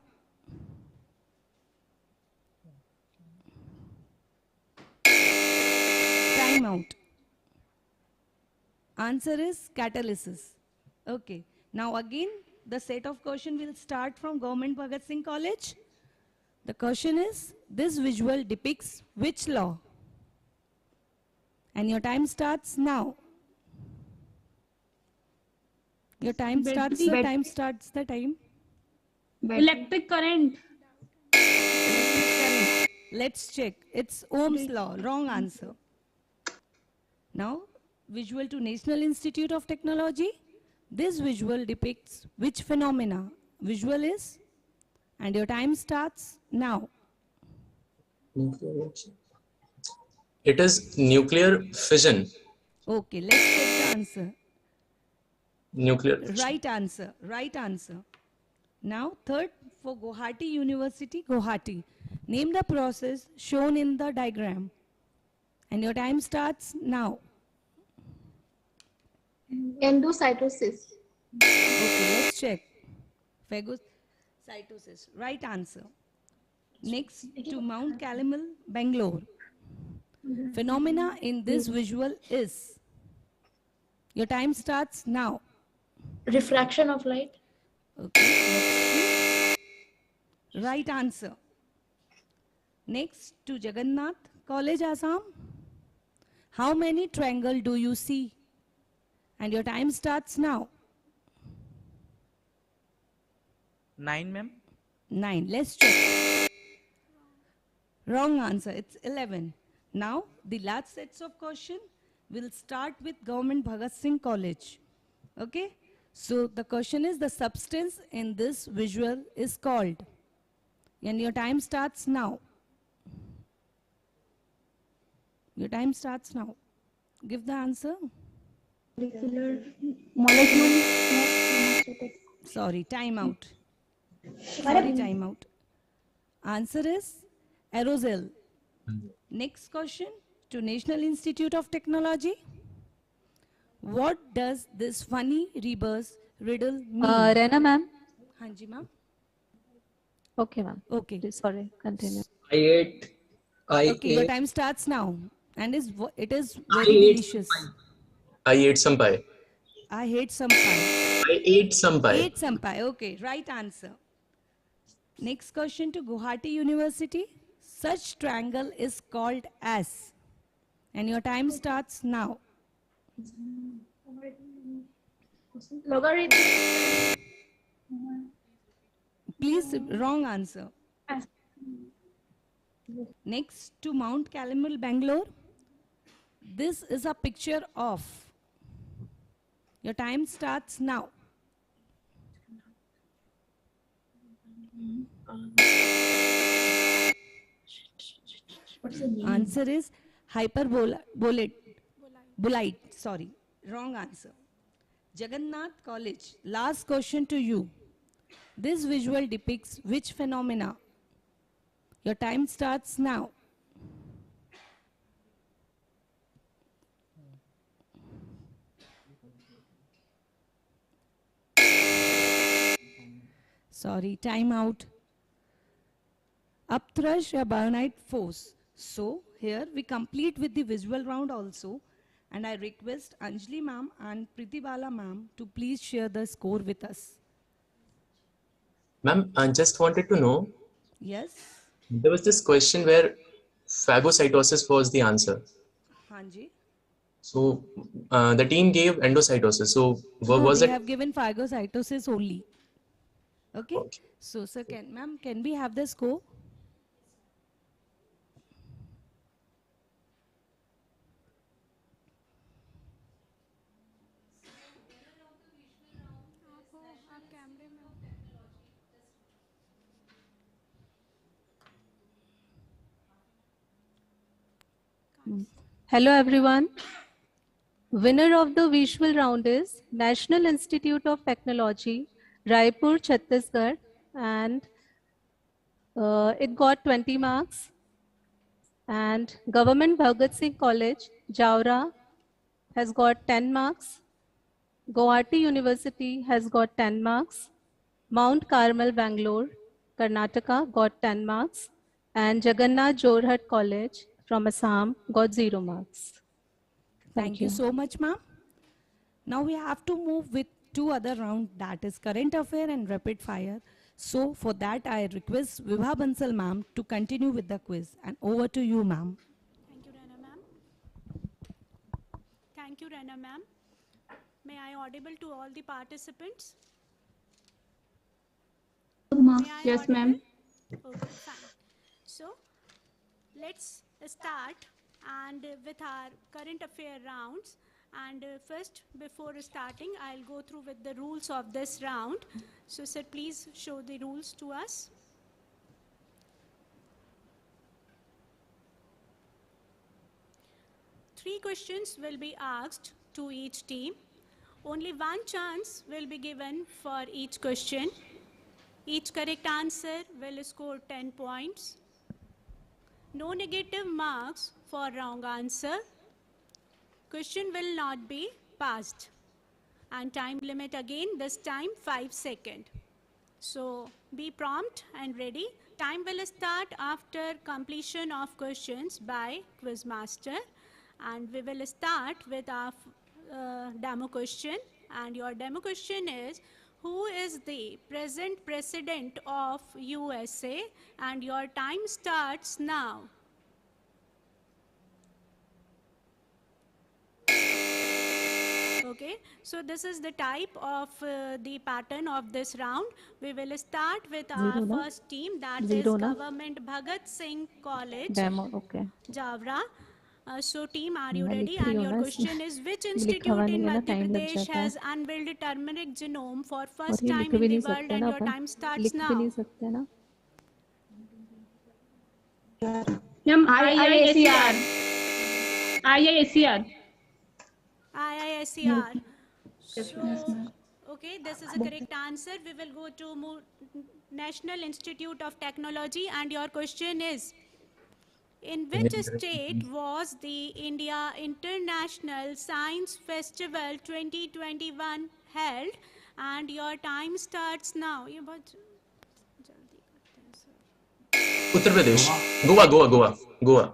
Time out. Answer is catalysis. Okay. Now again, the set of question will start from Government Bhagat Singh College. The question is, this visual depicts which law? And your time starts now. Your time starts the time starts the time. Electric current. Let's check. It's Ohm's law. Wrong answer. Now, visual to National Institute of Technology. This visual depicts which phenomena? Visual is, and your time starts now. It is nuclear fission. Okay, let's check the answer. Nuclear fission. Right answer. Right answer. Now, third for Guwahati University, Guwahati. Name the process shown in the diagram. And your time starts now. Endocytosis. Okay, let's check. Phagocytosis. Right answer. Next to Mount Carmel, Bangalore. Phenomena in this visual is. Your time starts now. Refraction of light. Okay. Right answer. Next to Jagannath College, Assam. How many triangle do you see? And your time starts now. 9, ma'am. 9. Let's check. Wrong answer. It's 11. Now, the last sets of question will start with Government Bhagat Singh College. Okay? So, the question is, the substance in this visual is called. And your time starts now. Your time starts now. Give the answer. Molecule. Sorry, time out. Sorry, time out. Answer is aerosol. Next question to National Institute of Technology. What does this funny rebus riddle mean? Rena ma'am. Hanji ma'am. Okay ma'am. Okay. Sorry, continue. I ate. Okay, your time starts now. And it is very delicious. I ate some pie. I hate some pie. I ate some pie. Ate some pie. Okay, right answer. Next question to Guwahati University. Such triangle is called as. And your time starts now. Logarithm. Please, wrong answer. Next to Mount Carmel, Bangalore. This is a picture of. Your time starts now. Answer is hyperbolite. Sorry, wrong answer. Jagannath College. Last question to you. This visual depicts which phenomena? Your time starts now. Sorry, time out. Upthrush or baronite force. So here we complete with the visual round also, and I request Anjali ma'am and Pritibala ma'am to please share the score with us. Ma'am, I just wanted to know, Yes. there was this question where phagocytosis was the answer. Hanji. So the team gave endocytosis. So No, was they it? have given phagocytosis only. Okay. So sir, can we have the score? Hello everyone. Winner of the visual round is National Institute of Technology, Raipur, Chhattisgarh, and it got 20 marks. And Government Bhagat Singh College, Jaora, has got 10 marks. Guwahati University has got 10 marks. Mount Carmel, Bangalore, Karnataka got 10 marks. And Jagannath Jorhat College from Assam got 0 marks. Thank you so much, ma'am. Now we have to move with two other rounds, that is current affair and rapid fire. So for that, I request Vibha Bansal ma'am to continue with the quiz. And over to you, ma'am. Thank you, Rana ma'am. Thank you, Rana ma'am. May I audible to all the participants? Yes, ma'am. Okay, fine. So let's start and with our current affair rounds. And first, before starting, I'll go through with the rules of this round. So sir, please show the rules to us. Three questions will be asked to each team. Only one chance will be given for each question. Each correct answer will score 10 points. No negative marks for wrong answer. Question will not be passed. And time limit again, this time 5 seconds. So be prompt and ready. Time will start after completion of questions by Quizmaster. And we will start with our demo question. And your demo question is, who is the present president of USA? And your time starts now. Okay, so this is the type of the pattern of this round. We will start with our first team, that is Government Bhagat Singh College, Demo, okay. Javra. So team, are you मैं ready? लिख रही And हूँ your ना question is, which इसमें लिखा हुआ institute in नहीं है ना, Madhya टाइम लग Pradesh जाता है has unveiled turmeric genome for और first ये time लिख in भी the नहीं world? सकते And ना your अपन, time starts लिख भी now. नहीं सकते ना. Ma'am, IISER. IISER. IISER. So, okay, this is a correct answer. We will go to National Institute of Technology, and your question is, in which state was the India International Science Festival 2021 held? And your time starts now. Uttar Pradesh. Goa.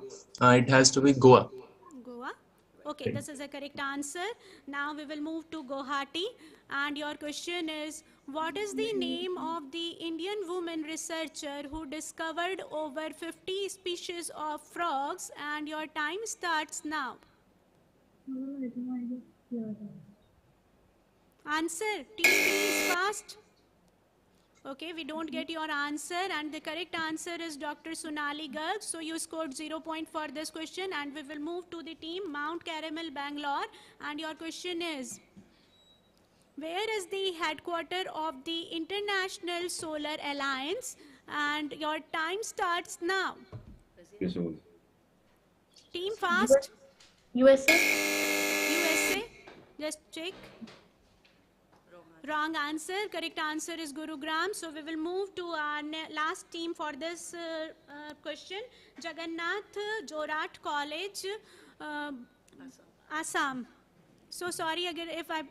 It has to be Goa. Goa. Okay, this is a correct answer. Now we will move to Guwahati. And your question is, what is the name of the Indian woman researcher who discovered over 50 species of frogs? And your time starts now. Answer, team please fast. Okay, we don't get your answer, and the correct answer is Dr. Sonali Garg. So you scored 0 point for this question, and we will move to the team Mount Carmel, Bangalore. And your question is, where is the headquarter of the International Solar Alliance? And your time starts now. Team fast. USA. USA. Just check. Wrong answer. Correct answer is Gurugram. So we will move to our last team for this question. Jagannath Jorat College, Assam. So sorry again if I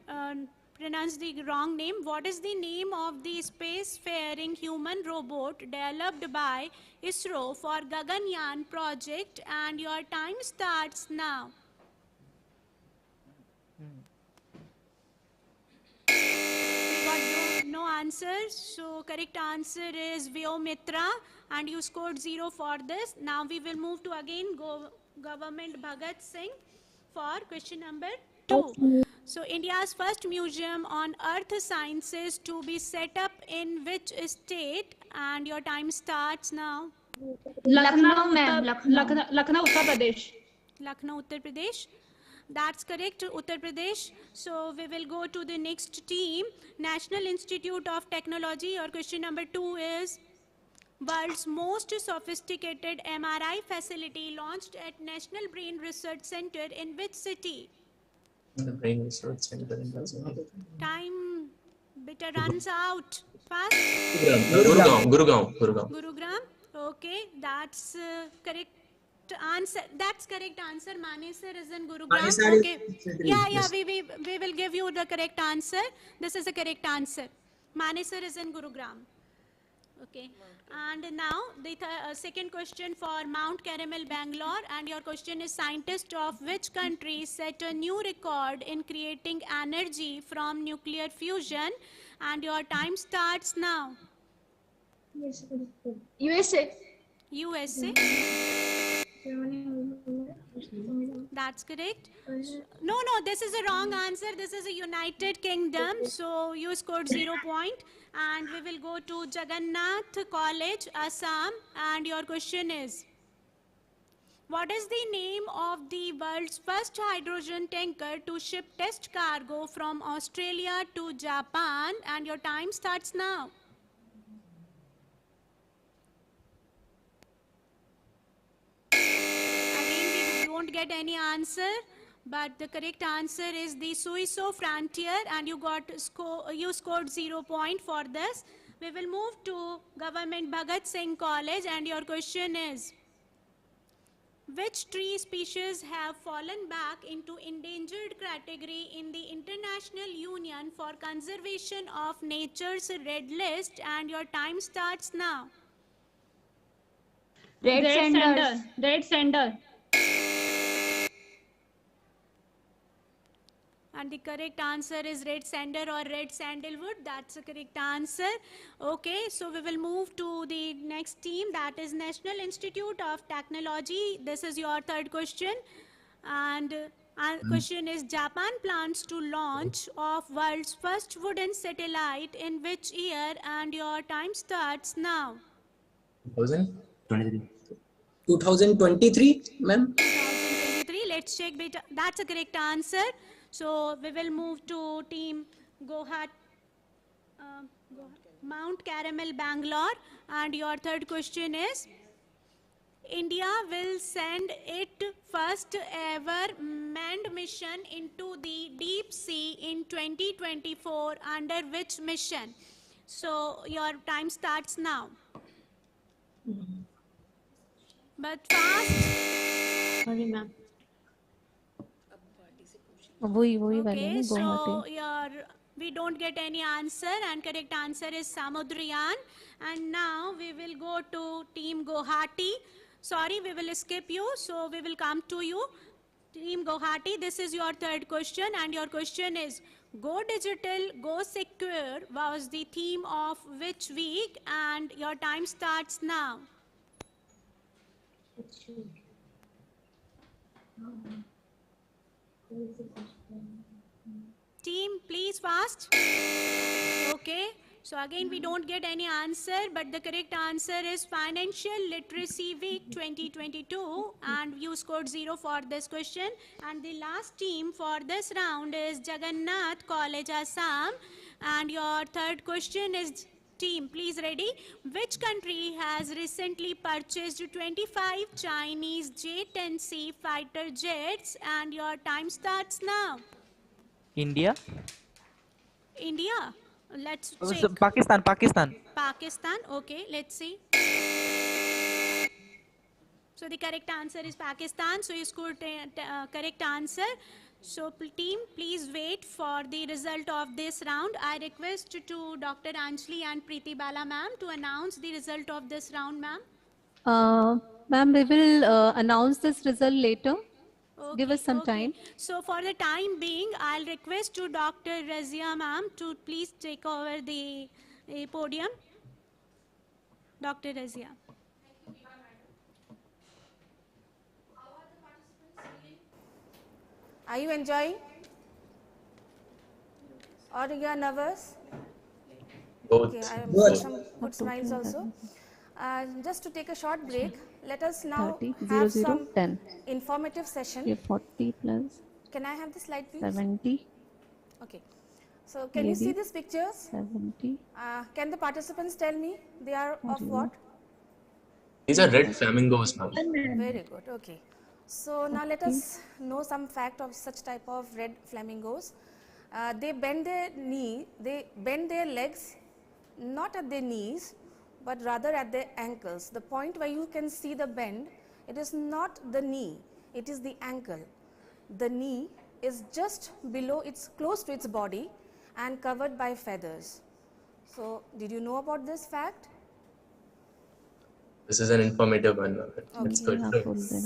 pronounced the wrong name. What is the name of the spacefaring human robot developed by ISRO for Gaganyaan project? And your time starts now. No answer. So correct answer is Vyomitra, and you scored 0 for this. Now we will move to again Government Bhagat Singh for question number 2. So India's first museum on earth sciences to be set up in which state? And your time starts now. Lucknow, ma'am. Lucknow, Uttar Pradesh. Lucknow, Uttar Pradesh. That's correct, Uttar Pradesh. So we will go to the next team, National Institute of Technology. Your question number 2 is, world's most sophisticated MRI facility launched at National Brain Research Center in which city? The brain research center in Brazil. Time bitter runs out. Fast. Gurugram. Gurugram. Okay, that's correct answer. That's correct answer. Manesar is in Gurugram. Okay. Yeah. We will give you the correct answer. This is the correct answer. Manesar is in Gurugram. Okay. And now the second question for Mount Carmel, Bangalore. And your question is, scientists of which country set a new record in creating energy from nuclear fusion? And your time starts now. USA. USA. That's correct. No, this is a wrong answer. This is a United Kingdom. So you scored 0 point. And we will go to Jagannath College, Assam. And your question is, what is the name of the world's first hydrogen tanker to ship test cargo from Australia to Japan? And your time starts now. Don't get any answer, but the correct answer is the Suiso Frontier, and you scored 0 point for this. We will move to Government Bhagat Singh College, and your question is, which tree species have fallen back into endangered category in the International Union for Conservation of Nature's Red List? And your time starts now. Red Sandal. And the correct answer is red sandal or red sandalwood. That's the correct answer. Okay, so we will move to the next team, that is National Institute of Technology. This is your third question. And question is, Japan plans to launch of world's first wooden satellite in which year? And your time starts now. 2023, ma'am. 2023. Let's check beta. That's a correct answer. So we will move to team Mount Carmel, Bangalore. And your third question is, India will send its first ever manned mission into the deep sea in 2024 under which mission? So your time starts now. But fast. Sorry, ma'am. Okay, so we don't get any answer, and correct answer is Samudrayan. And now we will go to team Guwahati. Sorry, we will skip you, so we will come to you. Team Guwahati, this is your third question, and your question is, Go Digital, Go Secure was the theme of which week? And your time starts now. Team, please fast. Okay, So again, we don't get any answer, but the correct answer is Financial Literacy Week 2022, and you scored 0 for this question. And the last team for this round is Jagannath College, Assam. And your third question is, team, please ready. Which country has recently purchased 25 Chinese J-10C fighter jets? And your time starts now. India. India. Let's check. So Pakistan. Pakistan. Okay, let's see. So the correct answer is Pakistan. So you scored correct answer. So team, please wait for the result of this round. I request to Dr. Anjali and Preeti Bala ma'am to announce the result of this round, ma'am. Ma'am, we will announce this result later. Give us some time. So for the time being, I'll request to Dr. Razia ma'am to please take over the podium. Dr. Razia. Are you enjoying? Or you are nervous? Both. Okay, I am seeing some good smiles also. Just to take a short break, let us now 30, have 00, some 10. informative session. Yeah, 40 plus Can I have the slide, please? 70. Okay. So can you see these pictures? 70. Can the participants tell me they are of what? These are red flamingos, ma'am. Very good. Okay. So now let us know some fact of such type of red flamingos. They bend their legs not at their knees, but rather at their ankles. The point where you can see the bend, it is not the knee, it is the ankle. The knee is just below, it's close to its body and covered by feathers. So did you know about this fact? This is an informative one. It's Okay. good.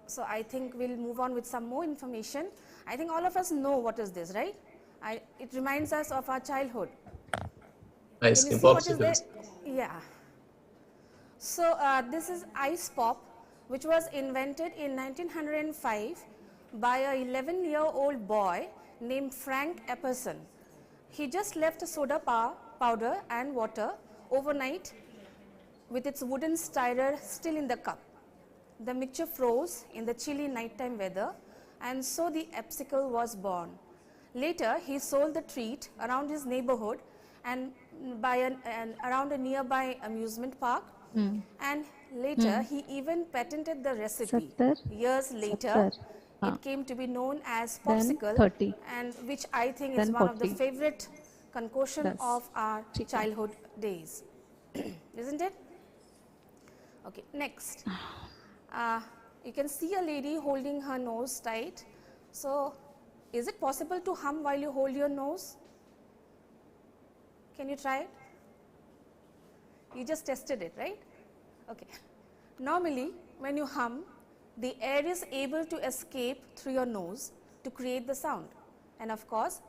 So I think we'll move on with some more information. I think all of us know what is this, right? It reminds us of our childhood. Ice Can you cream, see what is there? popsicles. Yeah. So this is ice pop, which was invented in 1905 by a 11-year-old boy named Frank Epperson. He just left a soda powder and water overnight with its wooden stirrer still in the cup. The mixture froze in the chilly nighttime weather, and so the ipsicle was born. Later, he sold the treat around his neighborhood and around a nearby amusement park. And later, he even patented the recipe. 70, Years later, 70. it came to be known as Then popsicle, 30. and which I think is Then one of the 40. favorite concoction Plus. of our childhood days. Isn't it? Okay, next. You can see a lady holding her nose tight. So, is it possible to hum while you hold your nose? Can you try it? You just tested it, right? Okay. Normally, when you hum, the air is able to escape through your nose to create the sound. And of course,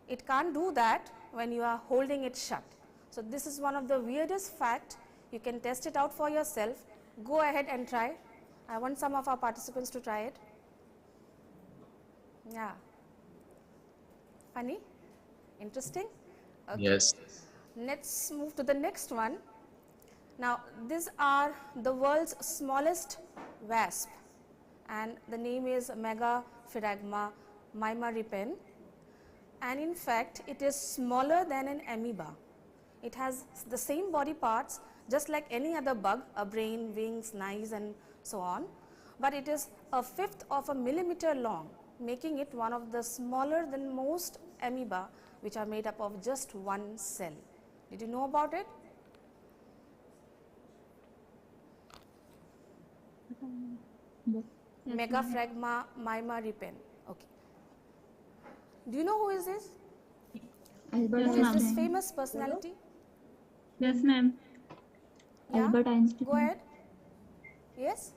it can't do that when you are holding it shut. So, this is one of the weirdest fact. You can test it out for yourself. Go ahead and try. I want some of our participants to try it. Yeah. Funny? Interesting? Okay. Yes. Let's move to the next one. Now, these are the world's smallest wasp, and the name is Megaphragma mimaripen, and in fact, it is smaller than an amoeba. It has the same body parts just like any other bug, a brain, wings, knives and so on, but it is a fifth of a millimeter long, making it one of the smaller than most amoeba, which are made up of just one cell. Did you know about it? Megaphragma mimaripen. Okay. Do you know who is this? Albert Who is this Einstein. famous personality? Yes, ma'am. Yeah? Albert Einstein. Go ahead. Yes?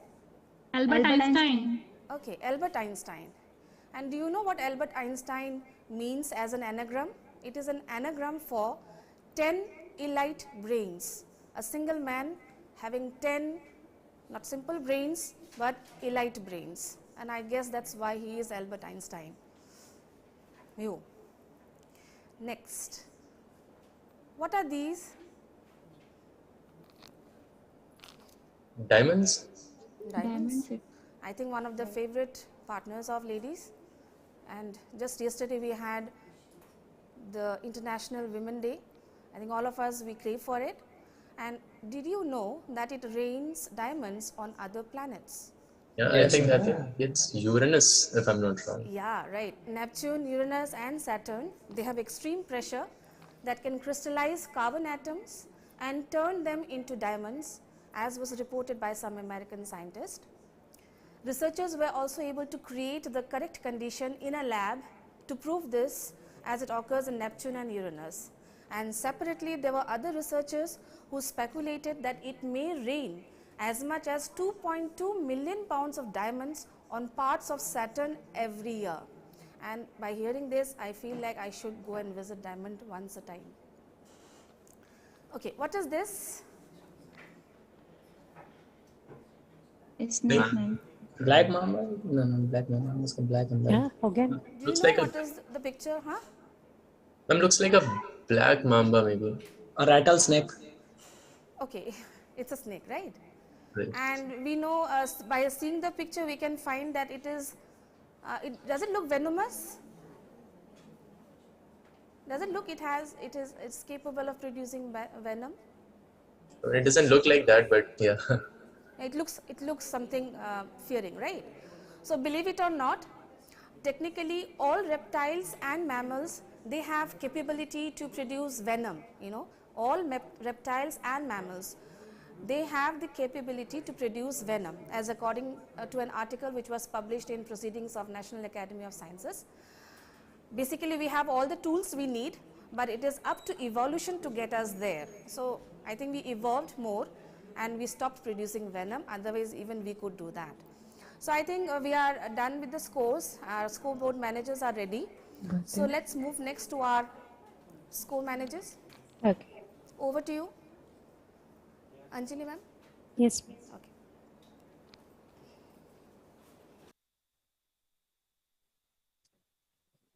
Albert Einstein. Okay, Albert Einstein. And do you know what Albert Einstein means as an anagram? It is an anagram for 10 elite brains. A single man having 10, not simple brains, but elite brains. And I guess that's why he is Albert Einstein. You. Next. What are these? Diamonds? Diamonds. I think one of the favorite partners of ladies. And just yesterday we had the International Women Day. I think all of us, we crave for it. And did you know that it rains diamonds on other planets? Yeah, I think that it's Uranus, if I'm not wrong. Yeah, right. Neptune, Uranus and Saturn, they have extreme pressure that can crystallize carbon atoms and turn them into diamonds, as was reported by some American scientists. Researchers were also able to create the correct condition in a lab to prove this, as it occurs in Neptune and Uranus. And separately, there were other researchers who speculated that it may rain as much as 2.2 million pounds of diamonds on parts of Saturn every year. And by hearing this, I feel like I should go and visit diamond once a time. Okay, what is this? It's snake, ma'am. Black mamba? No, black mamba. It's black and white. Yeah, again. Do you Looks know like what is the picture, huh? looks like a black mamba, maybe. A rattlesnake. Okay, it's a snake, right? Right. And we know by seeing the picture, we can find that it is, does it look venomous? Does it look, it's capable of producing venom? It doesn't look like that, but yeah. It looks something fearing, right? So believe it or not, technically all reptiles and mammals, they have capability to produce venom. You know, all reptiles and mammals, they have the capability to produce venom, as according to an article which was published in Proceedings of National Academy of Sciences. Basically, we have all the tools we need, but it is up to evolution to get us there. So I think we evolved more and we stopped producing venom, otherwise even we could do that. So I think we are done with the scores. Our scoreboard managers are ready. So let's move next to our score managers. Okay. Over to you. Anjali ma'am? Yes, ma'am. Okay.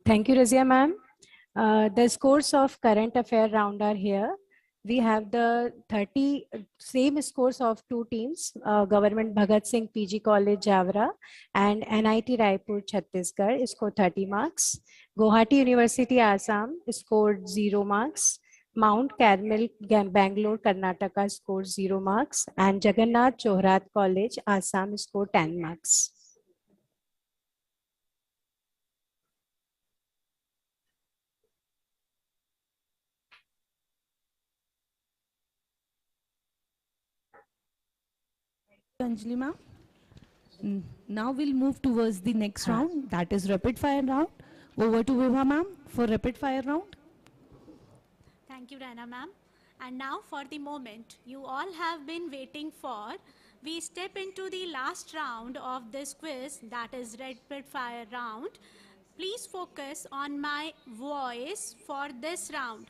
Thank you, Razia ma'am. The scores of current affair round are here. We have the 30 same scores of two teams, Government Bhagat Singh PG College Javra and NIT Raipur Chhattisgarh scored 30 marks. Guwahati University Assam scored 0 marks. Mount Carmel Bangalore Karnataka scored 0 marks and Jagannath Chohrat College Assam scored 10 marks. Anjali ma'am. Now we'll move towards the next round, that is rapid fire round. Over to Vibha ma'am for rapid fire round. Thank you, Rana ma'am. And now for the moment you all have been waiting for, we step into the last round of this quiz, that is rapid fire round. Please focus on my voice for this round.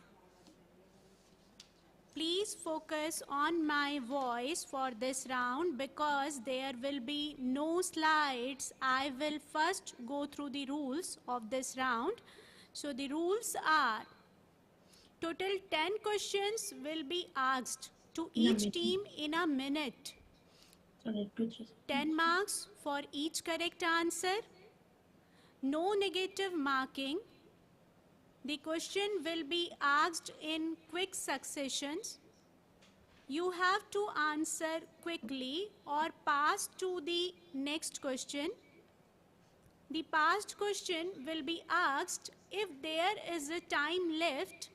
Please focus on my voice for this round because there will be no slides. I will first go through the rules of this round. So the rules are, total 10 questions will be asked to each team in a minute. 10 marks for each correct answer. No negative marking. The question will be asked in quick successions. You have to answer quickly or pass to the next question. The past question will be asked if there is a time left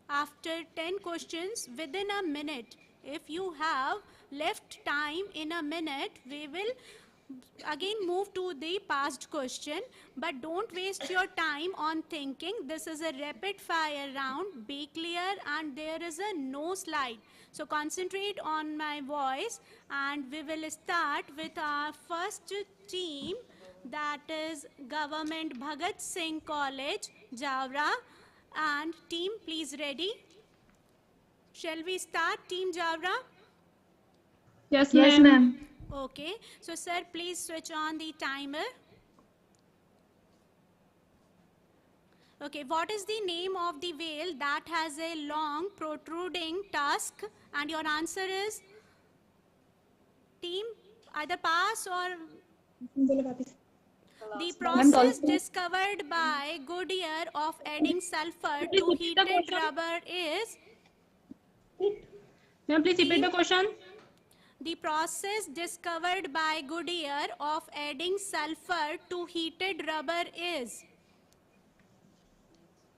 after 10 questions within a minute. If you have left time in a minute, we will again move to the past question, but don't waste your time on thinking. This is a rapid fire round. Be clear, and there is a no slide. So concentrate on my voice, and we will start with our first team, that is Government Bhagat Singh College, Javra. And team, please ready? Shall we start, Team Javra? Yes, Yes, ma'am. ma'am. Okay, so sir, please switch on the timer. Okay, what is the name of the whale that has a long protruding tusk? And your answer is, team, either pass or the process discovered by Goodyear of adding sulfur Please to repeat the heated question. rubber is? Ma'am, please repeat the question. The process discovered by Goodyear of adding sulfur to heated rubber is?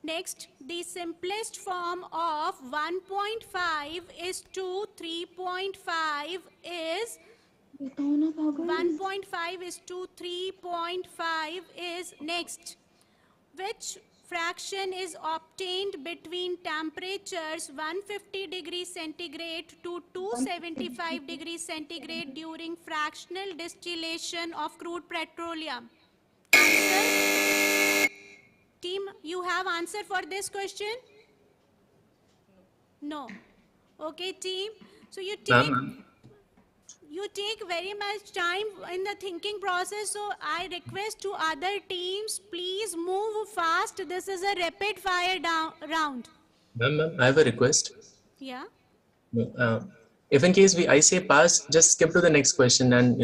Next, the simplest form of 1.5 is to 3.5 is? 1.5 is to 3.5 is next. Which fraction is obtained between temperatures 150 degrees centigrade to 275 degrees centigrade during fractional distillation of crude petroleum? Answer? Team, you have answer for this question? No. Okay, team. So you take very much time in the thinking process, so I request to other teams, please move fast. This is a rapid fire round. Ma'am, I have a request. Yeah. If in case I say pass, just skip to the next question, and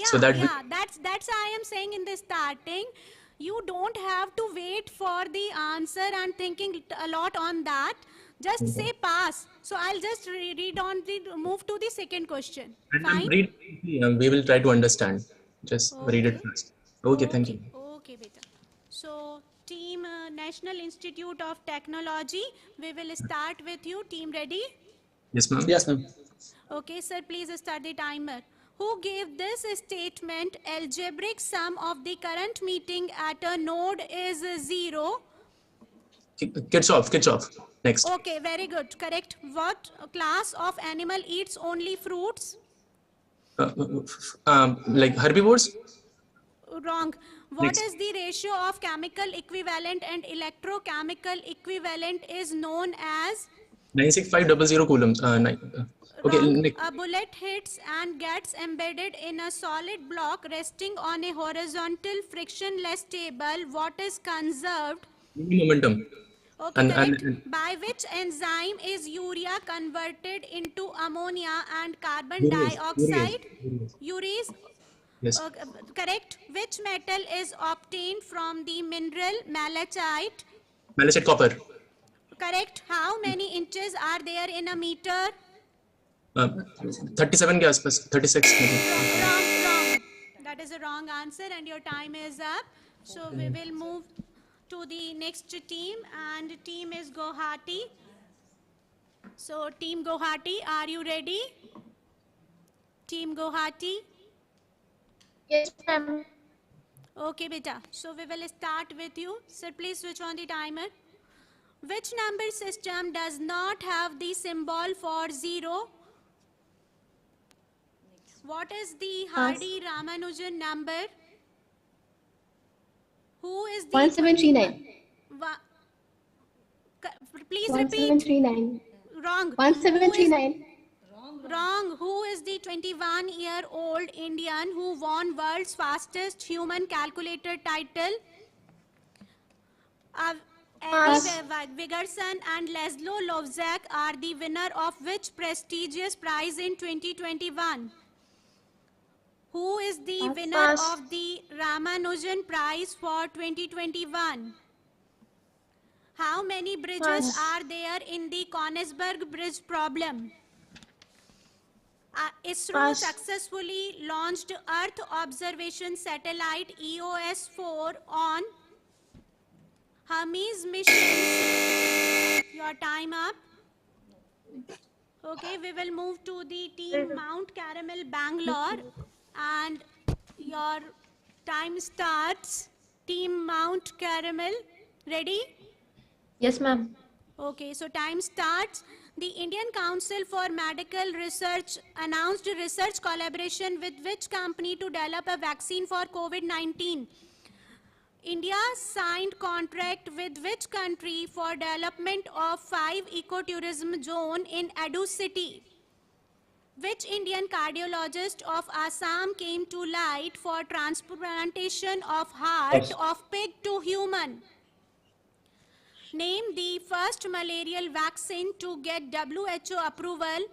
so that That's I am saying in the starting. You don't have to wait for the answer and thinking a lot on that. Just say pass. So I'll just read on the move to the second question. Fine. read. We will try to understand. Just read it first. Okay, thank you. Okay, beta. So, team National Institute of Technology, we will start with you. Team ready? Yes, ma'am. Yes, ma'am. Okay, sir, please start the timer. Who gave this statement? Algebraic sum of the current meeting at a node is 0. Kirchhoff. Next. Okay, very good. Correct. What class of animal eats only fruits? Like herbivores? Wrong. What is the ratio of chemical equivalent and electrochemical equivalent is known as? 96500 coulombs. Okay, Wrong. next. A bullet hits and gets embedded in a solid block resting on a horizontal frictionless table. What is conserved? Momentum. Okay, correct. By which enzyme is urea converted into ammonia and carbon dioxide? Urease. Yes. Correct. Which metal is obtained from the mineral malachite? Malachite copper. Correct. How many inches are there in a meter? 37 के आसपास 36 Wrong. That is a wrong answer and your time is up. So we will move to the next team, and team is Guwahati. So team Guwahati, are you ready? Team Guwahati? Yes, ma'am. Okay, beta. So we will start with you. Sir, please switch on the timer. Which number system does not have the symbol for 0? What is the Hardy-Ramanujan number? Who is the 1739. Please 1739. repeat. Wrong. 1739. Wrong. Who is the 21-year-old Indian who won world's fastest human calculator title? Eddie Vigorson and Laszlo Lovzak are the winner of which prestigious prize in 2021? Who is the winner of the Ramanujan Prize for 2021? How many bridges are there in the Königsberg Bridge problem? ISRO successfully launched Earth Observation Satellite EOS-4 on Hermes mission. Your time up. Okay, we will move to the team Mount Carmel Bangalore, and your time starts. Team Mount Carmel, ready? Yes, ma'am. Okay, so time starts. The Indian Council for Medical Research announced research collaboration with which company to develop a vaccine for COVID-19? India signed contract with which country for development of 5 ecotourism zone in Edu city? Which Indian cardiologist of Assam came to light for transplantation of heart of pig to human? Name the first malarial vaccine to get WHO approval.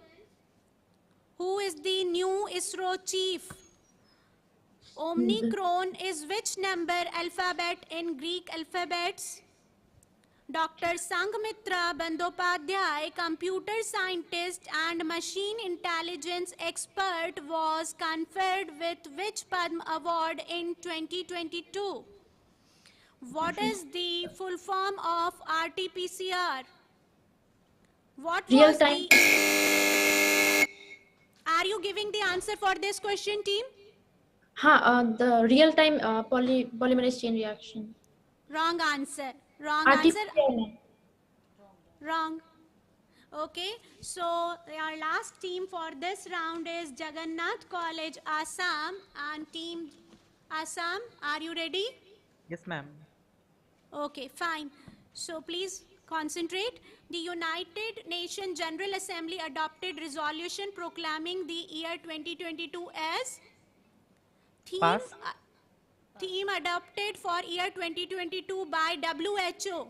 Who is the new ISRO chief? Omicron is which number alphabet in Greek alphabets? Dr. Sangmitra Bandyopadhyay, computer scientist and machine intelligence expert, was conferred with which Padma Award in 2022? What is the full form of RT-PCR? What Real was time. Are you giving the answer for this question, team? The real time polymerase chain reaction. Wrong answer. Wrong answer. RT-PCR. Wrong. Okay, so our last team for this round is Jagannath College, Assam, and team Assam. Are you ready? Yes, ma'am. Okay, fine. So please concentrate. The United Nations General Assembly adopted resolution proclaiming the year 2022 as Pass. theme adopted for year 2022 by WHO.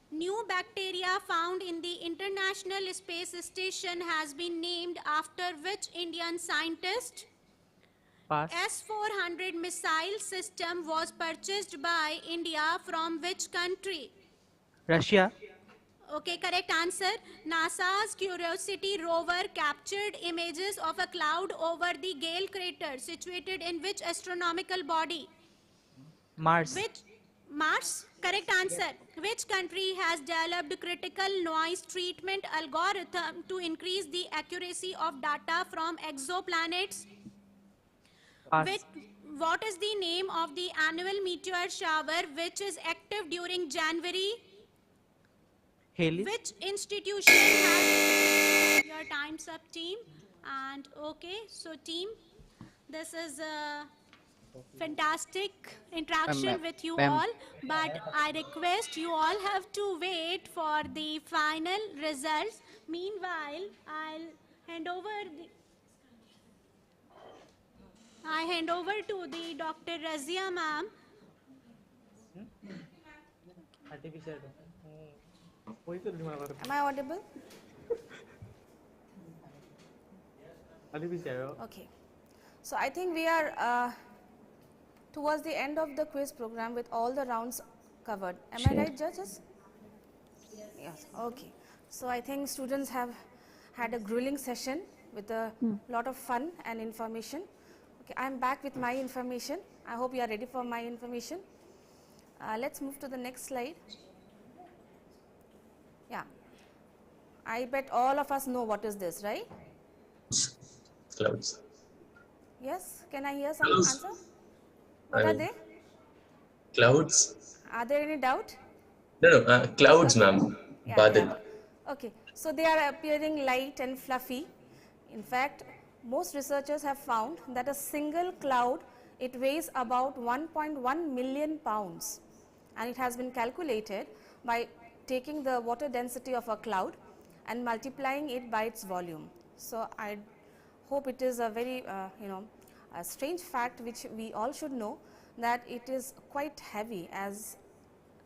New bacteria found in the International Space Station has been named after which Indian scientist? Pass. S-400 missile system was purchased by India from which country? Russia. Okay, correct answer. NASA's Curiosity rover captured images of a cloud over the Gale crater situated in which astronomical body? Mars. Mars? Correct answer. Which country has developed critical noise treatment algorithm to increase the accuracy of data from exoplanets? Pass. What is the name of the annual meteor shower which is active during January? Haley. Which institution has... Your time's up, team. And okay, so team, this is a fantastic interaction with you all, but I request you all have to wait for the final results. Meanwhile, I'll hand over to the Dr. Razia ma'am. Am I audible? Okay. So I think we are towards the end of the quiz program with all the rounds covered. Am I right, judges? Yes. Okay. So I think students have had a grueling session with a lot of fun and information. Okay, I'm back with my information. I hope you are ready for my information. Let's move to the next slide. Yeah. I bet all of us know what is this, right? Clouds. Yes. Can I hear some answer? What are they? Clouds. Are there any doubt? No, clouds, ma'am. Badal. Okay, so they are appearing light and fluffy. In fact, most researchers have found that a single cloud, it weighs about 1.1 million pounds, and it has been calculated by taking the water density of a cloud and multiplying it by its volume. So I hope it is a very a strange fact which we all should know, that it is quite heavy, as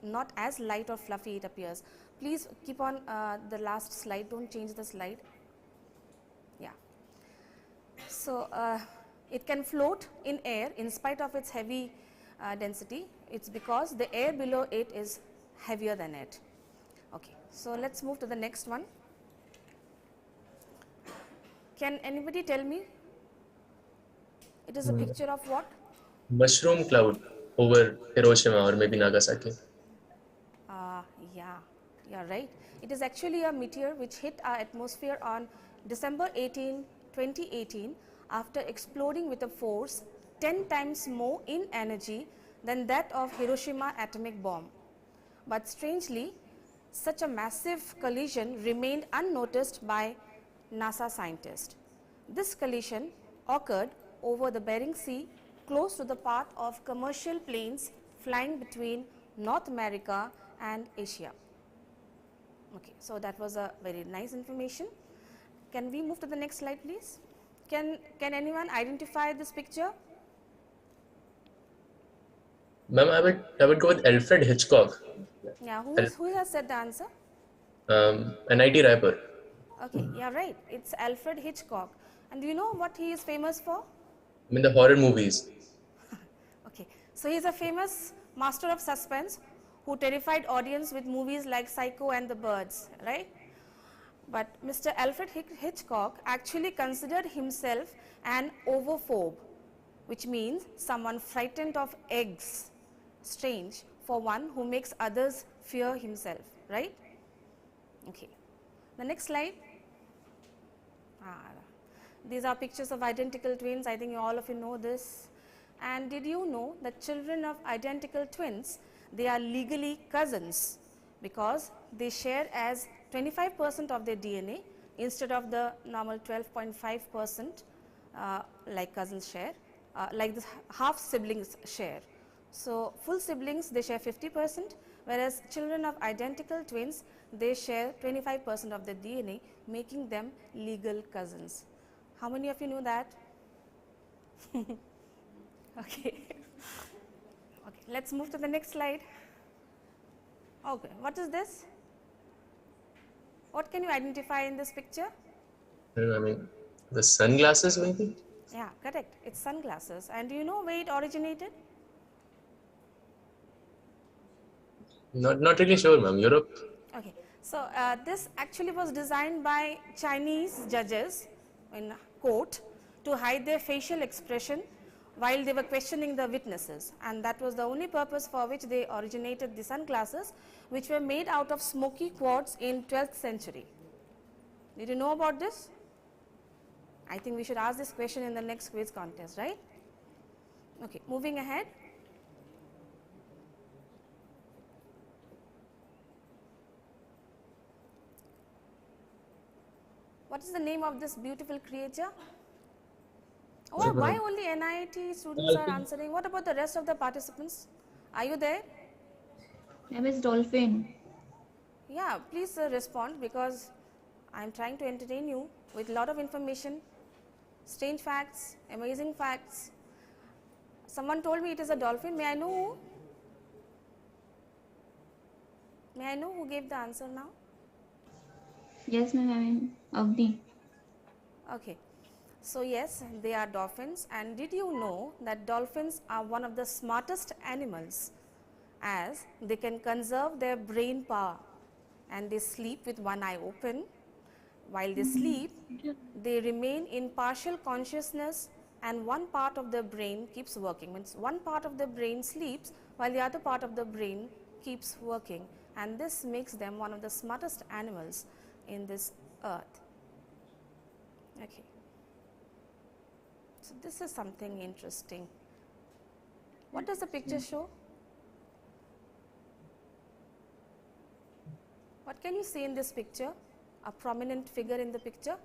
not as light or fluffy it appears. Please keep on the last slide, don't change the slide. Yeah. So it can float in air in spite of its heavy density. It's because the air below it is heavier than it. Okay, so let's move to the next one. Can anybody tell me? It is a picture of what? Mushroom cloud over Hiroshima or maybe Nagasaki. Yeah, you're right. It is actually a meteor which hit our atmosphere on December 18, 2018 after exploding with a force 10 times more in energy than that of Hiroshima atomic bomb. But strangely, such a massive collision remained unnoticed by NASA scientists. This collision occurred over the Bering Sea, close to the path of commercial planes flying between North America and Asia. Okay, so that was a very nice information. Can we move to the next slide, please? Can anyone identify this picture? Ma'am, I would go with Alfred Hitchcock. Yeah, who has said the answer? NIT Raipur. Okay, yeah, right. It's Alfred Hitchcock. And do you know what he is famous for? I mean the horror movies. Okay, so he's a famous master of suspense who terrified audience with movies like Psycho and The Birds, right? But Mr. Alfred Hitchcock actually considered himself an overphobe, which means someone frightened of eggs. Strange for one who makes others fear himself, right? Okay. The next slide. These are pictures of identical twins. I think all of you know this. And did you know that children of identical twins, they are legally cousins because they share as 25% of their DNA instead of the normal 12.5% like cousins share, like the half siblings share. So, full siblings they share 50%, whereas children of identical twins they share 25% of their DNA, making them legal cousins. How many of you know that? Okay. Okay, let's move to the next slide. Okay, what is this? What can you identify in this picture? I mean, the sunglasses maybe? Yeah, correct. It's sunglasses. And do you know where it originated? Not really sure, ma'am. Europe? Okay, so this actually was designed by Chinese judges in court to hide their facial expression while they were questioning the witnesses, and that was the only purpose for which they originated the sunglasses, which were made out of smoky quartz in 12th century. Did you know about this? I think we should ask this question in the next quiz contest, right? Okay, moving ahead. What is the name of this beautiful creature? Oh, why only NIT students are answering? What about the rest of the participants? Are you there? Name is dolphin. Yeah, please respond because I am trying to entertain you with a lot of information, strange facts, amazing facts. Someone told me it is a dolphin. May I know who? May I know who gave the answer now? Yes, ma'am. I mean, Avni. Okay. So yes, they are dolphins. And did you know that dolphins are one of the smartest animals, as they can conserve their brain power and they sleep with one eye open. While they sleep, they remain in partial consciousness and one part of their brain keeps working. Means one part of the brain sleeps while the other part of the brain keeps working, and this makes them one of the smartest animals in this earth. Okay. So this is something interesting. What does the picture show? What can you see in this picture? A prominent figure in the picture?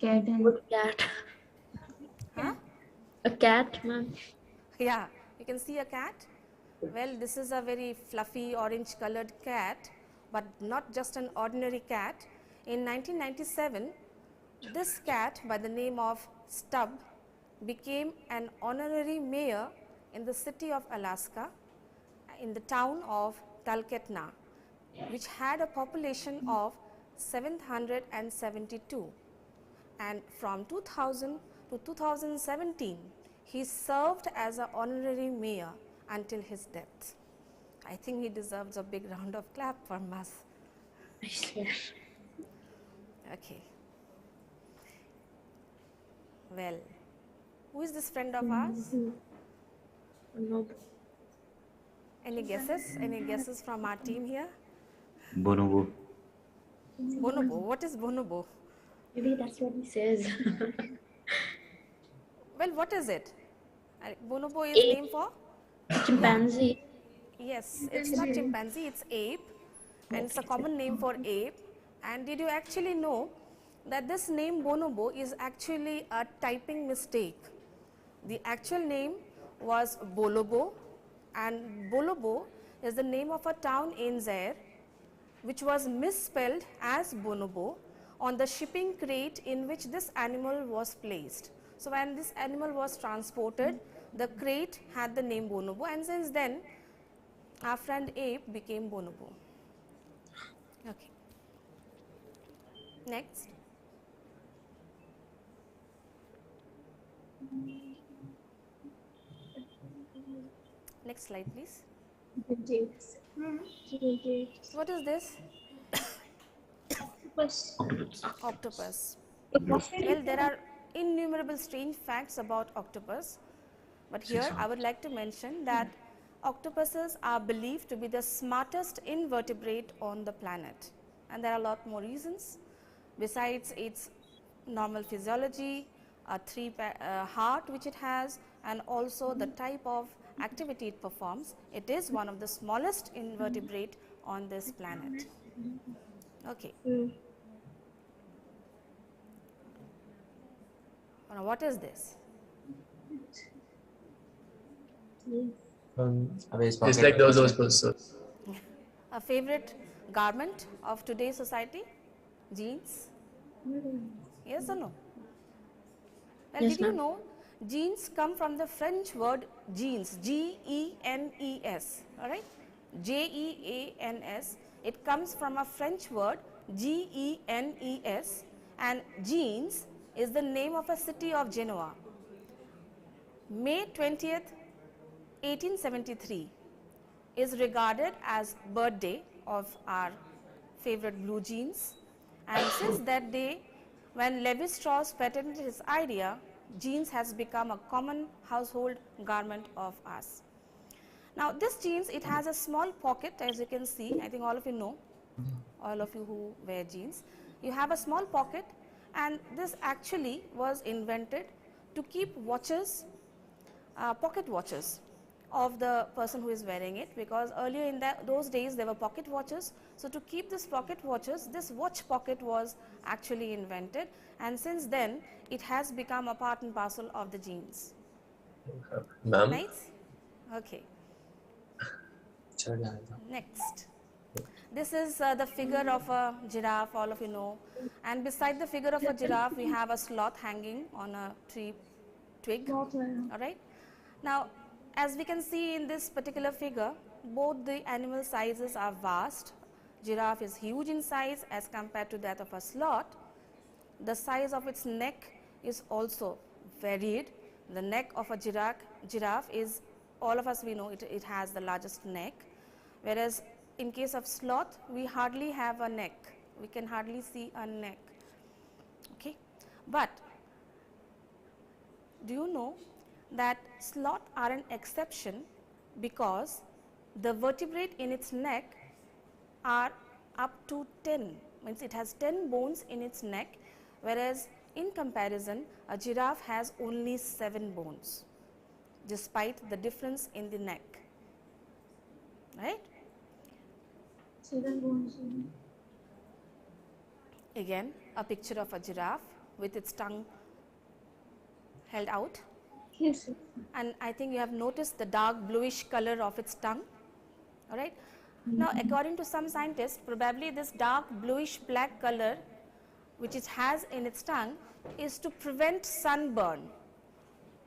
Cat and cat. Huh? A cat, ma'am. Yeah, you can see a cat. Well, this is a very fluffy orange colored cat, but not just an ordinary cat. In 1997, this cat by the name of Stubb became an honorary mayor in the city of Alaska in the town of Talkeetna, which had a population of 772. And from 2000 to 2017, he served as an honorary mayor until his death. I think he deserves a big round of clap from us. Okay. Well, who is this friend of ours? No. Any guesses? Any guesses from our team here? Bonobo. Bonobo. What is bonobo? Maybe that's what he says. Well, what is it? Bonobo is name for? Chimpanzee. Yes, it's not chimpanzee, it's ape, and it's a common name for ape. And did you actually know that this name bonobo is actually a typing mistake? The actual name was Bolobo, and Bolobo is the name of a town in Zaire, which was misspelled as bonobo on the shipping crate in which this animal was placed. So when this animal was transported, the crate had the name bonobo, and since then our friend ape became bonobo. Okay. Next. Next slide, please. What is this? Octopus. Well, there are innumerable strange facts about octopus, but here I would like to mention that octopuses are believed to be the smartest invertebrate on the planet, and there are a lot more reasons. Besides its normal physiology, a heart which it has, and also the type of activity it performs, it is one of the smallest invertebrate on this planet. Okay. Now, what is this? It's like those. A favorite garment of today's society? Jeans? Yes or no? Well, Yes, did you ma'am. know jeans come from the French word jeans, G-E-N-E-S, all right? J-E-A-N-S. It comes from a French word G-E-N-E-S, and jeans is the name of a city of Genoa. May 20th, 1873 is regarded as birthday of our favorite blue jeans, and since that day when Levi Strauss patented his idea, jeans has become a common household garment of us. Now this jeans, it has a small pocket, as you can see. I think all of you know, all of you who wear jeans, you have a small pocket, and this actually was invented to keep watches, pocket watches of the person who is wearing it, because earlier in those days there were pocket watches. So to keep this pocket watches, this watch pocket was actually invented, and since then it has become a part and parcel of the jeans. Ma'am. Nice? Okay. Next. This is the figure of a giraffe, all of you know, and beside the figure of a giraffe we have a sloth hanging on a tree twig. All right. Now, as we can see in this particular figure, both the animal sizes are vast. Giraffe is huge in size as compared to that of a sloth. The size of its neck is also varied. The neck of a giraffe is, all of us we know it has the largest neck, whereas in case of sloth we hardly have a neck. We can hardly see a neck. Okay. But do you know that sloth are an exception because the vertebrae in its neck are up to 10, means it has 10 bones in its neck, whereas in comparison a giraffe has only 7 bones despite the difference in the neck, right? 7 bones. Again a picture of a giraffe with its tongue held out. Yes. And I think you have noticed the dark bluish color of its tongue, all right. Now according to some scientists, probably this dark bluish black color which it has in its tongue is to prevent sunburn.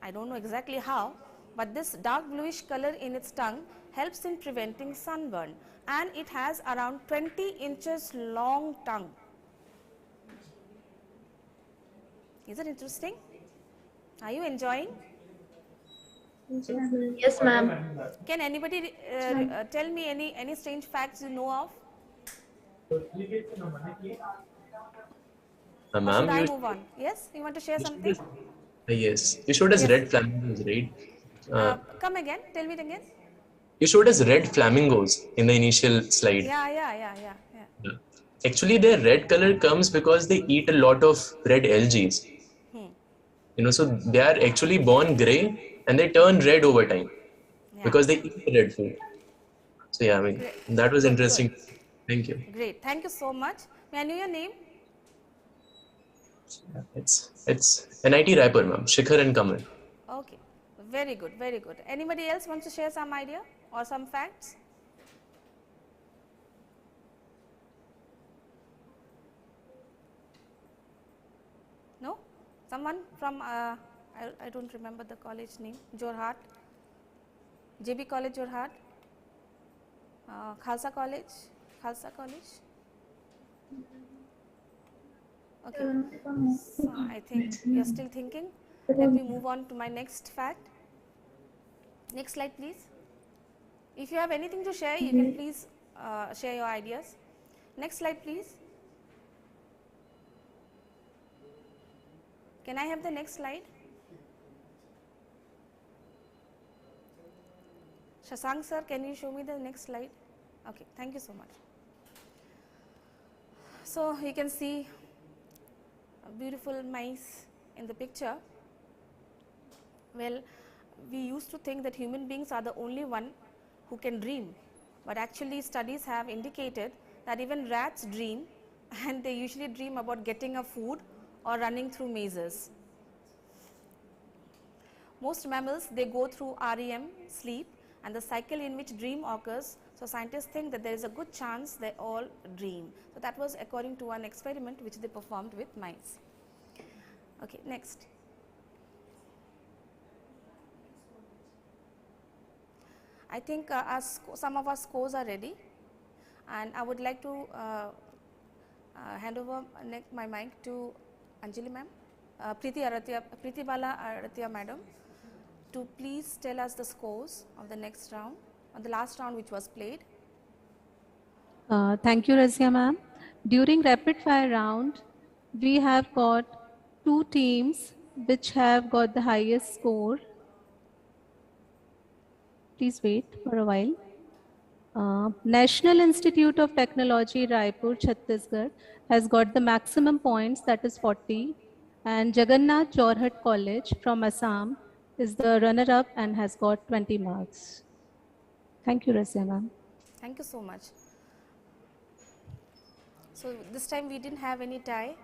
I don't know exactly how, but this dark bluish color in its tongue helps in preventing sunburn, and it has around 20 inches long tongue. Is it interesting? Are you enjoying? Yes, ma'am. Can anybody tell me any strange facts you know of? Or should Ma'am, I you move on? Yes, you want to share showed something? us, yes, you showed us Yes. red flamingos, right? Come again, tell me it again. You showed us red flamingos in the initial slide. Yeah. Yeah. Actually, their red color comes because they eat a lot of red algae. So they are actually born gray and they turn red over time because they eat red food. So yeah, I mean, Great. that was Good. interesting. Thank you. Great. Thank you so much. May I know your name? It's NIT Raipur, ma'am. Shikhar and Kamal. Okay. Very good. Very good. Anybody else wants to share some idea or some facts? No? Someone from, I don't remember the college name, Jorhat? JB College, Jorhat? Khalsa College? Khalsa College? Okay, so I think you're still thinking. Let me move on to my next fact. Next slide, please. If you have anything to share, you can please share your ideas. Next slide, please. Can I have the next slide? Shashank sir, can you show me the next slide? Okay, thank you so much. So you can see a beautiful mice in the picture. Well, we used to think that human beings are the only one who can dream, but actually studies have indicated that even rats dream, and they usually dream about getting a food or running through mazes. Most mammals, they go through REM, sleep, and the cycle in which dream occurs. So scientists think that there is a good chance they all dream. So that was according to an experiment which they performed with mice. Okay, next. I think some of our scores are ready, and I would like to hand over my mic to Anjali ma'am, Preeti Bala Aratia madam, to please tell us the scores of the next round, of the last round which was played. Thank you, Razia ma'am. During rapid fire round, we have got 2 teams which have got the highest score. Please wait for a while. National Institute of Technology, Raipur, Chhattisgarh has got the maximum points, that is 40. And Jagannath Jorhat College from Assam is the runner-up and has got 20 marks. Thank you, Razia ma'am. Thank you so much. So this time we didn't have any tie.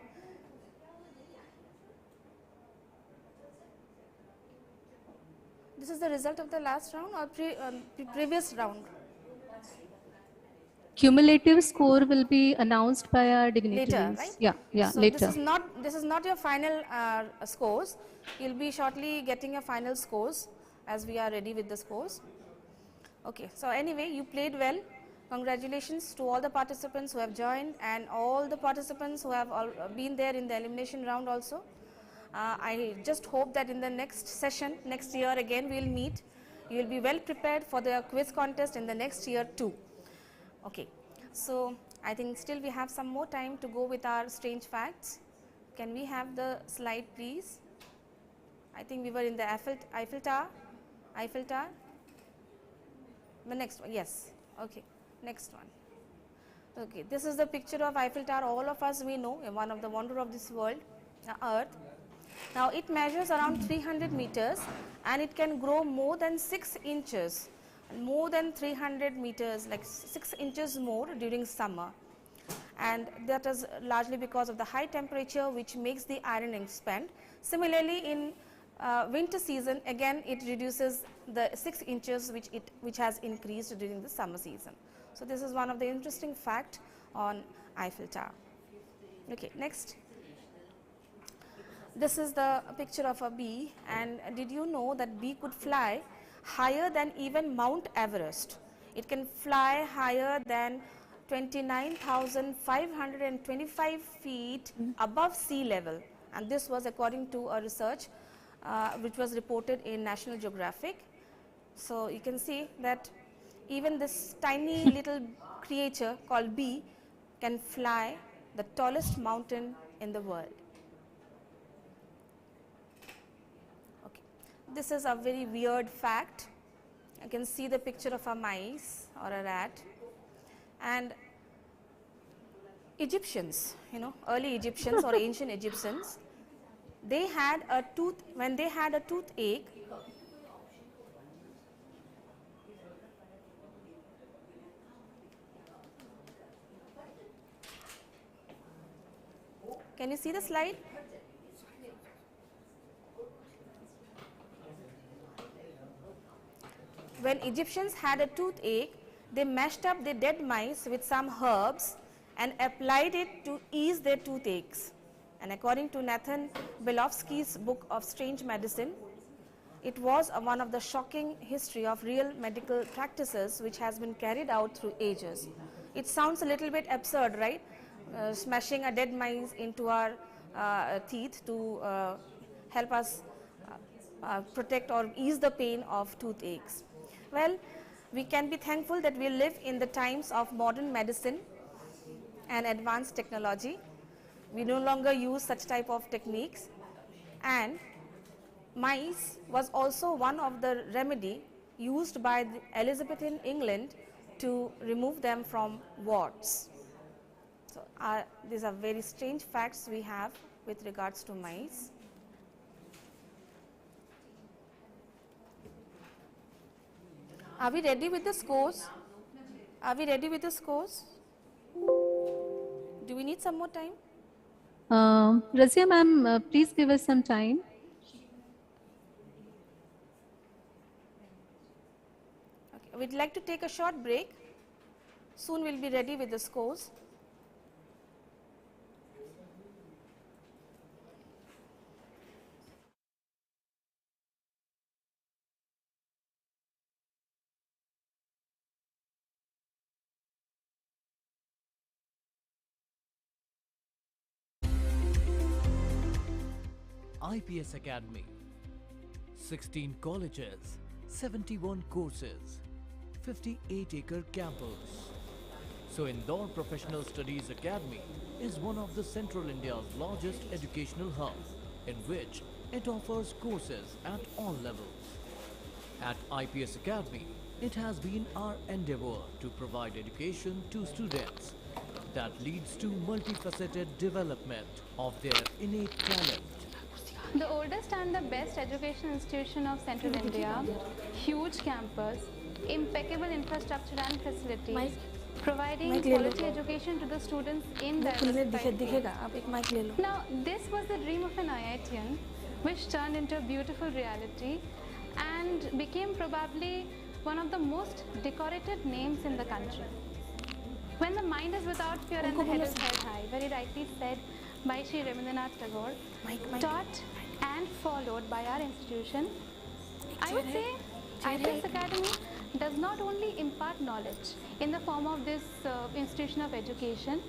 This is the result of the last round or previous round? Cumulative score will be announced by our dignitaries. Later, right? Yeah, so later. This is not your final scores. You'll be shortly getting your final scores as we are ready with the scores. Okay, so anyway, you played well. Congratulations to all the participants who have joined and all the participants who have been there in the elimination round also. I just hope that in the next session, next year again we will meet. You will be well prepared for the quiz contest in the next year too. Okay, so I think still we have some more time to go with our strange facts. Can we have the slide please? I think we were in the Eiffel Tower. The next one, yes. Okay, next one. Okay, this is the picture of Eiffel Tower. All of us we know, one of the wonder of this world, Earth. Now it measures around 300 meters and it can grow more than 6 inches, more than 300 meters, like 6 inches more during summer. And that is largely because of the high temperature which makes the iron expand. Similarly, in winter season, again it reduces the 6 inches which has increased during the summer season. So this is one of the interesting fact on Eiffel Tower. Okay, next. This is the picture of a bee, and did you know that bee could fly higher than even Mount Everest? It can fly higher than 29,525 feet above sea level, and this was according to a research which was reported in National Geographic. So you can see that even this tiny little creature called bee can fly the tallest mountain in the world. Okay. This is a very weird fact. You can see the picture of a mice or a rat. And Egyptians, early Egyptians or ancient Egyptians, they had a when they had a toothache, can you see the slide? When Egyptians had a toothache, they mashed up the dead mice with some herbs and applied it to ease their toothaches. And according to Nathan Belofsky's book of Strange Medicine, it was one of the shocking history of real medical practices which has been carried out through ages. It sounds a little bit absurd, right? Smashing a dead mice into our teeth to help us protect or ease the pain of toothaches. Well, we can be thankful that we live in the times of modern medicine and advanced technology. We no longer use such type of techniques, and mice was also one of the remedy used by Elizabeth in England to remove them from warts. So these are very strange facts we have with regards to mice. Are we ready with the scores? Are we ready with the scores? Do we need some more time? Razia ma'am, please give us some time. Okay, we'd like to take a short break. Soon we'll be ready with the scores. IPS Academy, 16 colleges, 71 courses, 58-acre campus. So Indore Professional Studies Academy is one of the Central India's largest educational hubs, in which it offers courses at all levels. At IPS Academy, it has been our endeavor to provide education to students that leads to multifaceted development of their innate talent. The oldest and the best education institution of Central India, huge campus, impeccable infrastructure and facilities, providing quality education to the students in diversified. Now, this was the dream of an IITian, which turned into a beautiful reality and became probably one of the most decorated names in the country. When the mind is without fear and the head is held high, very rightly said by Sri Rabindranath Tagore, taught and followed by our institution, I would say IPS Academy does not only impart knowledge in the form of this institution of education,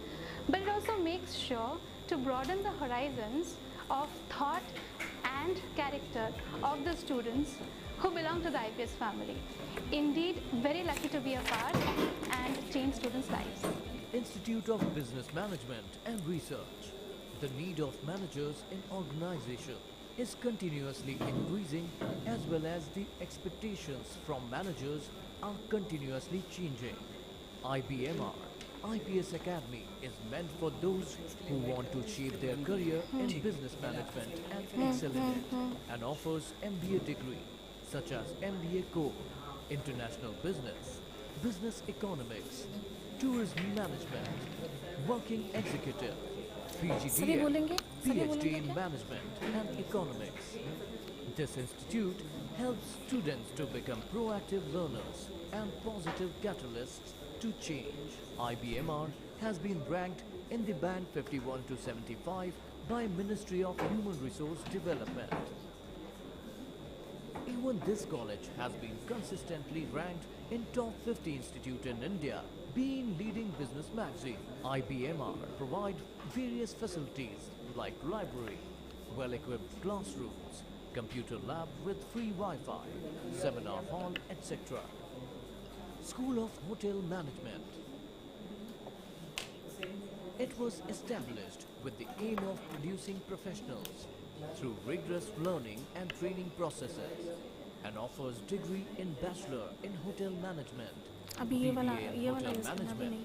but it also makes sure to broaden the horizons of thought and character of the students who belong to the IPS family. Indeed, very lucky to be a part and change students' lives. Institute of Business Management and Research. The need of managers in organization is continuously increasing, as well as the expectations from managers are continuously changing. IBMR, IPS Academy is meant for those who want to shape their career in business management and excel in it, and offers MBA degree such as MBA Core, International Business, Business Economics, Tourism Management, Working Executive, PGDM, PhD in Management and Economics. This institute helps students to become proactive learners and positive catalysts to change. IBMR has been ranked in the band 51 to 75 by Ministry of Human Resource Development. Even this college has been consistently ranked in top 50 institute in India, being leading business magazine. IBMR provide various facilities like library, well-equipped classrooms, computer lab with free Wi-Fi, seminar hall, etc. School of Hotel Management. It was established with the aim of producing professionals through rigorous learning and training processes, and offers degree in Bachelor in Hotel Management, BBA in Hotel Management.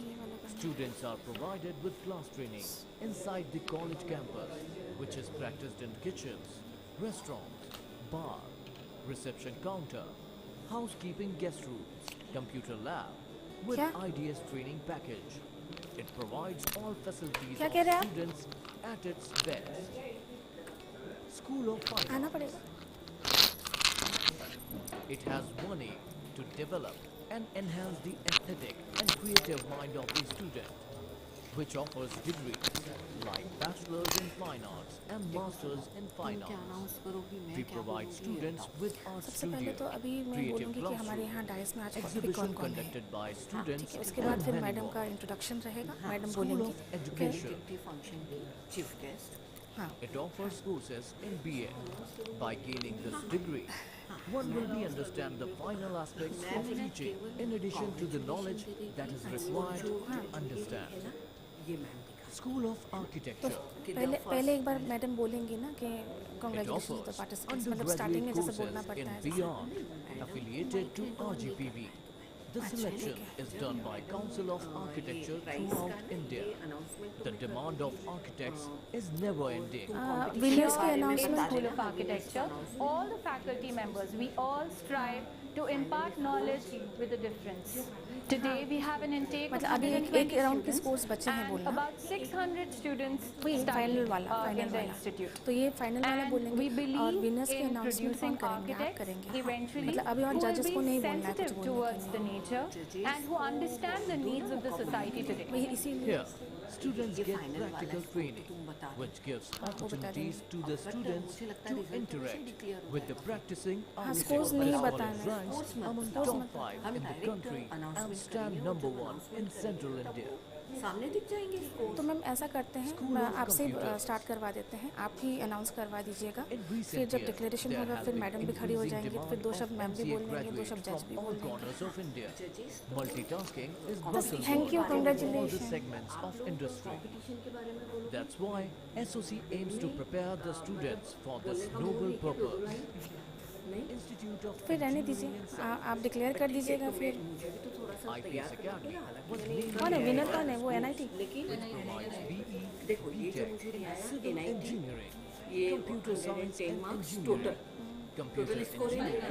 Students are provided with class training inside the college campus, which is practiced in kitchens, restaurants, bar, reception counter, housekeeping guest rooms, computer lab with IDS training package. It provides all facilities of students at its best. School of Finance. It has one aim to develop and enhance the aesthetic and creative mind of the student, which offers degrees like Bachelor's in Finance, Fine Arts and Masters in Fine Arts. We provide students with art सबसे पहले studio, तो अभी मैं creative बोलूँगी कि हमारे यहाँ classroom, dice में आज टॉपिक exhibition कौन-कौन है। conducted by ठीक students है, उसके बाद and फिर many मैडम more. का इंट्रोडक्शन रहेगा, मैडम School बोलेंगी। of फिर Education. It offers courses in BA. By gaining this degree, one will be understand the final aspects of teaching in addition to the knowledge that is required to understand. School of तो Architecture. पहले एक बार madam बोलेंगी ना कि It congratulation offers the participants, मतलब starting में undergraduate जैसे बोलना courses पड़ता in है। beyond affiliated to RGPV. The selection is done by Council of Architecture throughout India. The demand of architects is never ending. Villiers के In announcement School of Architecture, all the faculty members, we all strive to impart knowledge with a difference. Today we have an intake of मतलब अभी 120 एक round के students scores बचे हैं and बोलना। about 600 students final studying वाला, final in the वाला। institute. तो ये फाइनल वाला And बोलेंगे we believe और विनर्स के in अनाउंसमेंट कौन producing करेंगे? आप architects करेंगे। हाँ। eventually मतलब अभी और who will जजेस को be नहीं बोलना है कुछ sensitive बोलने towards के the लिए। nature and who understand the needs of the society today. Here, students get practical training, which gives opportunities to the students to interact with the practicing architects. scores This नहीं college बताना है। ranks among top 5 in the country and stand number 1 in central India. सामने दिख जाएंगे तो ma'am ऐसा करते हैं, School मैं of आपसे Computers. स्टार्ट करवा देते हैं, आप ही अनाउंस करवा दीजिएगा। recent फिर जब years, डिक्लेरेशन there होगा has फिर been मैडम भी खड़ी हो increasing जाएंगी, फिर demand दो of शब्द मैम भी MCA बोल देंगे, दो शब्द graduates जज भी from बोल all देंगे। corners of India. Multitasking is Thank muscle you, for all the congratulations. segments of industry. That's why SOC aims to prepare the students for this noble purpose. Institute of फिर रहने दीजिए, आप declare कर दीजिएगा फिर। IPS Academy was named कौन है winner, कौन है वो? NIT which provides BE, BTech, civil engineering, computer science and engineering, computer engineering,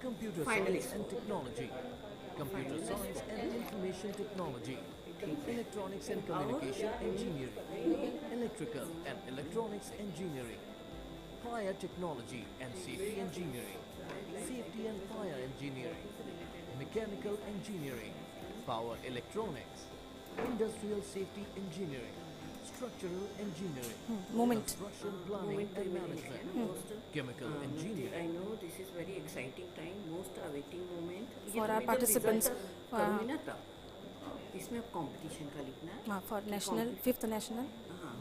computer science and technology, computer science and information technology, electronics and communication engineering, electrical and electronics engineering, fire technology and safety engineering, safety and fire engineering, mechanical engineering, power electronics, industrial safety engineering, structural engineering, Moment. construction planning and management, chemical I engineering. know this is very exciting time, most awaiting moment. For our participants, करूँगी ना तब इसमें अब competition का लिखना है हाँ, for national, 5th national। हाँ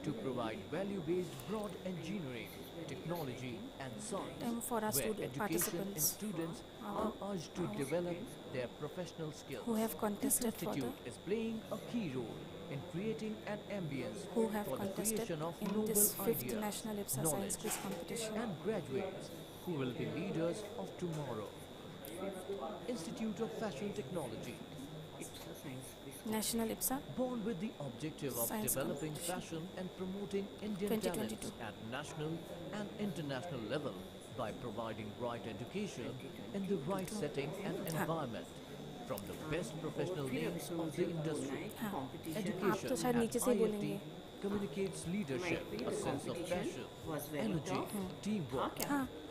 To provide value-based broad engineering, technology and science, Time for our where education and participants students are urged to develop their professional skills. Who have contested This for the- institute is playing a key role in creating an ambience who have for the contested creation of in noble this 5th ideas, National IPSA knowledge, Science Quiz Competition. and graduates who will be leaders of tomorrow. Institute of Fashion Technology. National IPSA Born with the objective of Science developing competition. fashion and promoting Indian 2022. talents at national and international level by providing right education in the right setting and environment from the best professional names of the industry. आप तो शायद Education नीचे at से ही बोलेंगे। IFT communicates leadership, a sense of passion, energy, teamwork,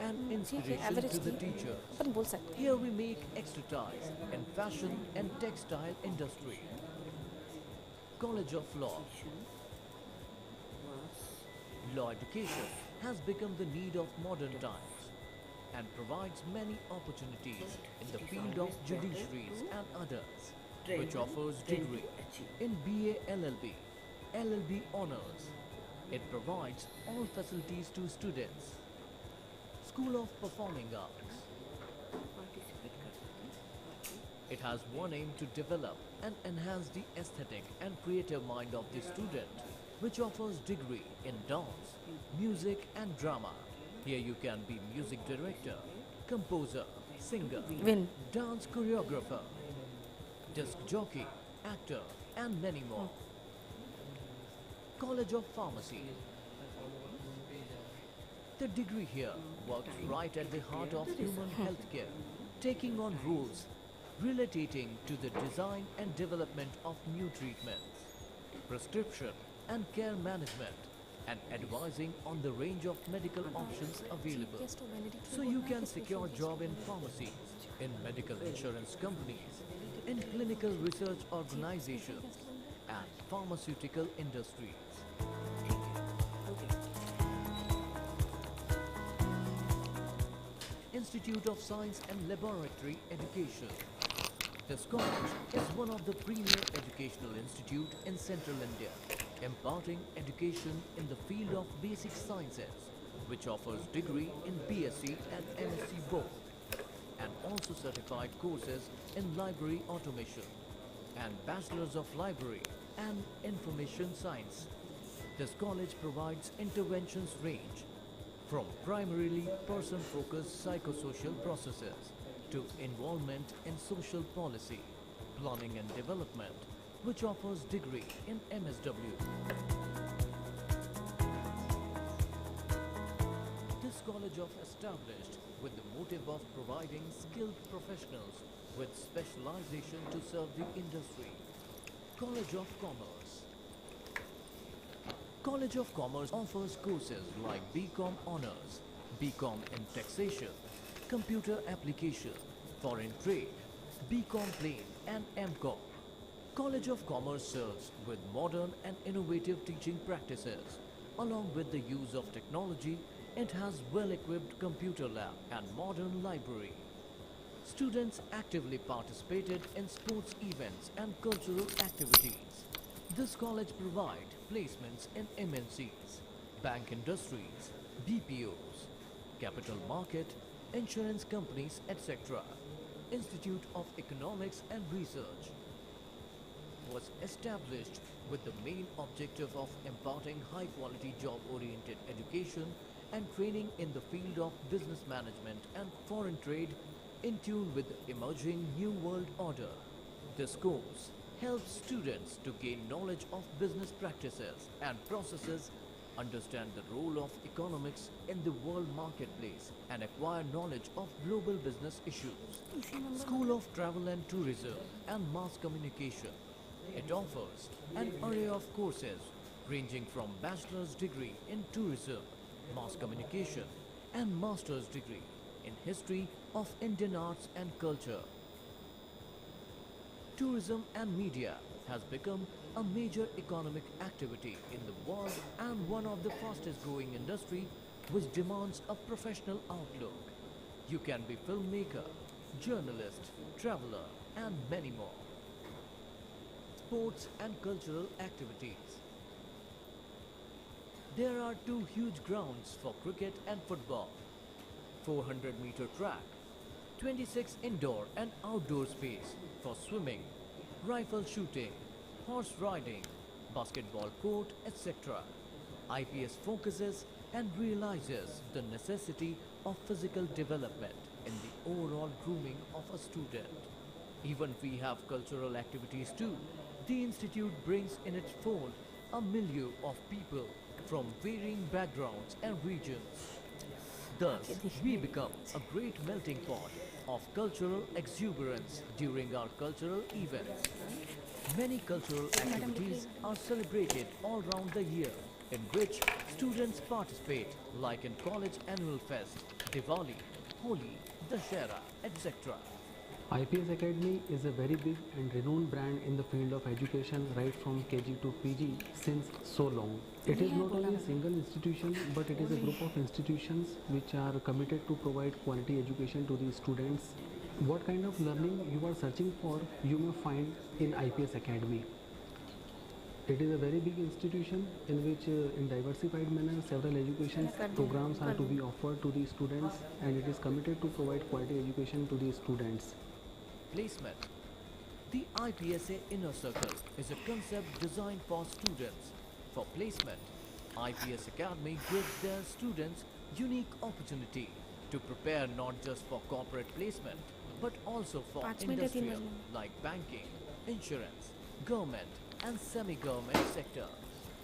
and inspiration average to the थी। teachers. अपन बोल सकते हैं। Here we make expertise in fashion and textile industry. College of Law. Law education has become the need of modern times and provides many opportunities in the field of judiciaries and others, which offers degree in BA LLB, LLB honors. It provides all facilities to students. School of Performing Arts. It has one aim to develop and enhance the aesthetic and creative mind of the student, which offers degree in dance, music and drama. Here you can be music director, composer, singer, Win. dance choreographer, disc jockey, actor and many more. College of Pharmacy. The degree here works right at the heart of human healthcare, taking on roles relating to the design and development of new treatments, prescription and care management, and advising on the range of medical options available. So you can secure job in pharmacies, in medical insurance companies, in clinical research organizations, and pharmaceutical industries. Institute of Science and Laboratory Education. This college is one of the premier educational institutes in central India, imparting education in the field of basic sciences, which offers degree in BSc and MSc both, and also certified courses in library automation and Bachelor's of Library and Information Science. This college provides interventions range from primarily person-focused psychosocial processes to involvement in social policy, planning and development, which offers degree in MSW. This college of established with the motive of providing skilled professionals with specialization to serve the industry. College of Commerce. College of Commerce offers courses like BCom Honors, BCom in Taxation, Computer Application, Foreign Trade, BCom Plain and MCom. College of Commerce serves with modern and innovative teaching practices. Along with the use of technology, it has well-equipped computer lab and modern library. Students actively participated in sports events and cultural activities. This college provides placements in MNCs, bank industries, BPOs, capital market, insurance companies, etc. Institute of Economics and Research was established with the main objective of imparting high-quality job-oriented education and training in the field of business management and foreign trade in tune with the emerging New World Order. This course helps students to gain knowledge of business practices and processes, understand the role of economics in the world marketplace, and acquire knowledge of global business issues. School of Travel and Tourism and Mass Communication. It offers an array of courses ranging from bachelor's degree in tourism, mass communication, and master's degree in history of Indian arts and culture. Tourism and media has become a major economic activity in the world and one of the fastest growing industry which demands a professional outlook. You can be filmmaker, journalist, traveler, and many more. Sports and cultural activities. There are two huge grounds for cricket and football, 400-meter track, 26 indoor and outdoor space for swimming, rifle shooting, horse riding, basketball court, etc. IPS focuses and realizes the necessity of physical development in the overall grooming of a student. Even we have cultural activities too. The institute brings in its fold a milieu of people from varying backgrounds and regions. Thus, we become a great melting pot of cultural exuberance during our cultural events. Many cultural activities are celebrated all round the year, in which students participate, like in College Annual Fest, Diwali, Holi, Dashera, etc. IPS Academy is a very big and renowned brand in the field of education right from KG to PG since so long. It is not only a single institution, but it is a group of institutions which are committed to provide quality education to the students. What kind of learning you are searching for, you may find in IPS Academy. It is a very big institution in which in diversified manner several education programs are to be offered to the students, and it is committed to provide quality education to the students. Placement. The IPSA Inner Circle is a concept designed for students. For placement, IPS Academy gives their students unique opportunity to prepare not just for corporate placement, but also for industrial like banking, insurance, government and semi-government sector.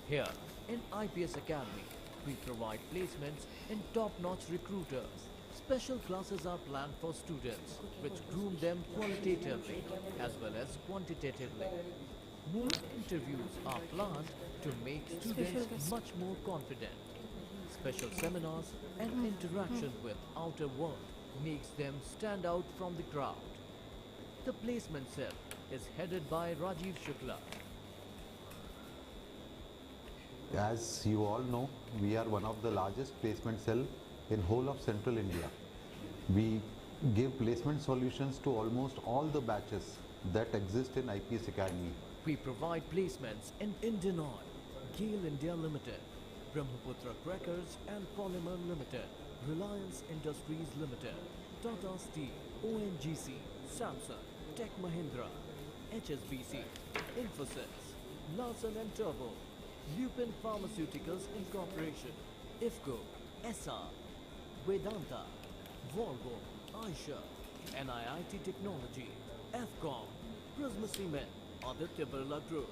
Here in IPS Academy, we provide placements in top-notch recruiters. Special classes are planned for students which groom them qualitatively as well as quantitatively. More interviews are planned to make students much more confident. Special seminars and interaction with outer world makes them stand out from the crowd. The placement cell is headed by Rajiv Shukla. As you all know, we are one of the largest placement cell in whole of central India. We give placement solutions to almost all the batches that exist in IPS Academy. We provide placements in Indian Oil, GAIL India Limited, Brahmaputra Crackers and Polymer Limited, Reliance Industries Limited, Tata Steel, ONGC, Samsung, Tech Mahindra, HSBC, Infosys, Larsen and Turbo, Lupin Pharmaceuticals Incorporation, IFCO, SR, Vedanta, Volvo, Aisha, NIIT Technology, FCOM, Prisma Cement, Aditya Birla Group,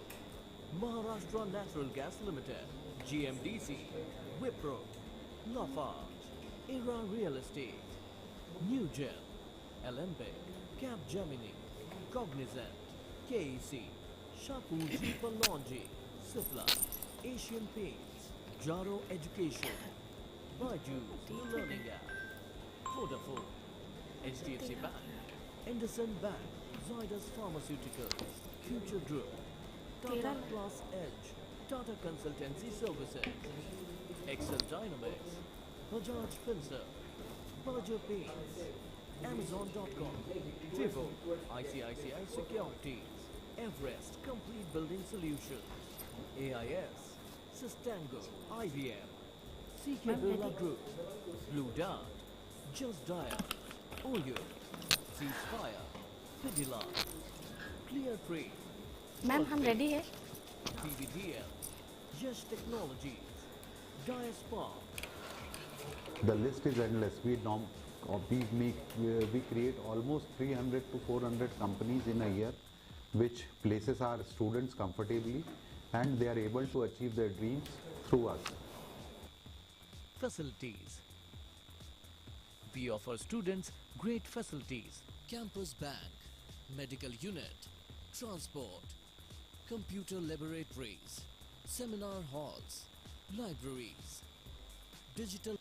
Maharashtra Natural Gas Limited, GMDC, Wipro, Lafarge, Era Real Estate, Newgen, Alembic, Capgemini, Cognizant, KEC, Shapur Jeepa Laundry, Cipla, Asian Paints, Jaro Education, Byju's, the Learning App, Vodafone, HDFC Bank, Anderson Bank, Zydus Pharmaceuticals, Future Group, Tata Plus Edge, Tata Consultancy Services, Excel Dynamics, Bajaj Finserv, Berger Paints, Amazon.com, Vivo, ICICI Securities, Everest Complete Building Solutions, AIS, Sistango, IBM, CK Birla Group, Blue Dart, Just Dial, Oyo, Ceasefire, Pidila, Clear Trade, ma'am हम ready है PVDL, Yash Technologies, Diaspark. The list is endless. We create almost 300 to 400 companies in a year, which places our students comfortably, and they are able to achieve their dreams through us. Facilities. We offer students great facilities: campus bank, medical unit, transport, computer laboratories, seminar halls, libraries, digital.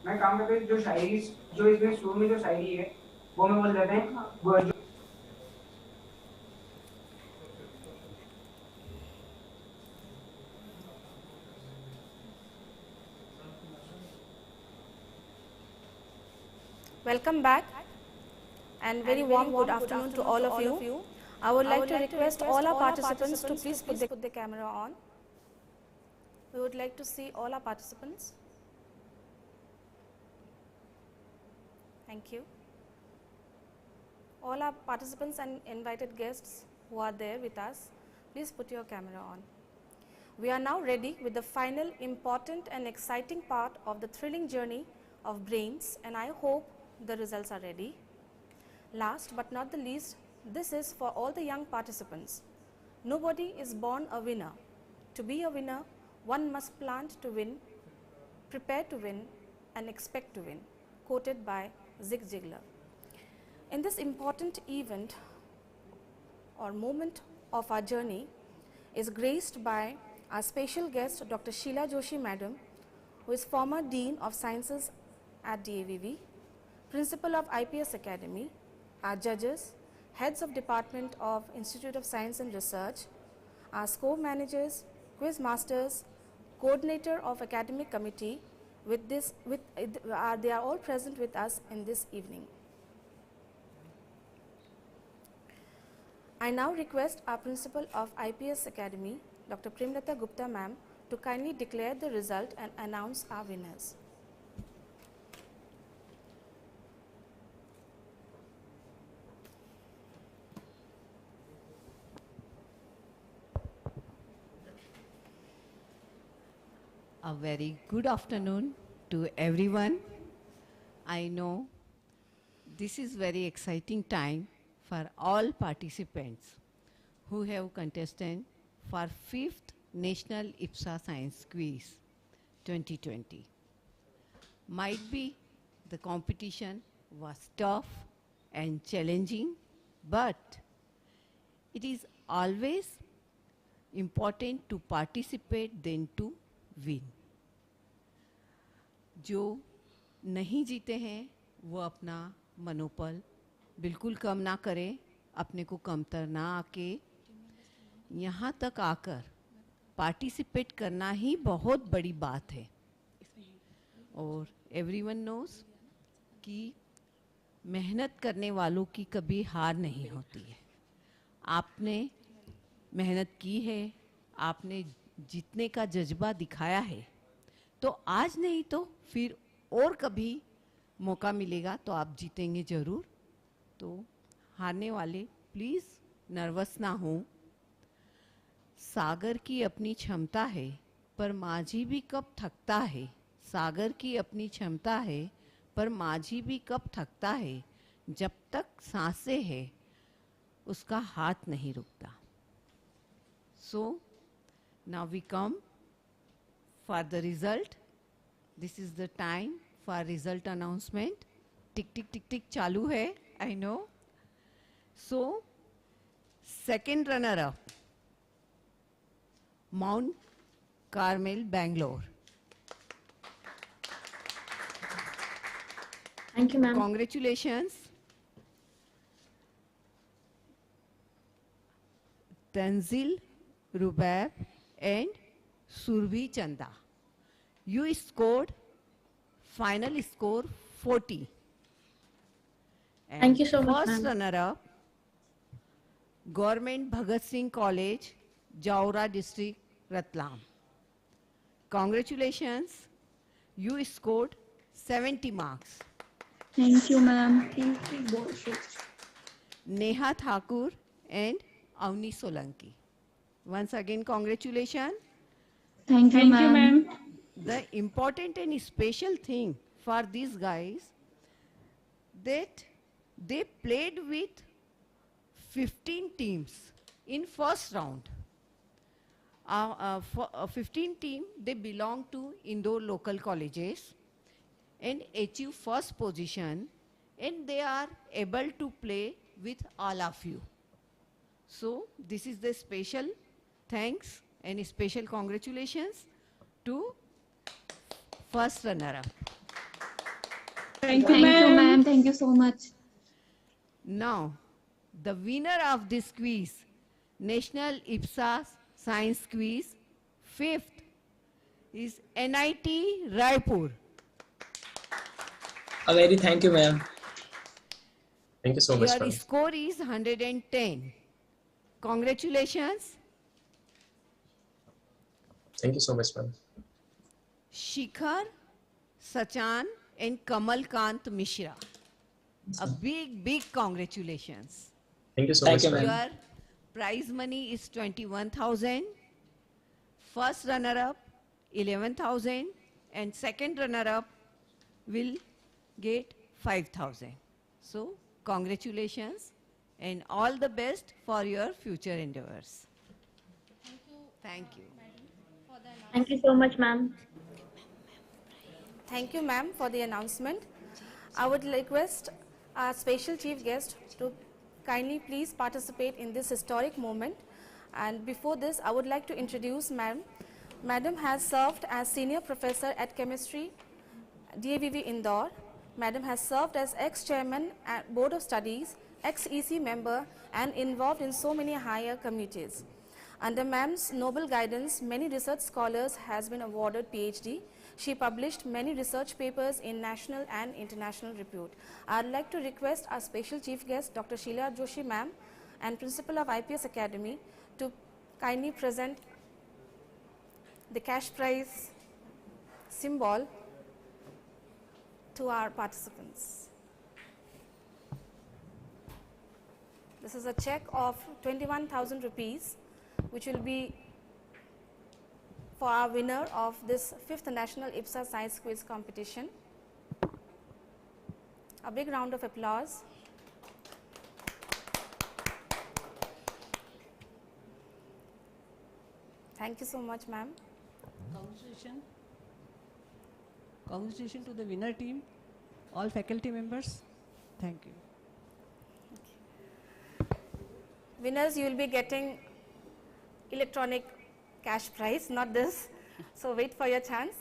मैं काम करते जो शायरी जो इसमें शुरू में जो शायरी है वो मैं बोल देते हैं वो जो Welcome back and very warm good afternoon to all of you. I would like to request all our participants to please put the camera on. We would like to see all our participants. Thank you. All our participants and invited guests who are there with us, please put your camera on. We are now ready with the final important and exciting part of the thrilling journey of brains, and I hope the results are ready. Last but not the least, this is for all the young participants. Nobody is born a winner. To be a winner, one must plan to win, prepare to win, and expect to win. Quoted by Zig Ziglar. In this important event or moment of our journey is graced by our special guest Dr. Sheila Joshi Madam, who is former Dean of Sciences at DAVV, Principal of IPS Academy, our judges, heads of Department of Institute of Science and Research, our score managers, quiz masters, coordinator of academic committee. They are all present with us in this evening. I now request our principal of IPS Academy, Dr. Premlata Gupta ma'am, to kindly declare the result and announce our winners. A very good afternoon to everyone. I know this is very exciting time for all participants who have contested for 5th National IPSA Science Quiz 2020. Might be the competition was tough and challenging, but it is always important to participate than to win. जो नहीं जीते हैं वो अपना मनोबल बिल्कुल कम ना करें, अपने को कमतर ना आके यहाँ तक आकर पार्टिसिपेट करना ही बहुत बड़ी बात है. और एवरीवन नोस कि मेहनत करने वालों की कभी हार नहीं होती है. आपने मेहनत की है, आपने जीतने का जज्बा दिखाया है, तो आज नहीं तो फिर और कभी मौका मिलेगा तो आप जीतेंगे ज़रूर. तो हारने वाले प्लीज़ नर्वस ना हो. सागर की अपनी क्षमता है पर माझी भी कब थकता है. सागर की अपनी क्षमता है पर माझी भी कब थकता है. जब तक सांसें है उसका हाथ नहीं रुकता. So now we come for the result. This is the time for result announcement. Tick tick tick tick चालू है, I know. So second runner up, Mount Carmel, Bangalore. Thank you, ma'am. Congratulations. Tanzil, Rubaib and Surbi Chanda. You scored final score 40. And Thank you so much, first ma'am. runner-up, Government Bhagat Singh College, Jaora District, Ratlam. Congratulations. You scored 70 marks. Thank you, ma'am. Thank you, both. Neha Thakur and Avni Solanki. Once again, congratulations. Thank you, ma'am. The important and special thing for these guys that they played with 15 teams in first round. 15 teams, they belong to Indore local colleges and achieve first position, and they are able to play with all of you. So this is the special thanks and special congratulations to first runner-up. Thank you, ma'am. Thank you so much. Now, the winner of this quiz, National IPSA Science Quiz, 5th, is NIT Raipur. A very thank you, ma'am. Thank you so much, Your ma'am. score is 110. Congratulations. Thank you so much, ma'am. Shikhar, Sachan and Kamal Kant Mishra. A big congratulations. Thank you so much, ma'am. Your prize money is 21,000. First runner-up, 11,000. And second runner-up will get 5,000. So, congratulations and all the best for your future endeavors. Thank you. Thank you so much, ma'am. Thank you, ma'am, for the announcement. I would request our special chief guest to kindly please participate in this historic moment. And before this, I would like to introduce ma'am. Madam has served as senior professor at chemistry, DAVV Indore. Madam has served as ex-chairman at Board of Studies, ex-EC member and involved in so many higher committees. Under ma'am's noble guidance, many research scholars has been awarded PhD. She published many research papers in national and international repute. I'd like to request our special chief guest, Dr. Sheila Joshi ma'am, and principal of IPS Academy, to kindly present the cash prize symbol to our participants. This is a check of 21,000 rupees, which will be for our winner of this 5th National IPSA Science Quiz Competition. A big round of applause. Thank you so much, ma'am. Congratulations to the winner team, all faculty members. Thank you. Winners, you will be getting electronic cash prize, not this. So wait for your chance.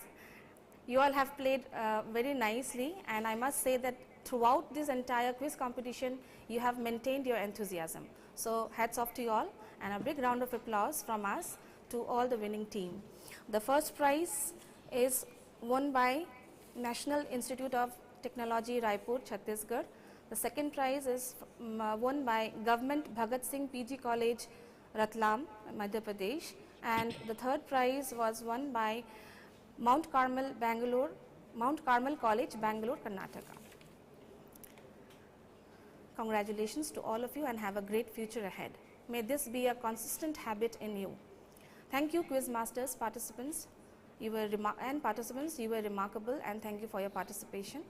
You all have played very nicely, and I must say that throughout this entire quiz competition, you have maintained your enthusiasm. So hats off to you all, and a big round of applause from us to all the winning team. The first prize is won by National Institute of Technology, Raipur, Chhattisgarh. The second prize is won by Government Bhagat Singh PG College, Ratlam, Madhya Pradesh. And the third prize was won by Mount Carmel College, Bangalore, Karnataka. Congratulations to all of you, and have a great future ahead. May this be a consistent habit in you. Thank you, quiz masters, participants. You were remarkable, and thank you for your participation.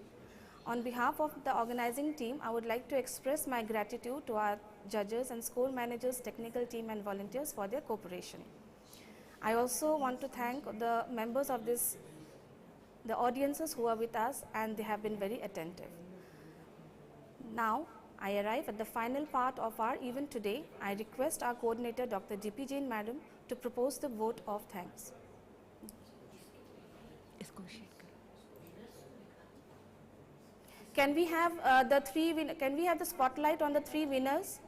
On behalf of the organizing team, I would like to express my gratitude to our judges and score managers, technical team and volunteers for their cooperation. I also want to thank the members of the audiences who are with us, and they have been very attentive. Now, I arrive at the final part of our event today. I request our coordinator, Dr. D.P. Jain Madam, to propose the vote of thanks. Can we have can we have the spotlight on the three winners?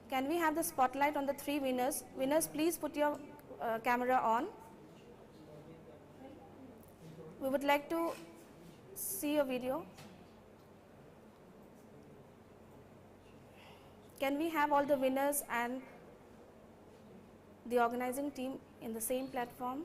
Can we have the spotlight on the three winners? Winners, please put your camera on. We would like to see a video. Can we have all the winners and the organizing team in the same platform?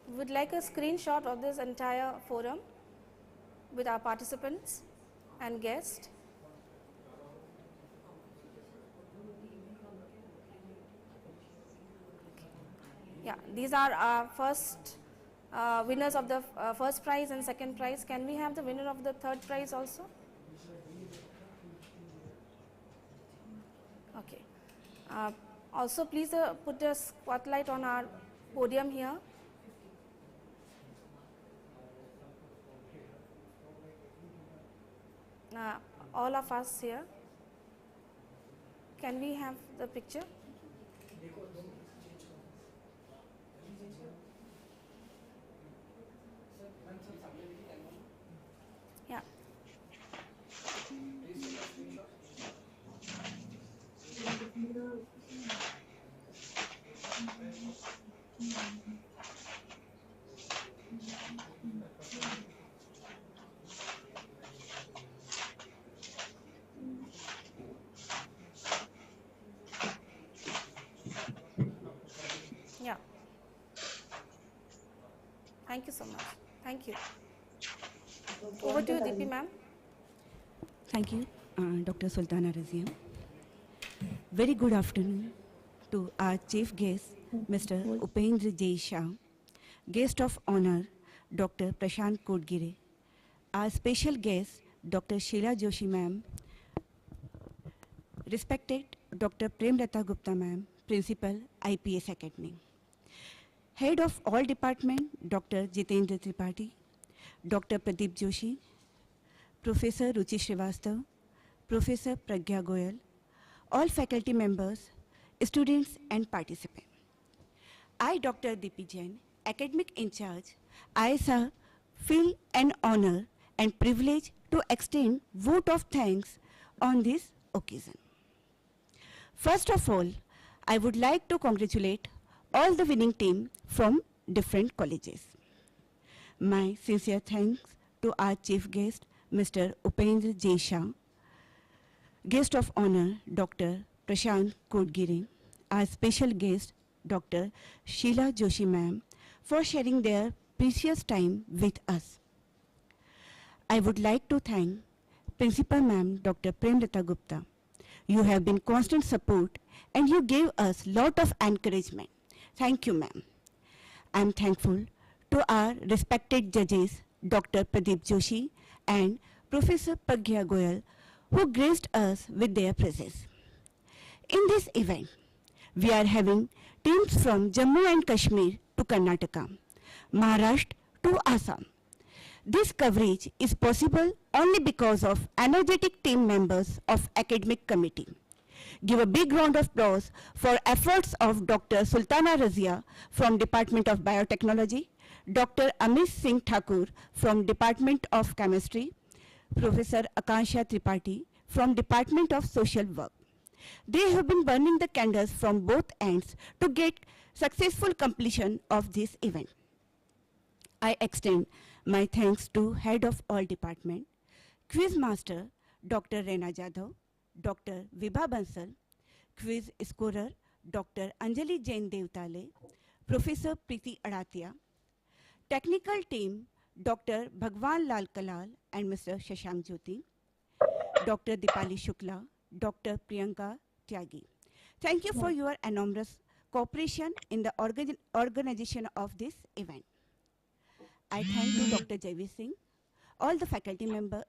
We would like a screenshot of this entire forum with our participants and guests. Yeah, these are our first winners of the first prize and second prize. Can we have the winner of the third prize also? Okay. Also, please put a spotlight on our podium here. All of us here. Can we have the picture? Yeah. Yeah. Thank you so much. Thank you. Over to you, Deepi ma'am. Thank you, Dr. Sultana Raziam. Very good afternoon to our chief guest, Mr. Upendra J. Shah, guest of honor, Dr. Prashant Kodgire, our special guest, Dr. Sheila Joshi ma'am, respected Dr. Premlata Gupta ma'am, Principal, IPS Academy. Head of all department, Dr. Jitendra Tripathi, Dr. Pradeep Joshi, Professor Ruchi Srivastav, Professor Pragya Goyal, all faculty members, students and participants. I, Dr. Deepi Jain, academic in charge, IPSA, feel an honor and privilege to extend vote of thanks on this occasion. First of all, I would like to congratulate all the winning team from different colleges. My sincere thanks to our chief guest, Mr. Upendra J. Shah, guest of honor, Dr. Prashant Kodgiri, our special guest, Dr. Sheila Joshi ma'am, for sharing their precious time with us. I would like to thank Principal ma'am, Dr. Premlata Gupta. You have been constant support and you gave us lot of encouragement. Thank you, ma'am. I am thankful to our respected judges, Dr. Pradeep Joshi and Professor Pragya Goyal, who graced us with their presence. In this event, we are having teams from Jammu and Kashmir to Karnataka, Maharashtra to Assam. This coverage is possible only because of energetic team members of academic committee. Give a big round of applause for efforts of Dr. Sultana Razia from Department of Biotechnology, Dr. Amit Singh Thakur from Department of Chemistry, Professor Akansha Tripathi from Department of Social Work. They have been burning the candles from both ends to get successful completion of this event. I extend my thanks to Head of all Department, Quiz Master Dr. Rena Jadhav, Dr. Vibha Bansal, Quiz Scorer Dr. Anjali Jain Devtale, Professor Preeti Aratia, Technical Team Dr. Bhagwan Lal Kalal and Mr. Shashank Jyoti, Dr. Dipali Shukla, Dr. Priyanka Tyagi. Thank you for your enormous cooperation in the organization of this event. I thank to Dr. Javi Singh, all the faculty members,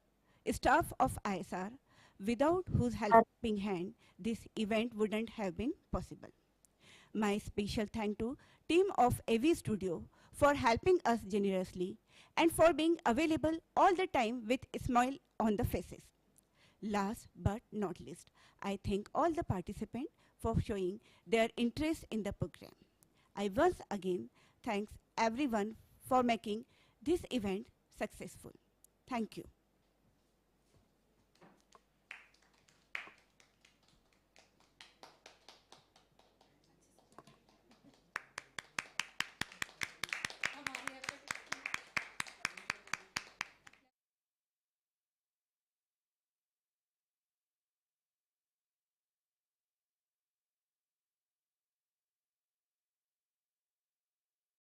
staff of ISR, without whose helping hand this event wouldn't have been possible. My special thank to team of AV Studio for helping us generously and for being available all the time with a smile on the faces. Last but not least, I thank all the participants for showing their interest in the program. I once again thanks everyone for making this event successful. Thank you.